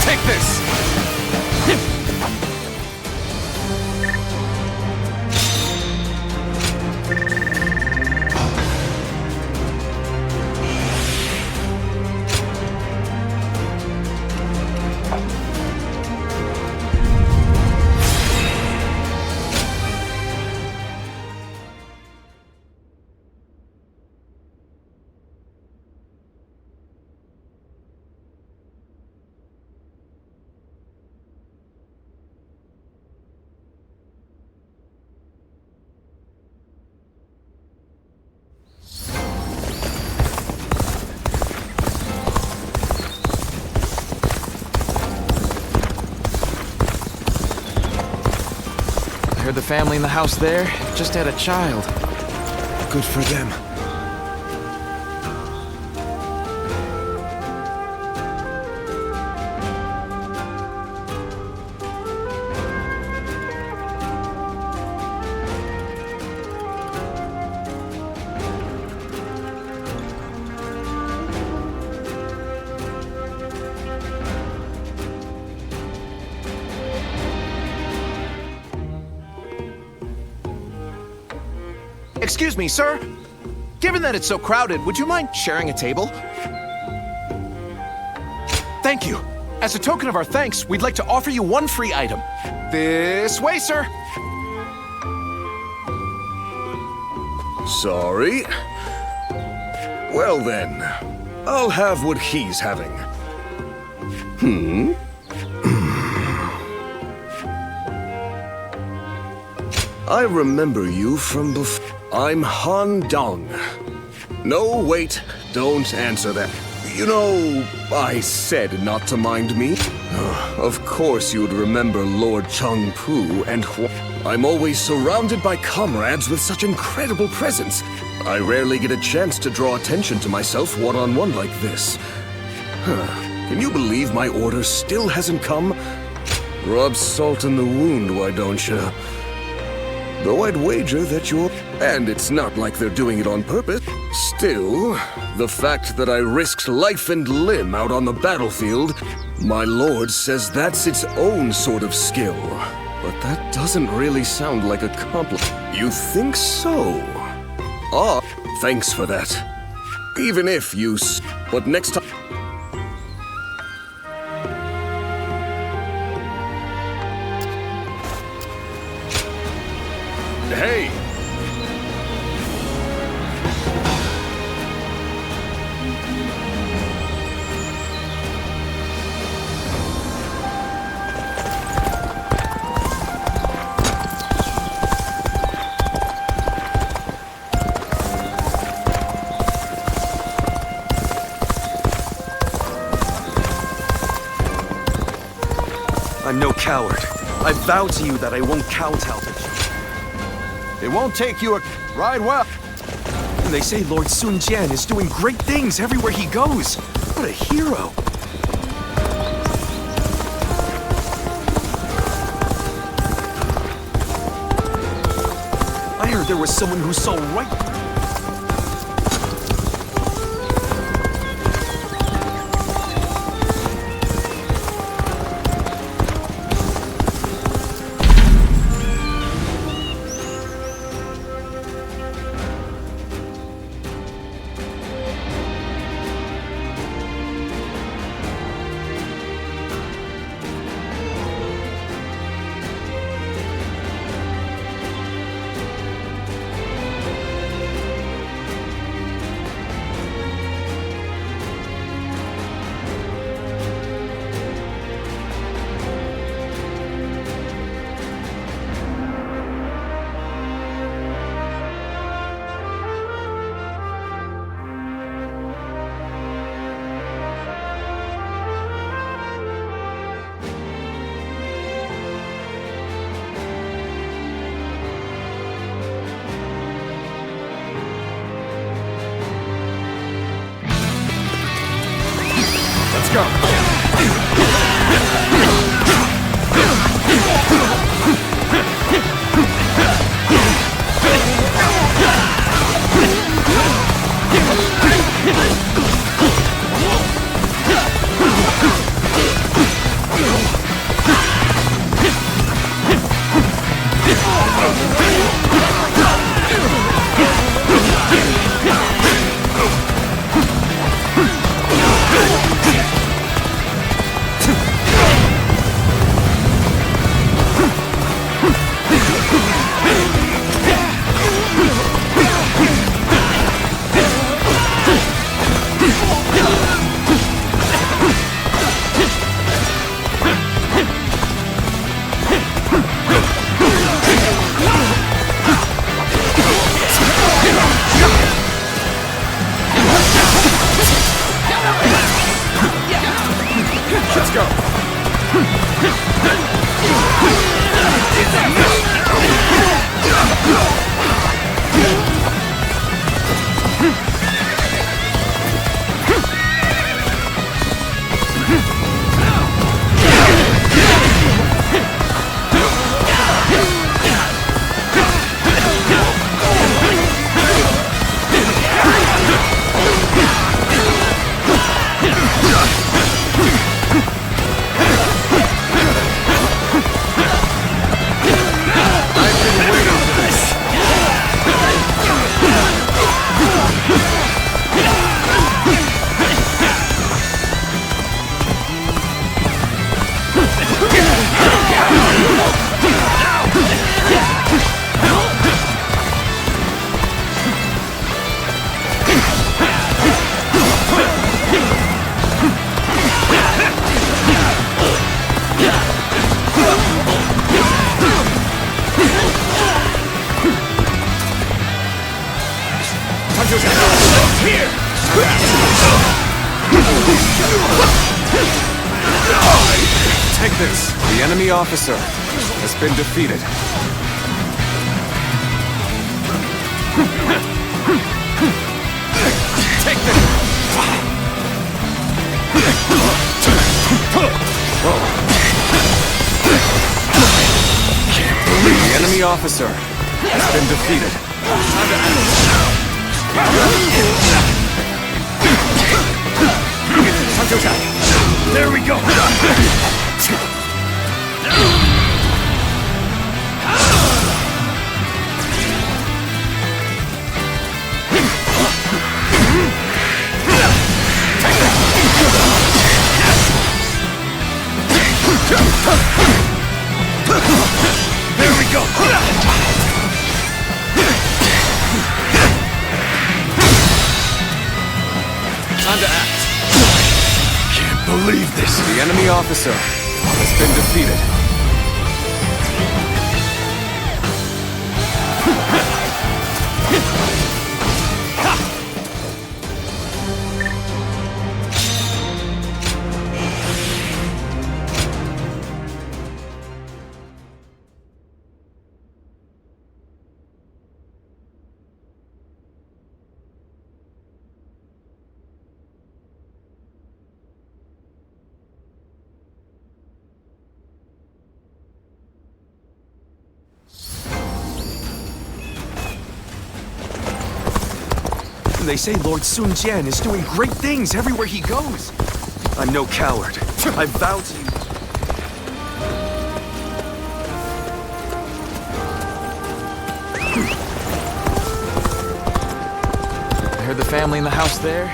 Take this! I heard the family in the house there just had a child. Good for them. Excuse me, sir. Given that it's so crowded, would you mind sharing a table? Thank you. As a token of our thanks, we'd like to offer you one free item. This way, sir. Sorry. Well then, I'll have what he's having. I remember you from before. I'm Han Dong. No, wait, don't answer that. You know, I said not to mind me. Of course you'd remember Lord Chung Pu and I'm always surrounded by comrades with such incredible presence. I rarely get a chance to draw attention to myself one-on-one like this. Can you believe my order still hasn't come? Rub salt in the wound, why don't you? Though I'd wager that you're... And it's not like they're doing it on purpose. Still, the fact that I risked life and limb out on the battlefield, my lord says that's its own sort of skill. But that doesn't really sound like a compliment. You think so? Ah, thanks for that. Even if you... But next time... Hey! I'm no coward. I vow to you that I won't kowtow to you. It won't take you a... Ride well. And they say Lord Sun Jian is doing great things everywhere he goes. What a hero. I heard there was someone who saw right... Let's go. this. The enemy officer has been defeated. Take this! The enemy officer has been defeated. There we go! There we go! Time to act. Can't believe this. The enemy officer has been defeated. They say Lord Sun Jian is doing great things everywhere he goes. I'm no coward. I vow to you. I heard the family in the house there.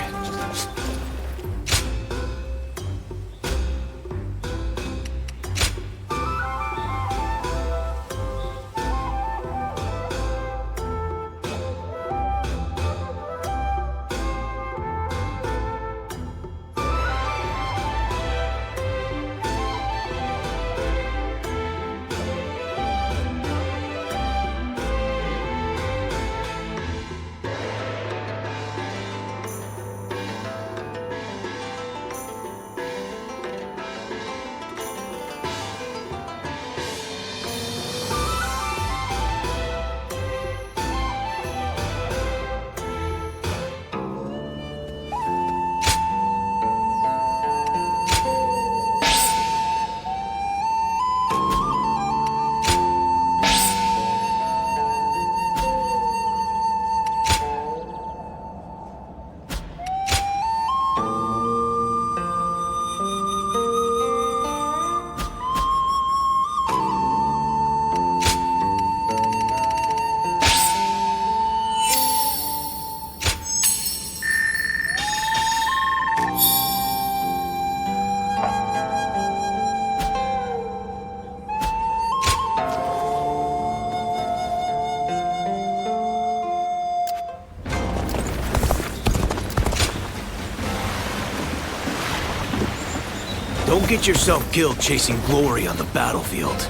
Don't get yourself killed chasing glory on the battlefield.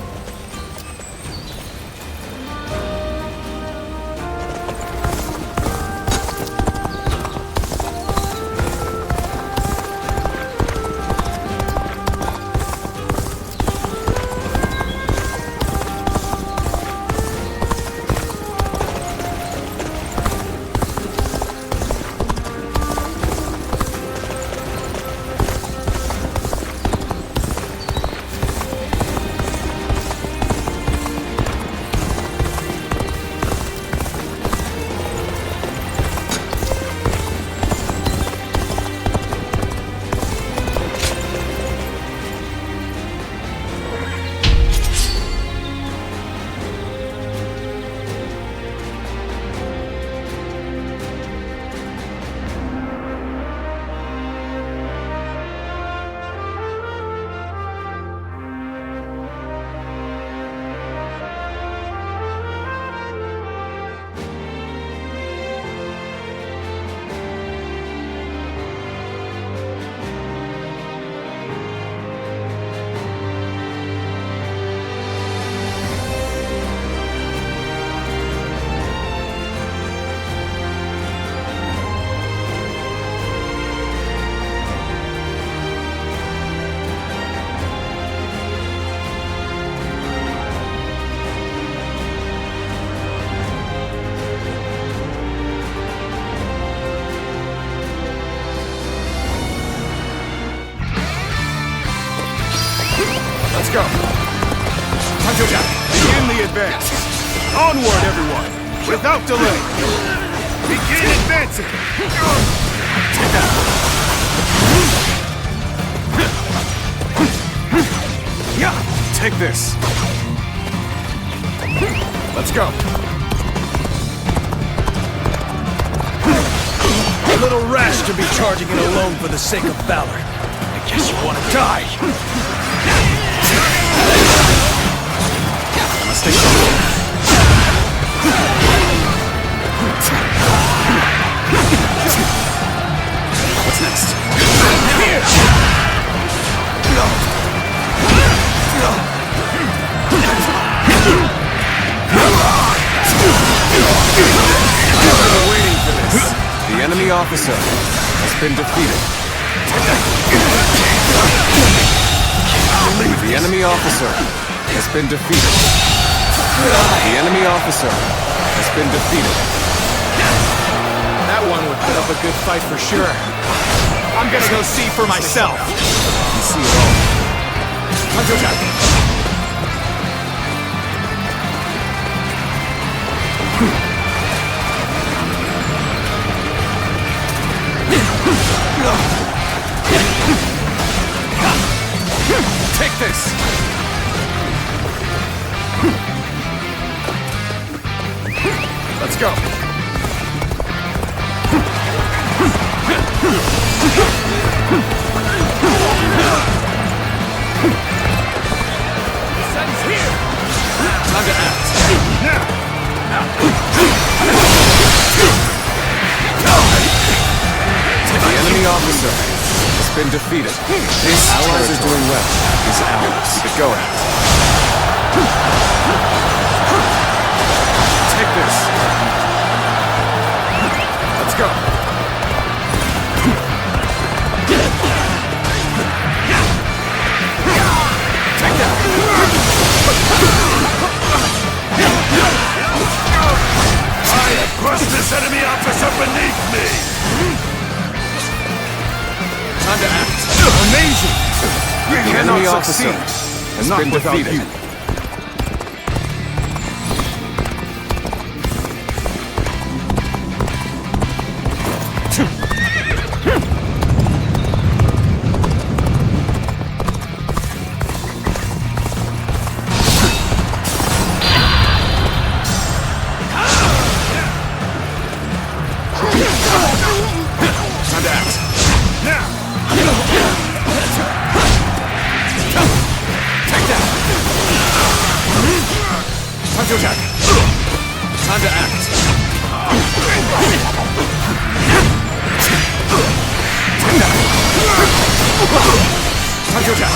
go. Begin the advance. Onward, everyone, without delay. Begin advancing. Take this. Let's go. A little rash to be charging it alone for the sake of valor. I guess you want to die. What's next? I've been waiting for this. The enemy officer has been defeated. The enemy officer has been defeated. The enemy officer has been defeated. That one would put up a good fight for sure. I'm gonna go see for myself. You see it all. Take this. Let's go. Time to act. The enemy officer has been defeated. This allies are doing well. It's ours. Keep it going. Take this. Let's go. Take that. I have crushed this enemy officer beneath me. Time to act. Amazing. We The cannot enemy officer succeed. has Not been without defeated. you. Time to act. Now. Take that. Time to attack. Time to act. Take that. Time to attack.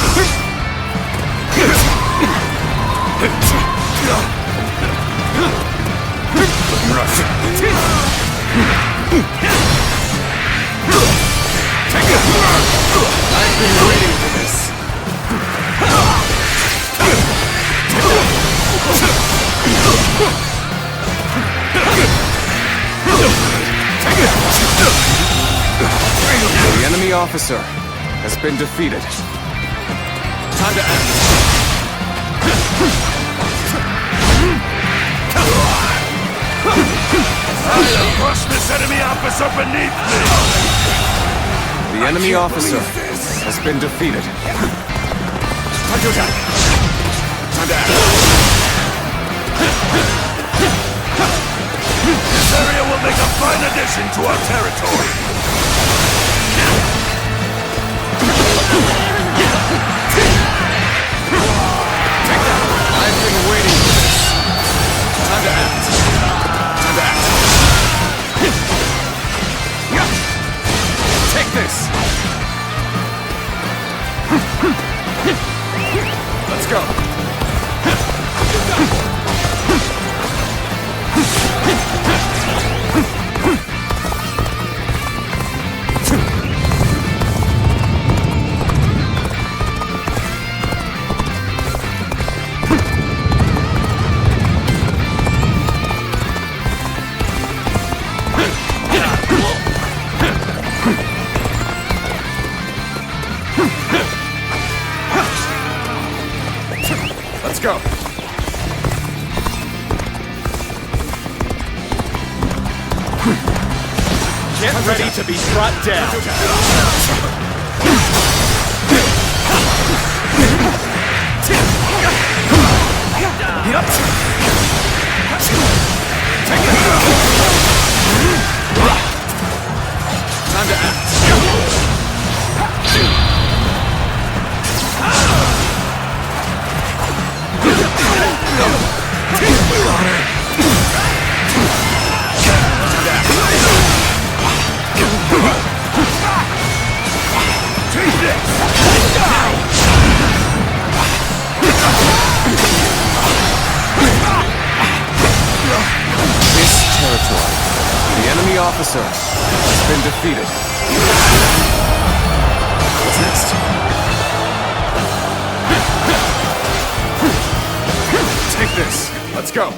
I've been waiting for this. The enemy officer has been defeated. Time to act. I have crushed this enemy officer beneath me. The enemy officer has been defeated. Time to attack. Time to act. This area will make a fine addition to our territory. Take that. I've been waiting for this. Time to act. Time to act. Take this. Let's go. go. Get ready to be brought down. Time to act. The enemy officer has been defeated. What's next? Take this. Let's go.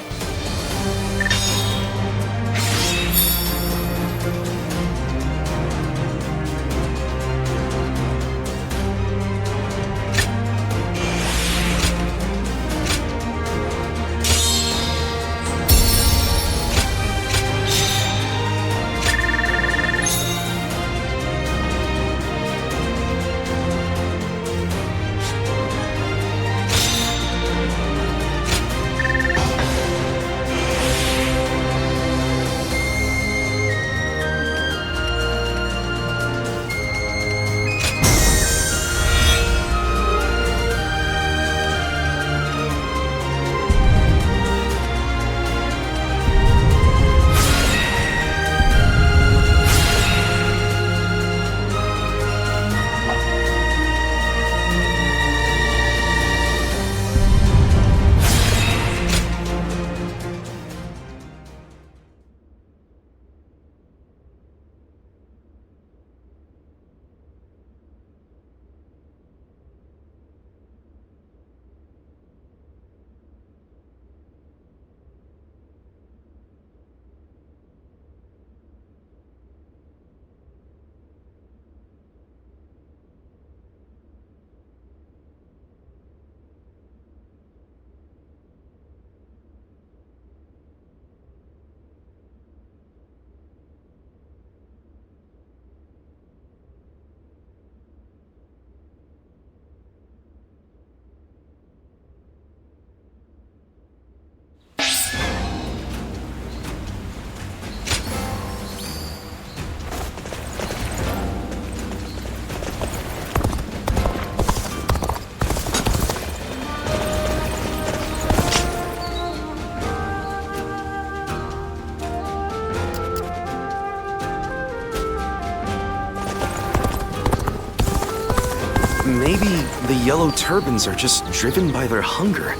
Maybe the yellow turbans are just driven by their hunger.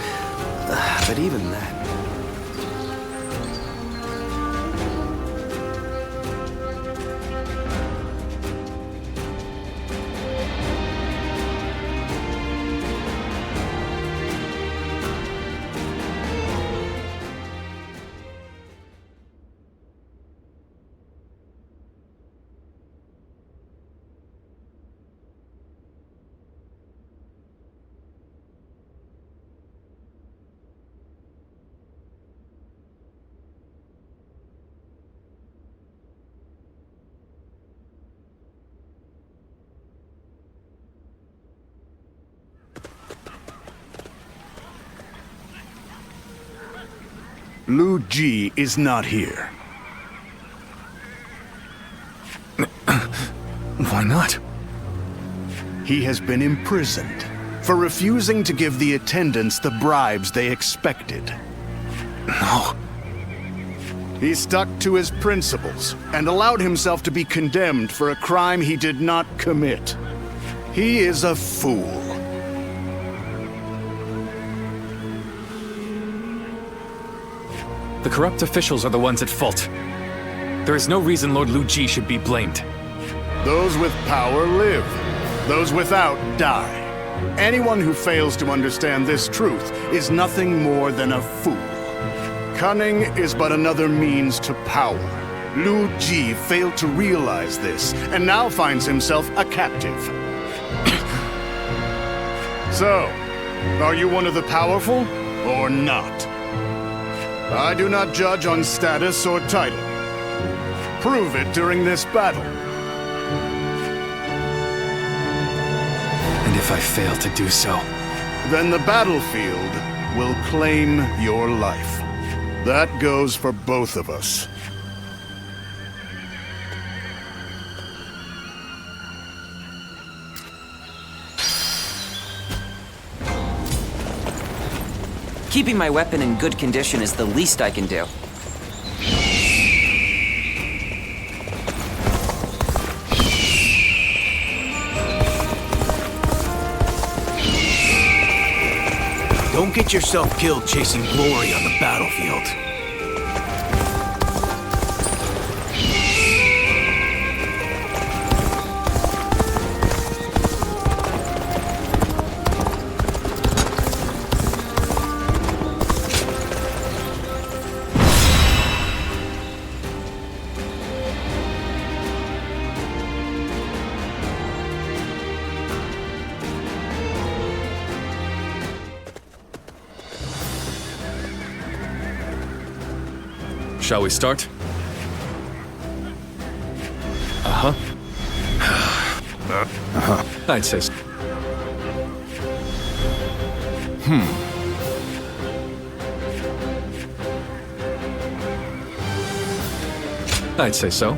But even then... Lu Ji is not here. Why not? He has been imprisoned for refusing to give the attendants the bribes they expected. No. He stuck to his principles and allowed himself to be condemned for a crime he did not commit. He is a fool. The corrupt officials are the ones at fault. There is no reason Lord Lu Ji should be blamed. Those with power live. Those without die. Anyone who fails to understand this truth is nothing more than a fool. Cunning is but another means to power. Lu Ji failed to realize this, and now finds himself a captive. So, are you one of the powerful? or not. I do not judge on status or title. Prove it during this battle. And if I fail to do so? Then the battlefield will claim your life. That goes for both of us. Keeping my weapon in good condition is the least I can do. Don't get yourself killed chasing glory on the battlefield. Shall we start? Uh-huh. I'd say so. I'd say so.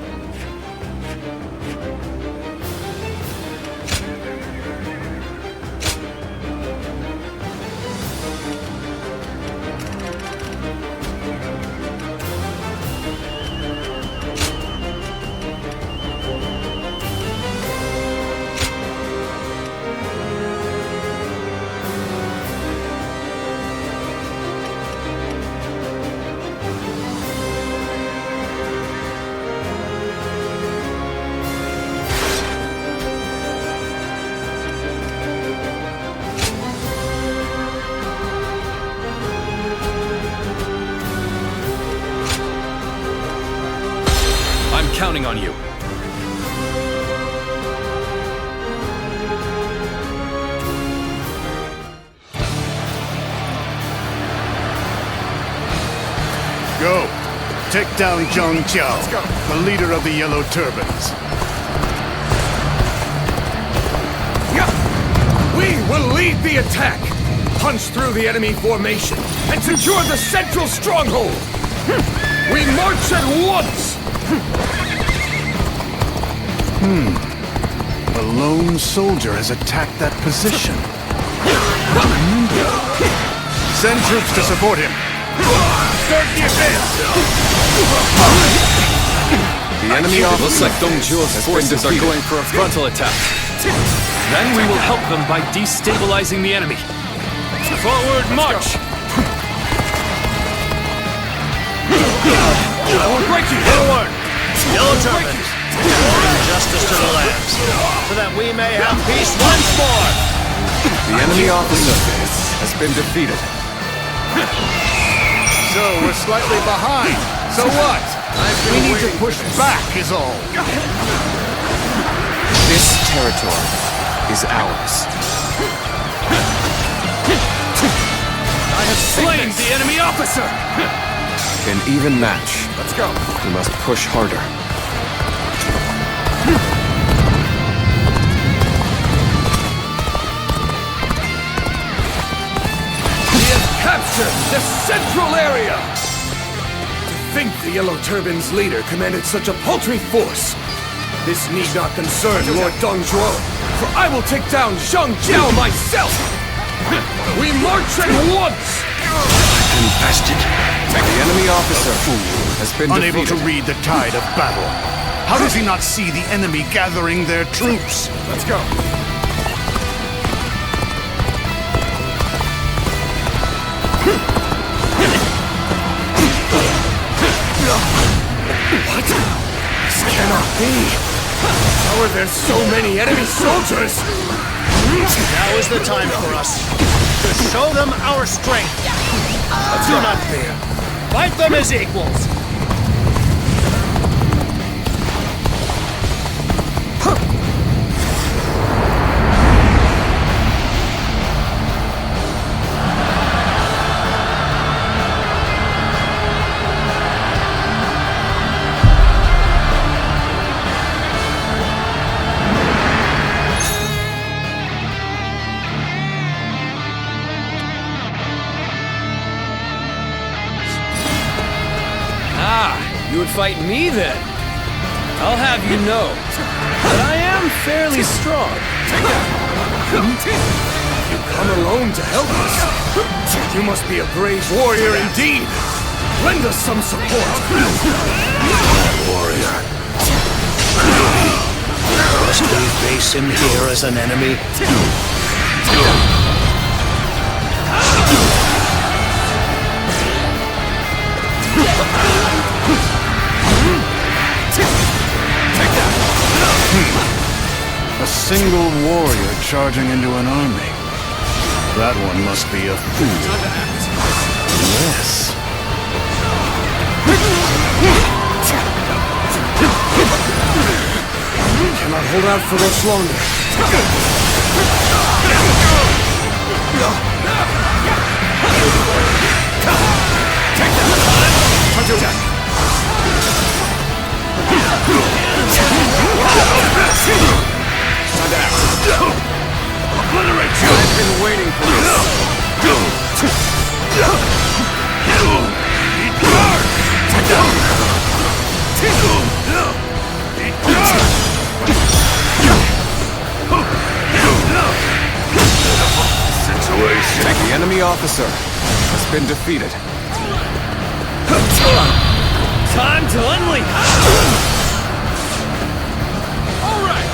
Counting on you. Go. Take down Zhang Jiao, the leader of the Yellow Turbans. We will lead the attack! Punch through the enemy formation and secure the central stronghold! We march at once! A lone soldier has attacked that position. Send troops to support him. Start the advance! The enemy looks like Dong Zhuo's forces are going for a frontal attack. Then we will help them by destabilizing the enemy. Forward march! Breaking forward! Yellow Turbans, bring justice to the lands, so that we may have peace once more! The enemy officer has been defeated. So we're slightly behind. So what? We need to push back is all. This territory is ours. I have slain the enemy officer! An even match. Let's go. We must push harder. We have captured the central area! To think the Yellow Turban's leader commanded such a paltry force. This need not concern Lord Dong Zhuo, for I will take down Zhang Jiao myself! We march at once! Infested. The enemy officer has been unable defeated. to read the tide of battle. How does he not see the enemy gathering their troops? Let's go. What? This cannot be. How are there so many enemy soldiers? Now is the time for us to show them our strength. Do not fear. Fight them as equals. would fight me then. I'll have you know that I am fairly strong. You come alone to help us. You must be a brave warrior indeed. Lend us some support. Warrior. Must we face him here as an enemy? A single warrior charging into an army. That one must be a fool. Yes. Cannot hold out for much longer. Obliterate you! I've been waiting for this. Eat guard! Situation. The enemy officer has been defeated. Time to unleash! Alright!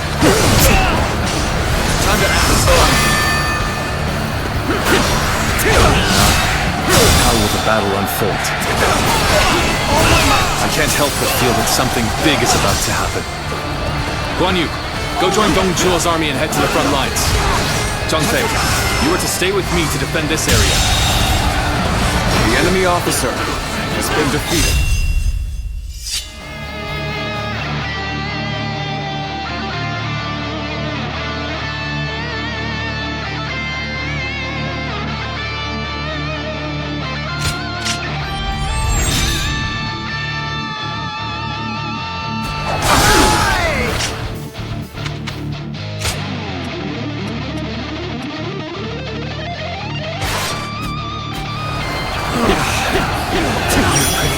Time to act. How will the battle unfold? I can't help but feel that something big is about to happen. Guan Yu, go join Dong Zhuo's army and head to the front lines. Zhang Fei, you are to stay with me to defend this area. The enemy officer has been defeated.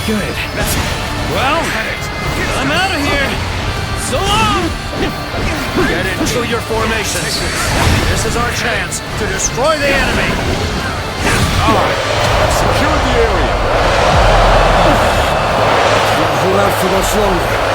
Good. Well, I'm out of here. So long! Get into your formations. This is our chance to destroy the enemy. Alright, I've secured the area. Cannot hold out for much longer.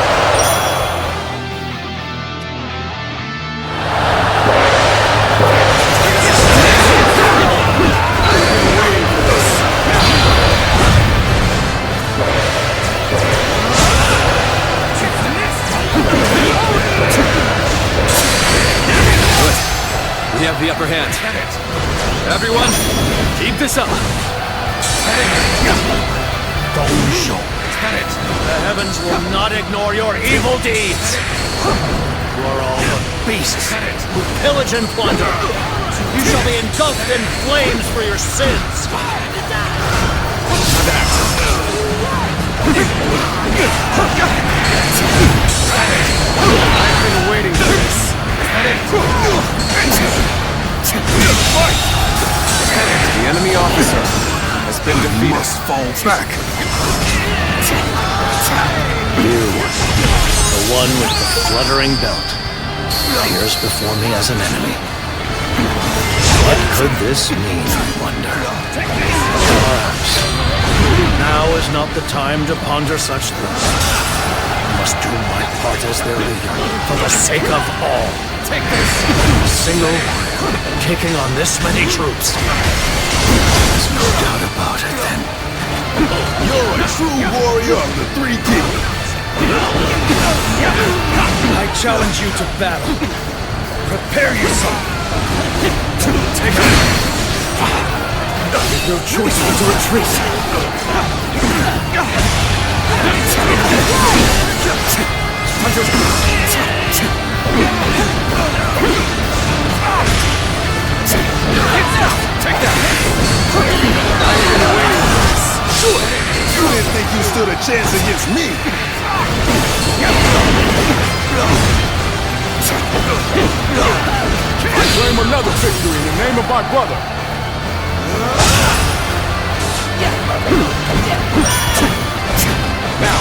We have the upper hand. Everyone, keep this up. The heavens will not ignore your evil deeds. You are all the beasts who pillage and plunder. You shall be engulfed in flames for your sins. I've been waiting for this. The enemy officer has been defeated. Must fall back. You, the one with the fluttering belt, appears before me as an enemy. What could this mean, I wonder? Perhaps now is not the time to ponder such things. I must do my part as their leader, for the sake of all. Take this! A single warrior taking on this many troops. There's no doubt about it, then. You're a true warrior of the Three Kingdoms. I challenge you to battle. Prepare yourself. Take it. There's no choice but to retreat. Take that! You didn't think you stood a chance against me? I claim another victory in the name of my brother. Now,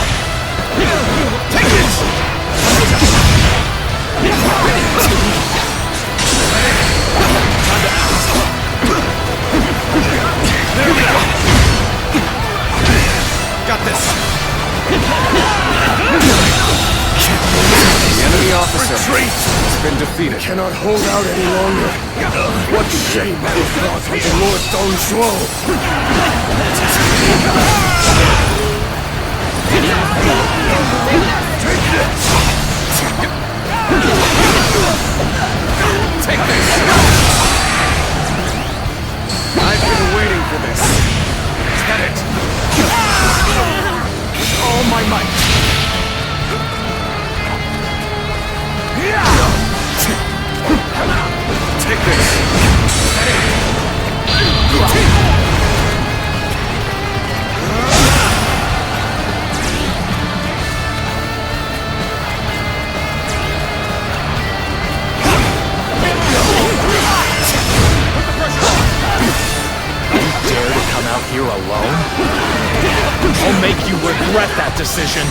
Take this! There we go! Got this! The enemy officer has been defeated. Cannot hold out any longer. What shame I have brought unto Lord Dongzhuo! Take this! I've been waiting for this. Get it! With all my might! Take this! Dare to come out here alone? I'll make you regret that decision.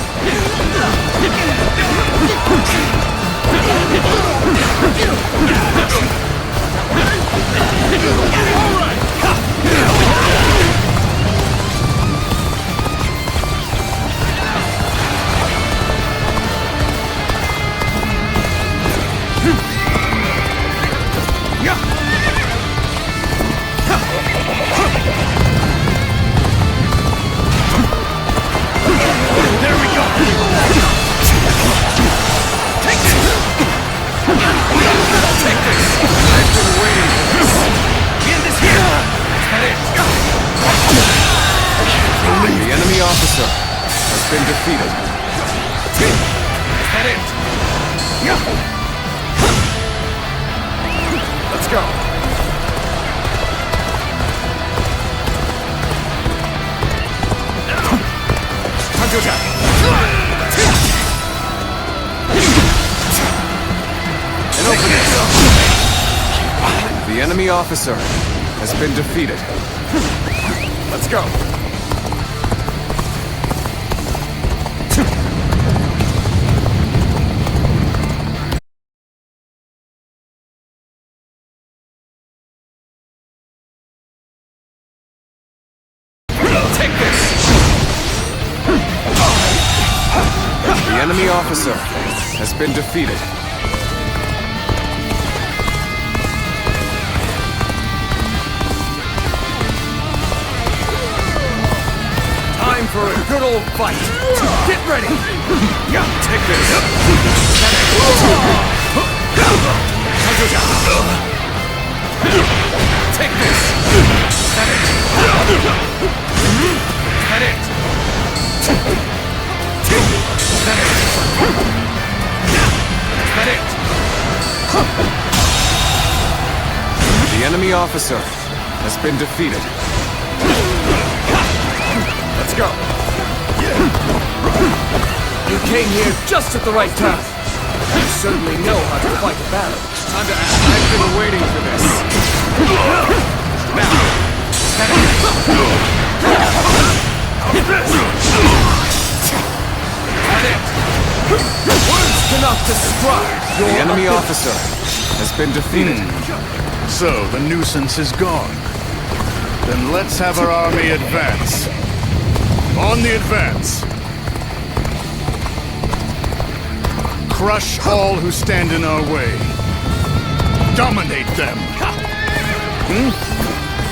There we go! Take this! Take this! I've been waiting for this. Get this here! Is that it? The enemy officer has been defeated. Is that it? Let's go. Time to attack! And open it. The enemy officer has been defeated. Let's go. Take this! The enemy officer has been defeated. Time for a good old fight! Get ready! Take this! Take this! That it! That it! That it! That it! The enemy officer has been defeated. Let's go. You came here just at the right time. You certainly know how to fight a battle. Time to act. I've been waiting for this. Now. Words cannot describe your The enemy ability. officer has been defeated. So, the nuisance is gone. Then let's have our army advance. On the advance! Crush all who stand in our way. Dominate them!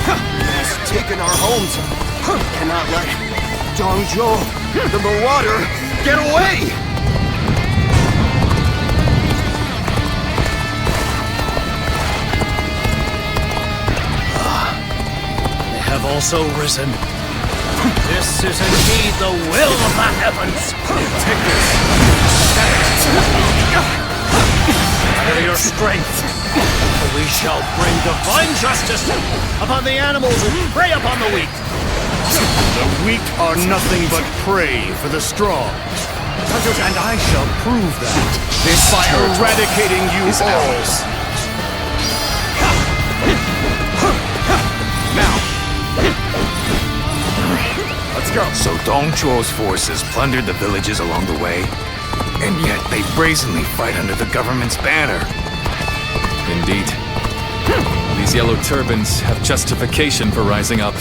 Has taken our homes. Cannot let Dongzhuo, the Marauder, get away! They have also risen. This is indeed the will of the heavens. Take this. Gather your strength, for we shall bring divine justice upon the animals who prey upon the weak. The weak are nothing but prey for the strong. And I shall prove that by eradicating you all. Now. Let's go. go. So Dong Zhuo's forces plundered the villages along the way, and yet they brazenly fight under the government's banner. Indeed. These yellow turbans have justification for rising up.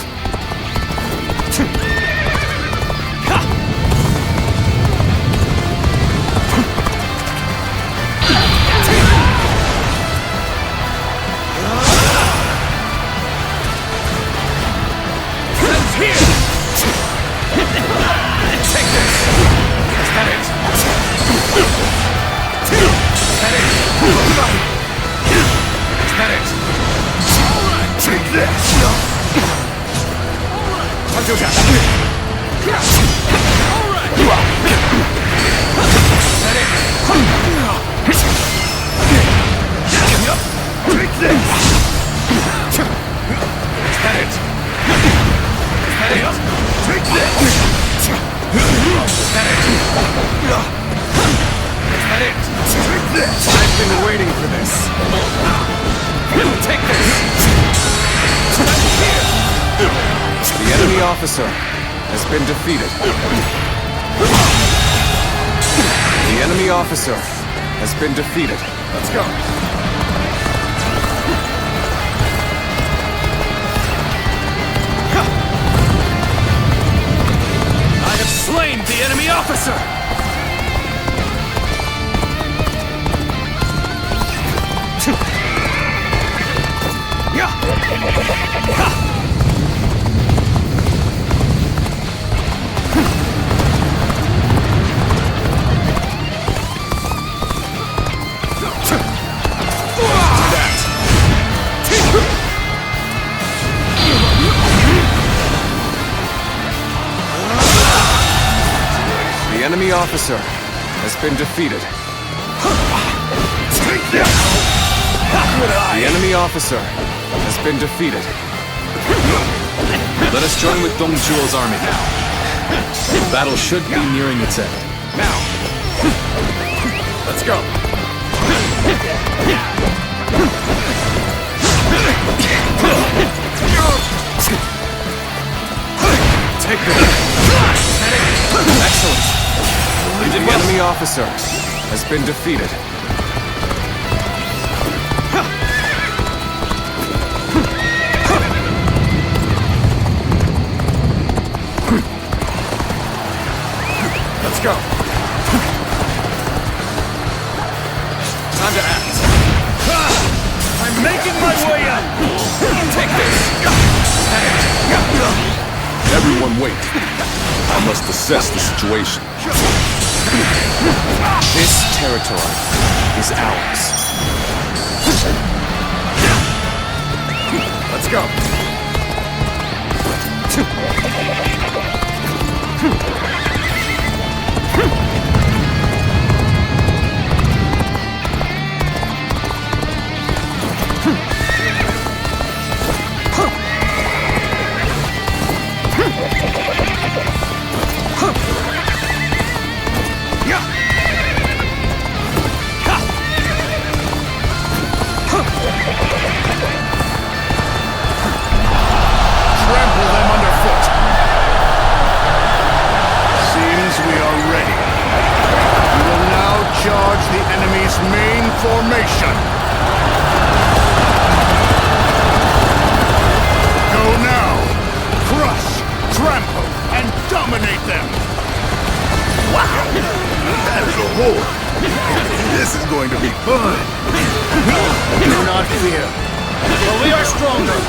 I've been waiting for this. Take this! The enemy officer has been defeated. The enemy officer has been defeated. Let's go. I have slain the enemy officer! The enemy officer has been defeated. The enemy officer has been defeated. Let us join with Dong Zhuo's army. The battle should be nearing its end. Now. Let's go. Take this. Excellent. You did well. The enemy officer has been defeated. Let's go. Time to act. I'm making my way up. Take this. Everyone wait. I must assess the situation. This territory is ours. Let's go. Trample them underfoot. Seems we are ready. We will now charge the enemy's main formation. Go now. Crush, trample, and dominate them. Wow! That is a horde. This is going to be fun. Do not fear, for we are stronger.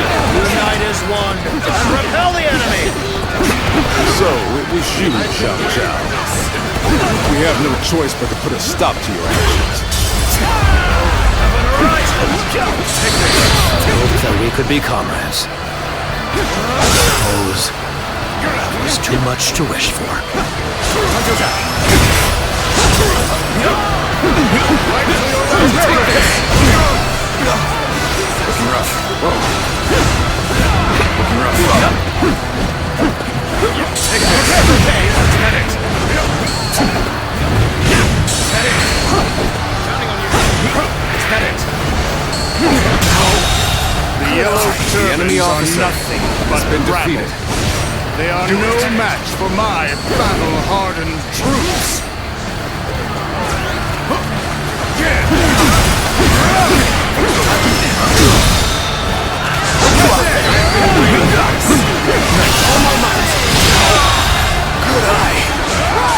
Unite as one and repel the enemy. So, it was you, Xiao Xiao. We have no choice but to put a stop to your actions. Hoped that we could be comrades. I suppose it was too much to wish for. Looking rough. Whoa. Looking rough. Take it. Get it. Get it. Counting on you. Get it. The yellow turbans are nothing but been rabble. defeated. They are no match for my battle-hardened troops. Good eye.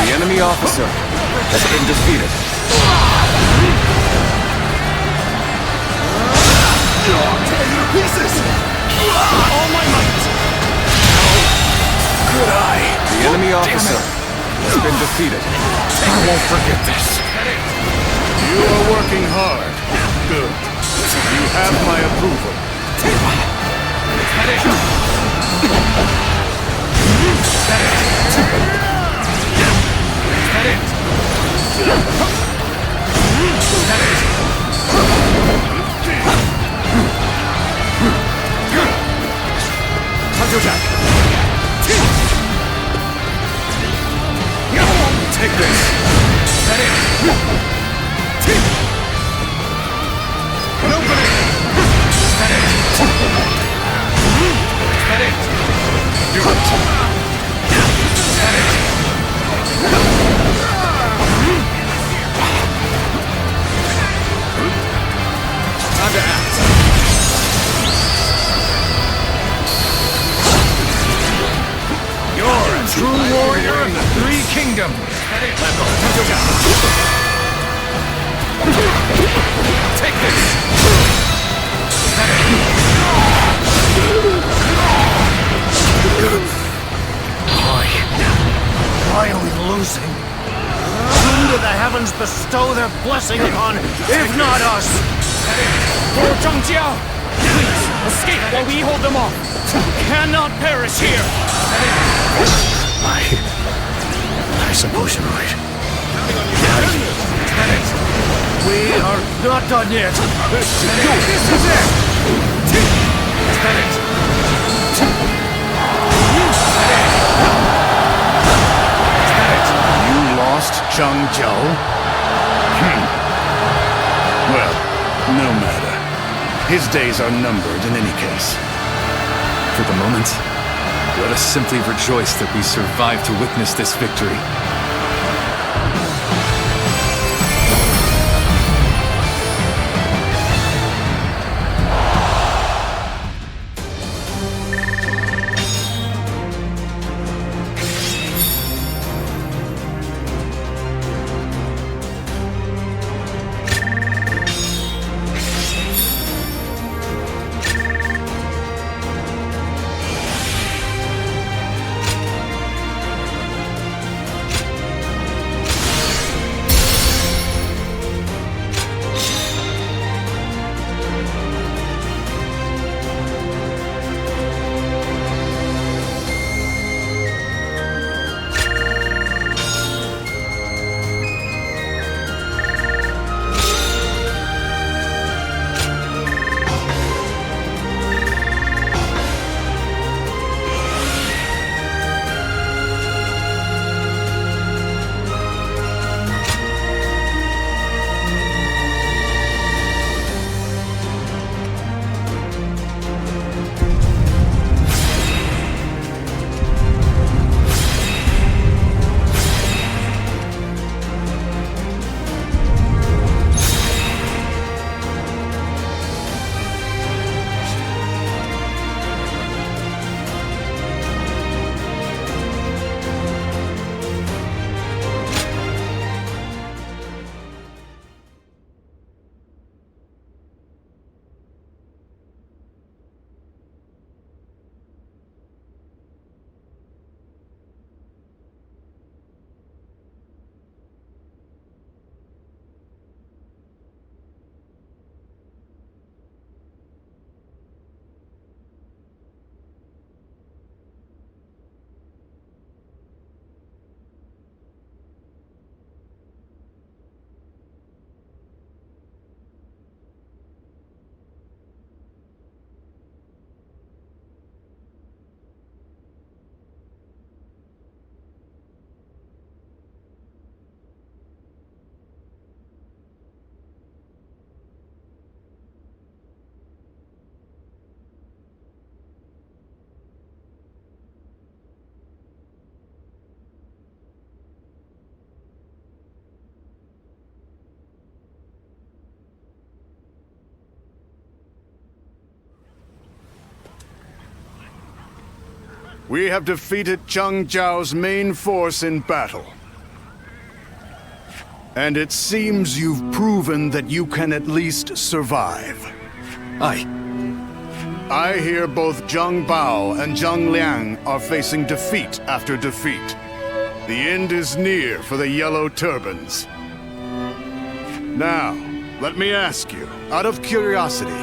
The enemy officer has been defeated. Tear you to pieces! All my might! Good eye. The enemy officer has been defeated. I won't forget this. You are working hard. Good. You have my approval. Take this. An opening! Do it! Time to act. You're a true warrior of the Three Kingdoms! Take this. Why are we losing? Whom do the heavens bestow their blessing upon, if not us? Lord Zhangjiao! Please, escape while we hold them off! You cannot perish here! I suppose you're right. We are not done yet! This is it! You lost Zhangjiao? Well, no matter. His days are numbered in any case. For the moment, let us simply rejoice that we survived to witness this victory. We have defeated Zhang Zhao's main force in battle. And it seems you've proven that you can at least survive. I hear both Zhang Bao and Zhang Liang are facing defeat after defeat. The end is near for the Yellow Turbans. Now, let me ask you, out of curiosity,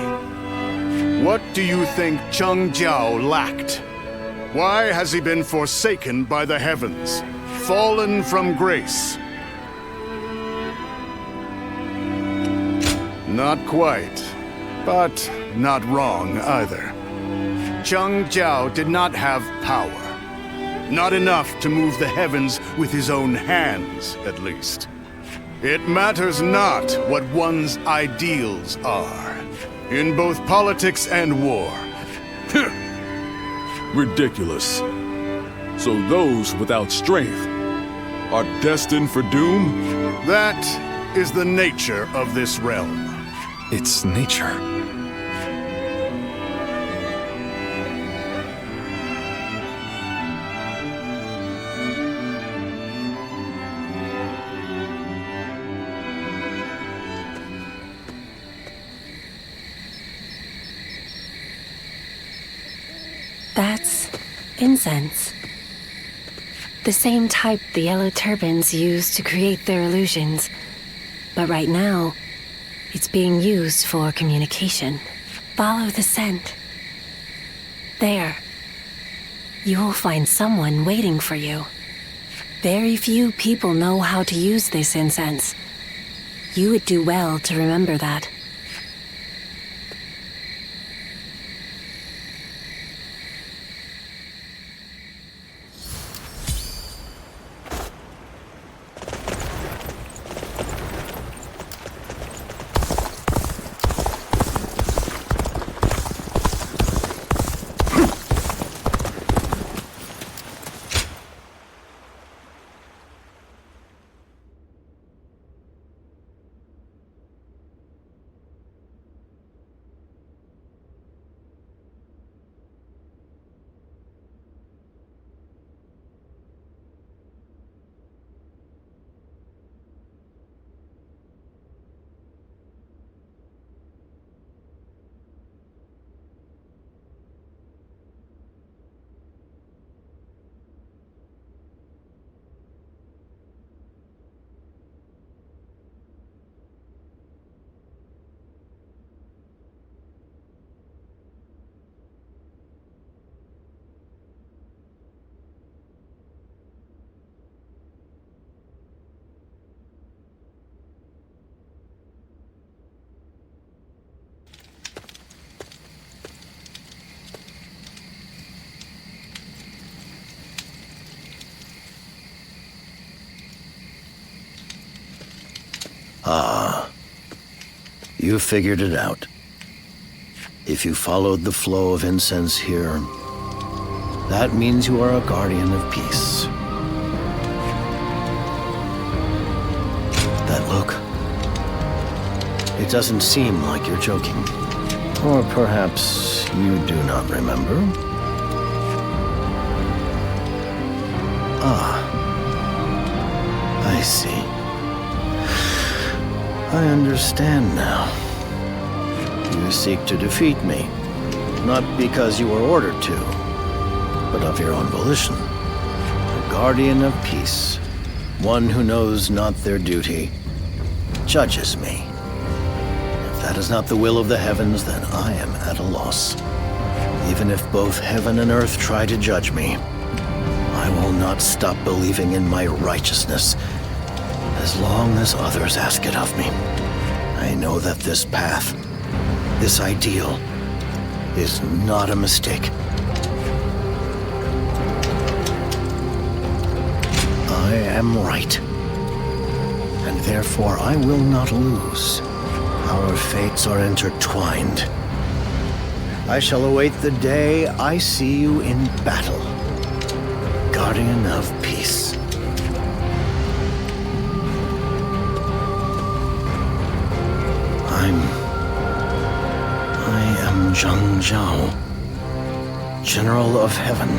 what do you think Zhang Jiao lacked? Why has he been forsaken by the heavens, fallen from grace? Not quite, but not wrong either. Zhang Jiao did not have power. Not enough to move the heavens with his own hands, at least. It matters not what one's ideals are, in both politics and war. Ridiculous. So those without strength are destined for doom? That is the nature of this realm. It's nature. That's incense. The same type the Yellow Turbans use to create their illusions. But right now, it's being used for communication. Follow the scent. There. You'll find someone waiting for you. Very few people know how to use this incense. You would do well to remember that. Ah, you figured it out. If you followed the flow of incense here, that means you are a guardian of peace. That look, it doesn't seem like you're joking. Or perhaps you do not remember? Ah, I see. I understand now. You seek to defeat me, not because you were ordered to, but of your own volition. A guardian of peace, one who knows not their duty, judges me. If that is not the will of the heavens, then I am at a loss. Even if both heaven and earth try to judge me, I will not stop believing in my righteousness as long as others ask it of me. I know that this path, this ideal, is not a mistake. I am right, and therefore I will not lose. Our fates are intertwined. I shall await the day I see you in battle, guardian of peace. I am Zhang Zhao, General of Heaven,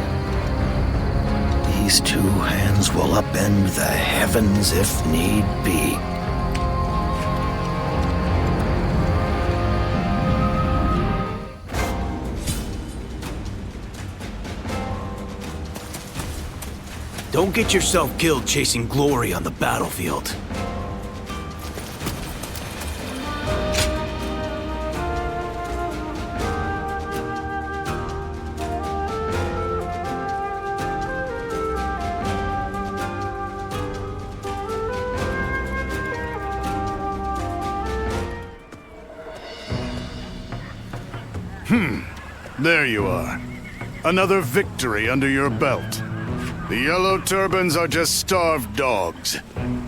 These two hands will upend the heavens if need be. Don't get yourself killed chasing glory on the battlefield. There you are. Another victory under your belt. The Yellow Turbans are just starved dogs.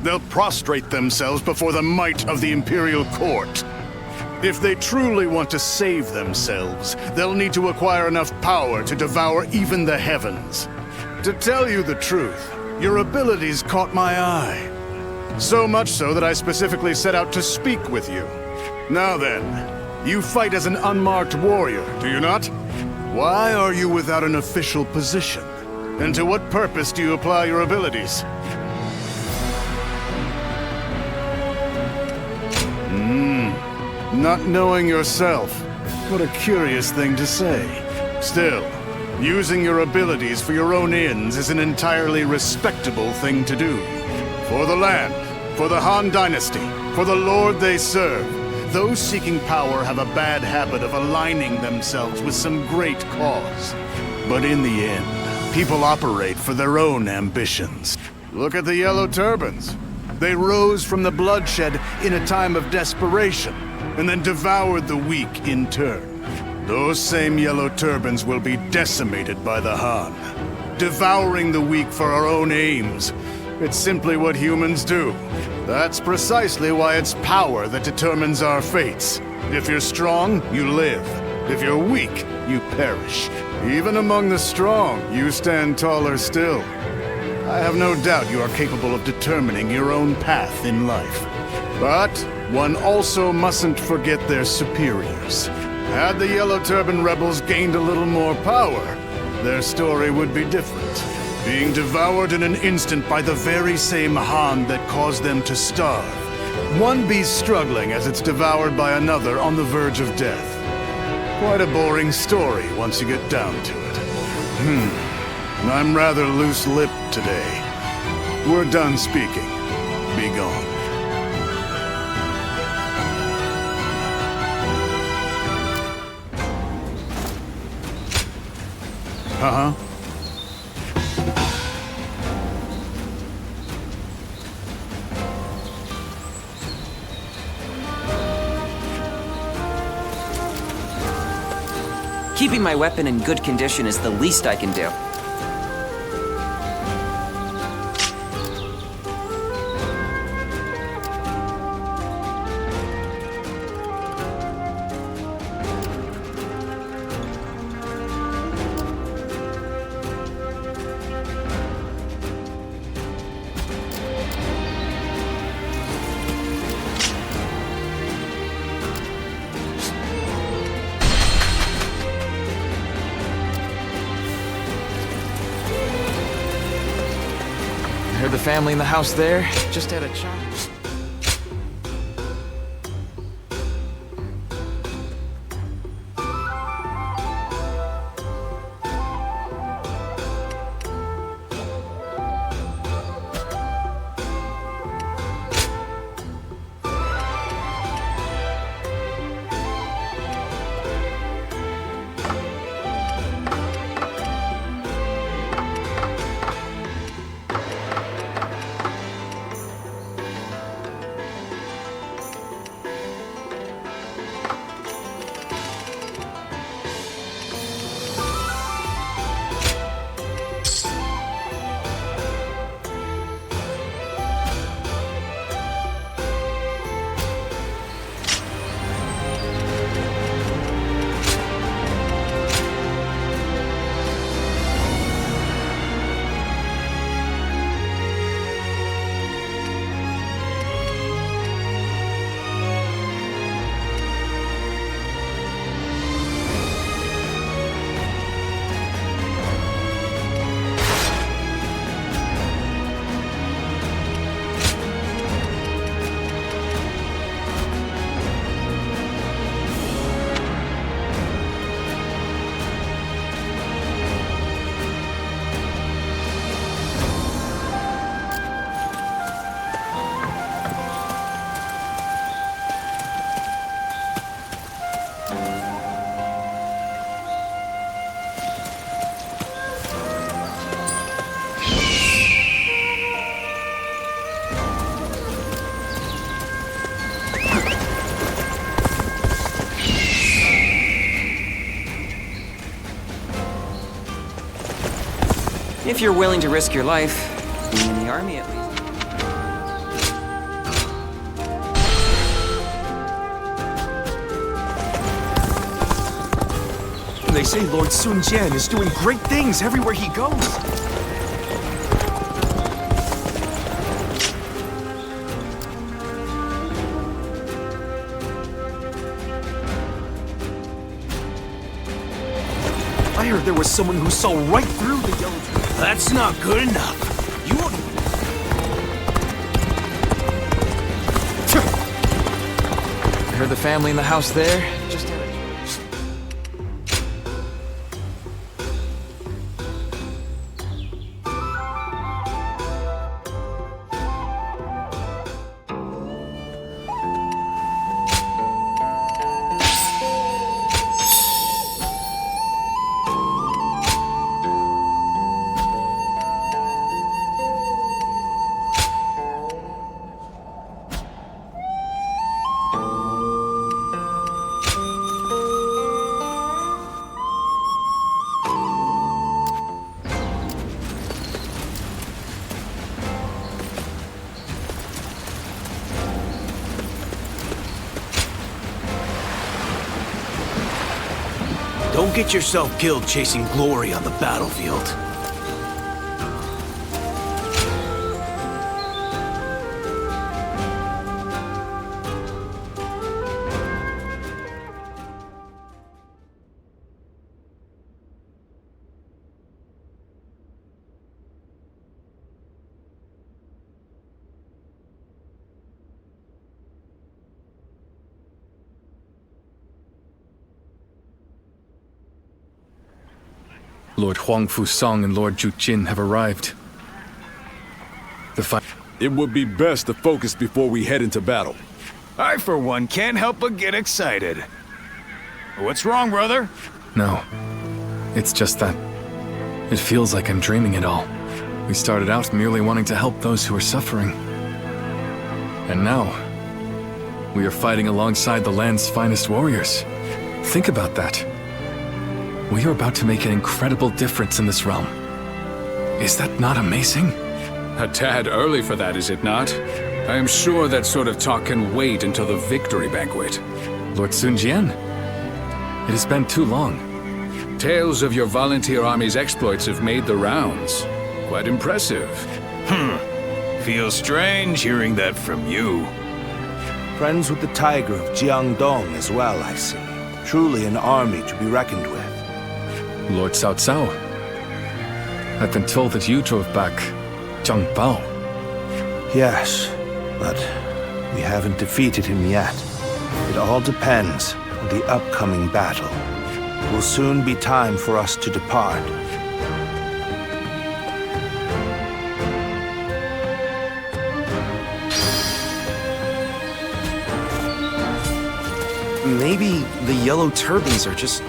They'll prostrate themselves before the might of the Imperial Court. If they truly want to save themselves, they'll need to acquire enough power to devour even the heavens. To tell you the truth, your abilities caught my eye. So much so that I specifically set out to speak with you. Now then, you fight as an unmarked warrior, do you not? Why are you without an official position? And to what purpose do you apply your abilities? Not knowing yourself. What a curious thing to say. Still, using your abilities for your own ends is an entirely respectable thing to do. For the land, for the Han Dynasty, for the Lord they serve, those seeking power have a bad habit of aligning themselves with some great cause. But in the end, people operate for their own ambitions. Look at the Yellow Turbans. They rose from the bloodshed in a time of desperation, and then devoured the weak in turn. Those same Yellow Turbans will be decimated by the Han. Devouring the weak for our own aims. It's simply what humans do. That's precisely why it's power that determines our fates. If you're strong, you live. If you're weak, you perish. Even among the strong, you stand taller still. I have no doubt you are capable of determining your own path in life. But one also mustn't forget their superiors. Had the Yellow Turban rebels gained a little more power, their story would be different. Being devoured in an instant by the very same Han that caused them to starve. One beast struggling as it's devoured by another on the verge of death. Quite a boring story once you get down to it. I'm rather loose-lipped today. We're done speaking. Be gone. Uh-huh. Keeping my weapon in good condition is the least I can do. Heard the family in the house there just had a child. If you're willing to risk your life, being in the army at least. They say Lord Sun Jian is doing great things everywhere he goes. I heard there was someone who saw right through the yellow... That's not good enough. You won't... I heard the family in the house there just had a... Don't get yourself killed chasing glory on the battlefield. Lord Huang Fusong and Lord Ju Jin have arrived. The fight... It would be best to focus before we head into battle. I, for one, can't help but get excited. What's wrong, brother? No. It's just that... it feels like I'm dreaming it all. We started out merely wanting to help those who are suffering. And now... we are fighting alongside the land's finest warriors. Think about that. We are about to make an incredible difference in this realm. Is that not amazing? A tad early for that, is it not? I am sure that sort of talk can wait until the victory banquet. Lord Sun Jian, it has been too long. Tales of your volunteer army's exploits have made the rounds. Quite impressive. Feels strange hearing that from you. Friends with the Tiger of Jiangdong as well, I see. Truly an army to be reckoned with. Lord Cao Cao, I've been told that you drove back Zhang Bao. Yes, but we haven't defeated him yet. It all depends on the upcoming battle. It will soon be time for us to depart. Maybe the yellow turbans are just...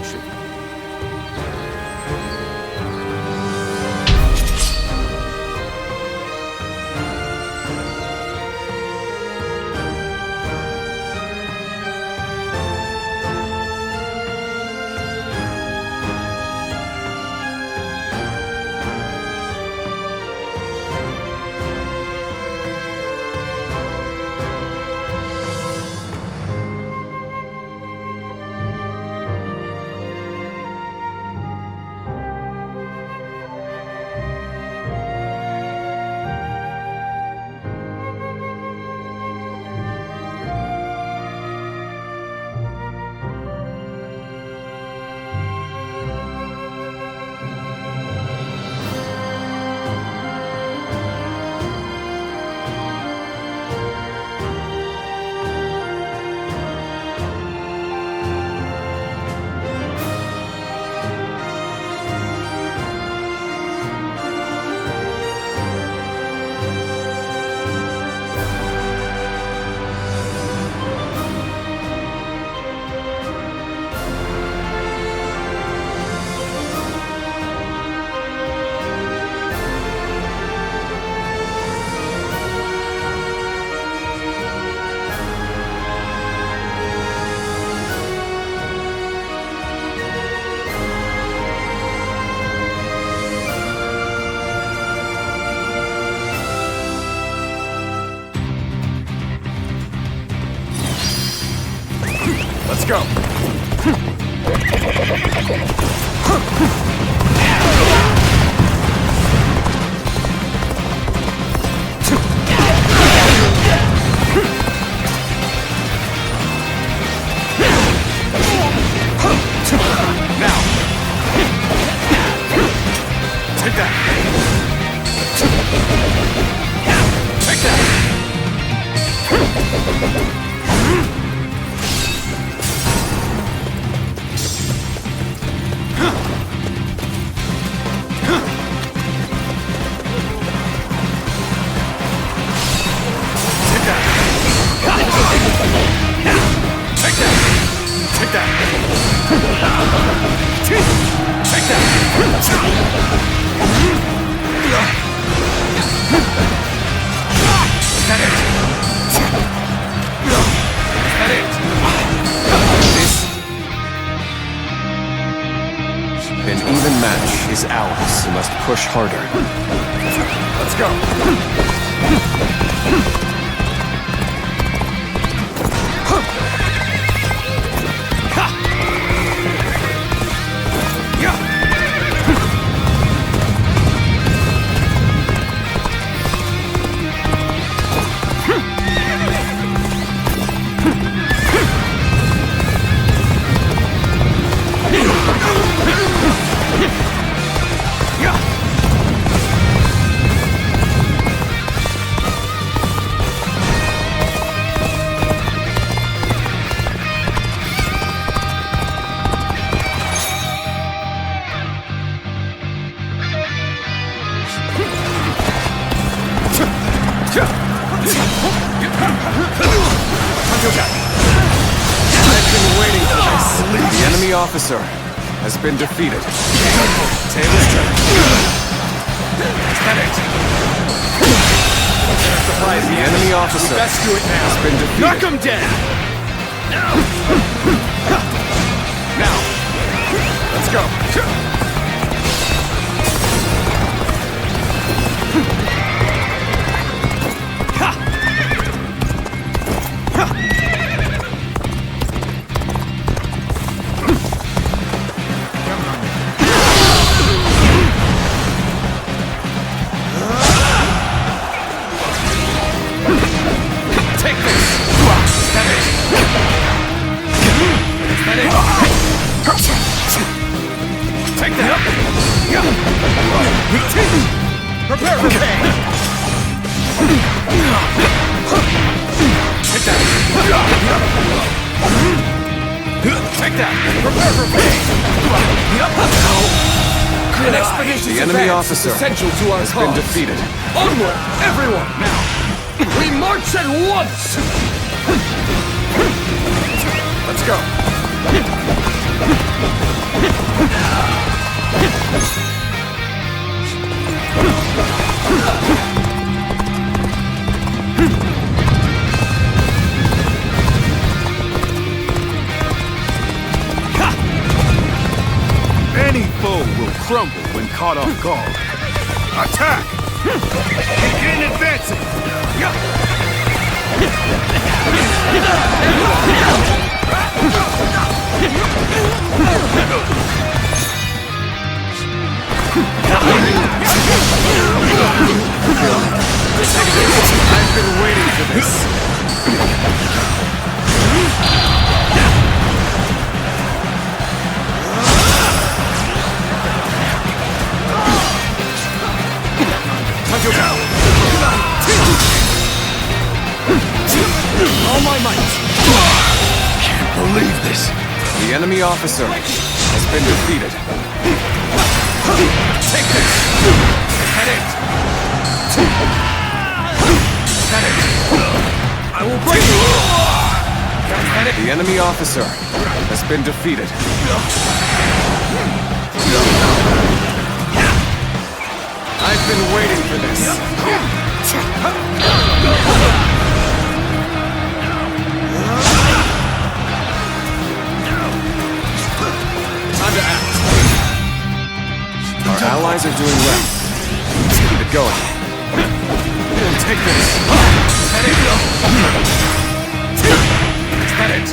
Let's go. Now. Take that. Take that. An even match is ours. We must push harder. Let's go. The enemy officer has been defeated. Tables turned. Is that it? Surprise the enemy officer Let's do it now. has been defeated. Knock him down. Now. Let's go. Prepare for pain! Take that! Take that! Prepare for pain! An expedition's The enemy advance officer is essential to our has cause. been defeated. Onward, everyone! Now, we march at once! Let's go! Any foe will crumble when caught off guard. Attack! Begin advancing! I've been waiting for this. All my might! Can't believe this! The enemy officer has been defeated. Take this! That it! That it! I will break you! That it! The enemy officer has been defeated. I've been waiting for this. Time to act. Our allies are doing well. Keep it going. Take this. That it. That it.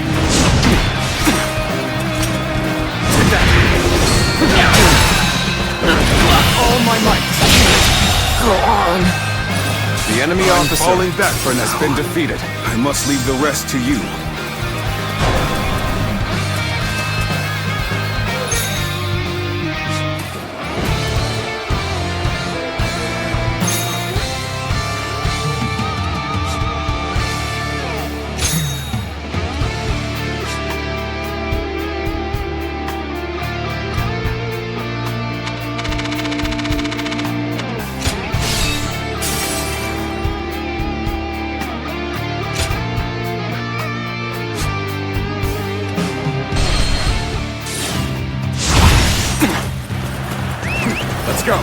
The enemy I'm officer falling back for now. has been defeated. I must leave the rest to you. Let's go.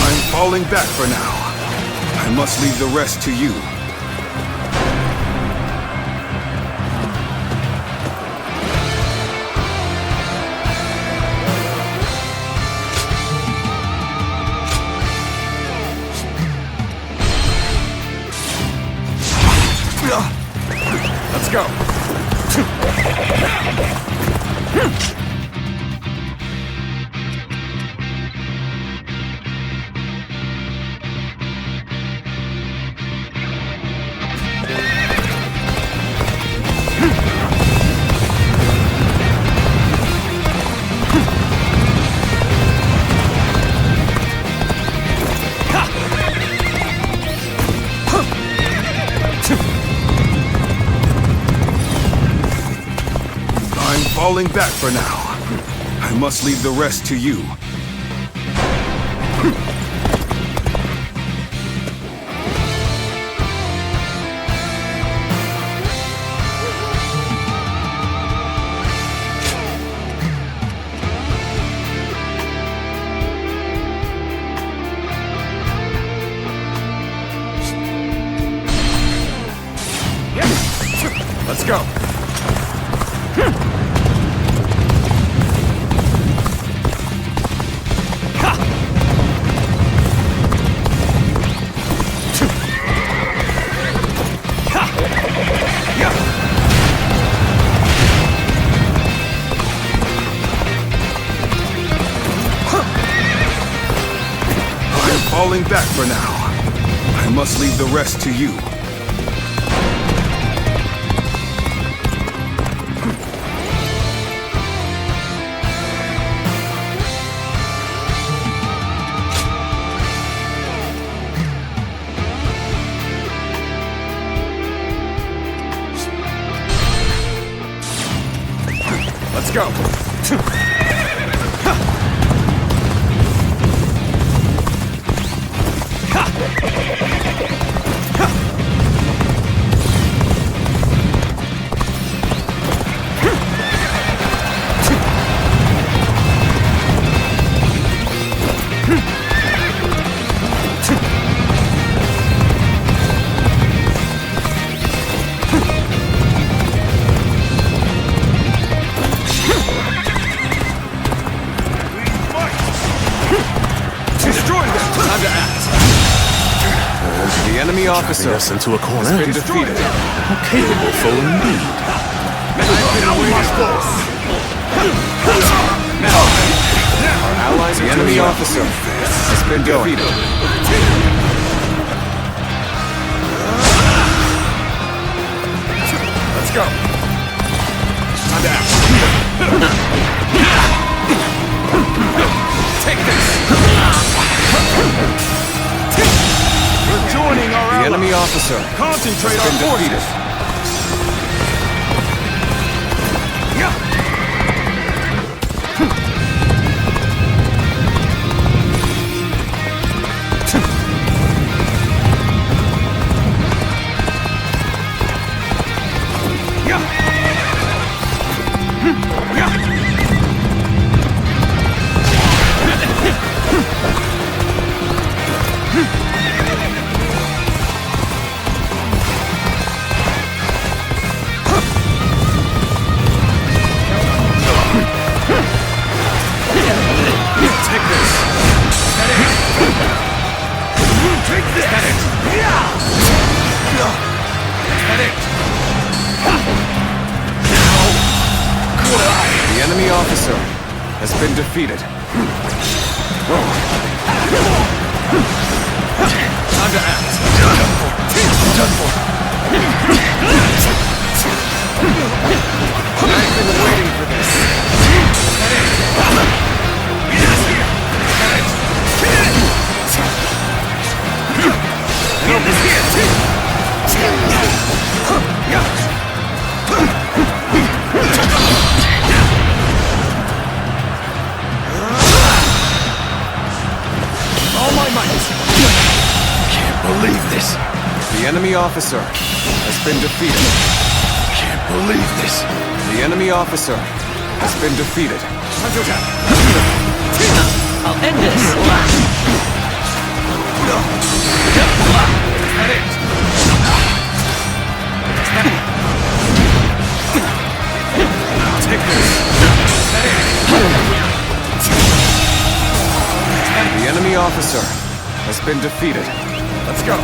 I'm falling back for now. I must leave the rest to you. Let's go. I'm falling back for now. I must leave the rest to you. Let's go. I'm falling back for now. I must leave the rest to you. Let's go. Time to act. The enemy officer us into a corner. has been defeated. How capable foe indeed. Our allies, the enemy officer has been defeated. Let's go. Time to act. Take this. We're joining our The enemy officer Concentrate has been our defeated. forces. officer has been defeated. Time to act. Done for. I've been waiting for this. All my might. Can't believe this. The enemy officer has been defeated. Can't believe this. The enemy officer has been defeated. I'll end this. Take this. The enemy officer has been defeated. Let's go.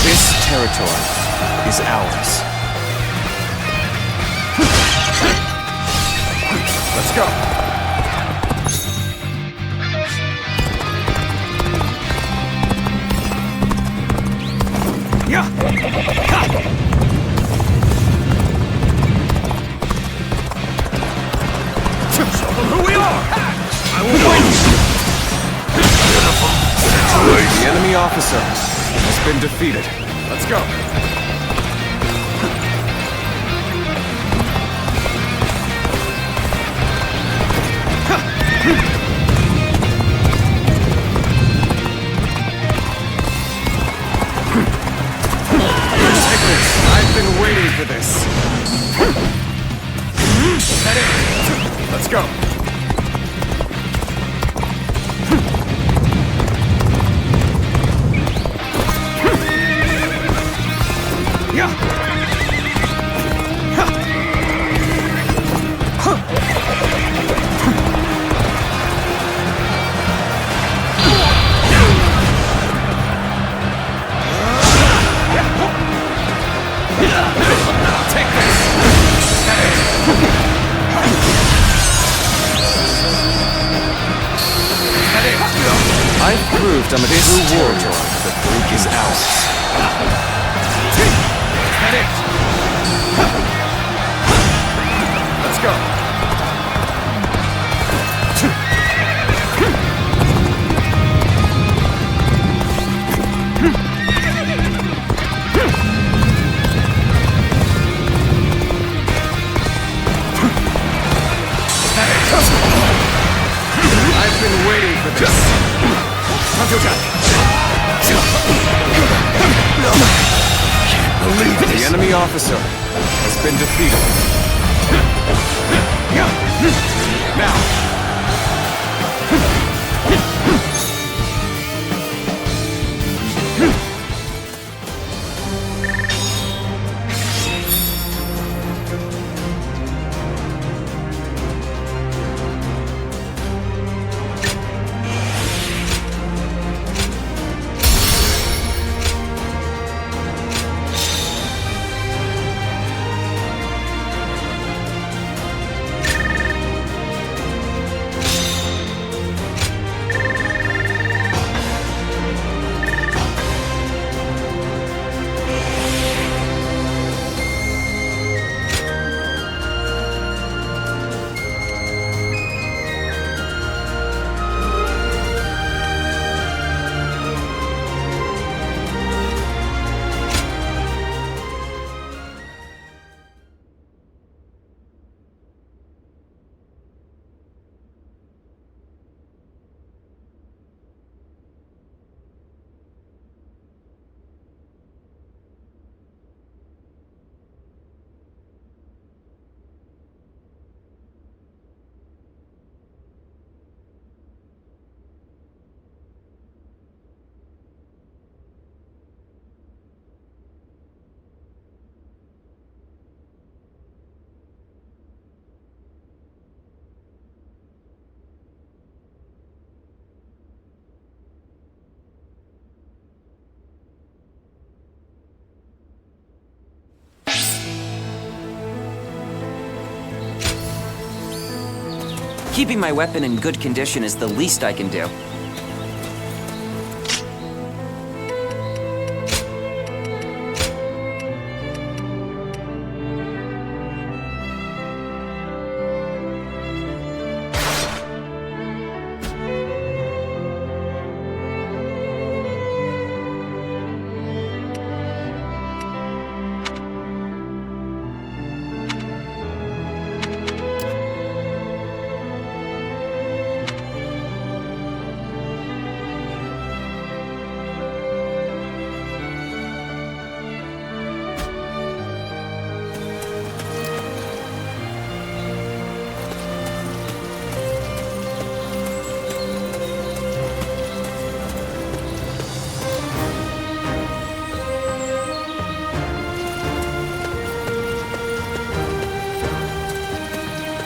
This territory is ours. Let's go. Yeah. Show them who we are. I will win. The enemy officer has been defeated. Let's go. I've been waiting for this. Head in. Let's go. I've proved I'm a true warrior. The Greek is ours. Let's go. I've been waiting for this. Can't believe this. The enemy officer has been defeated. Now. Keeping my weapon in good condition is the least I can do.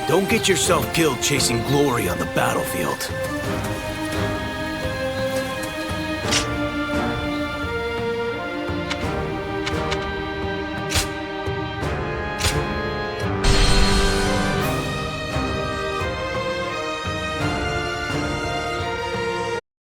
Don't get yourself killed chasing glory on the battlefield.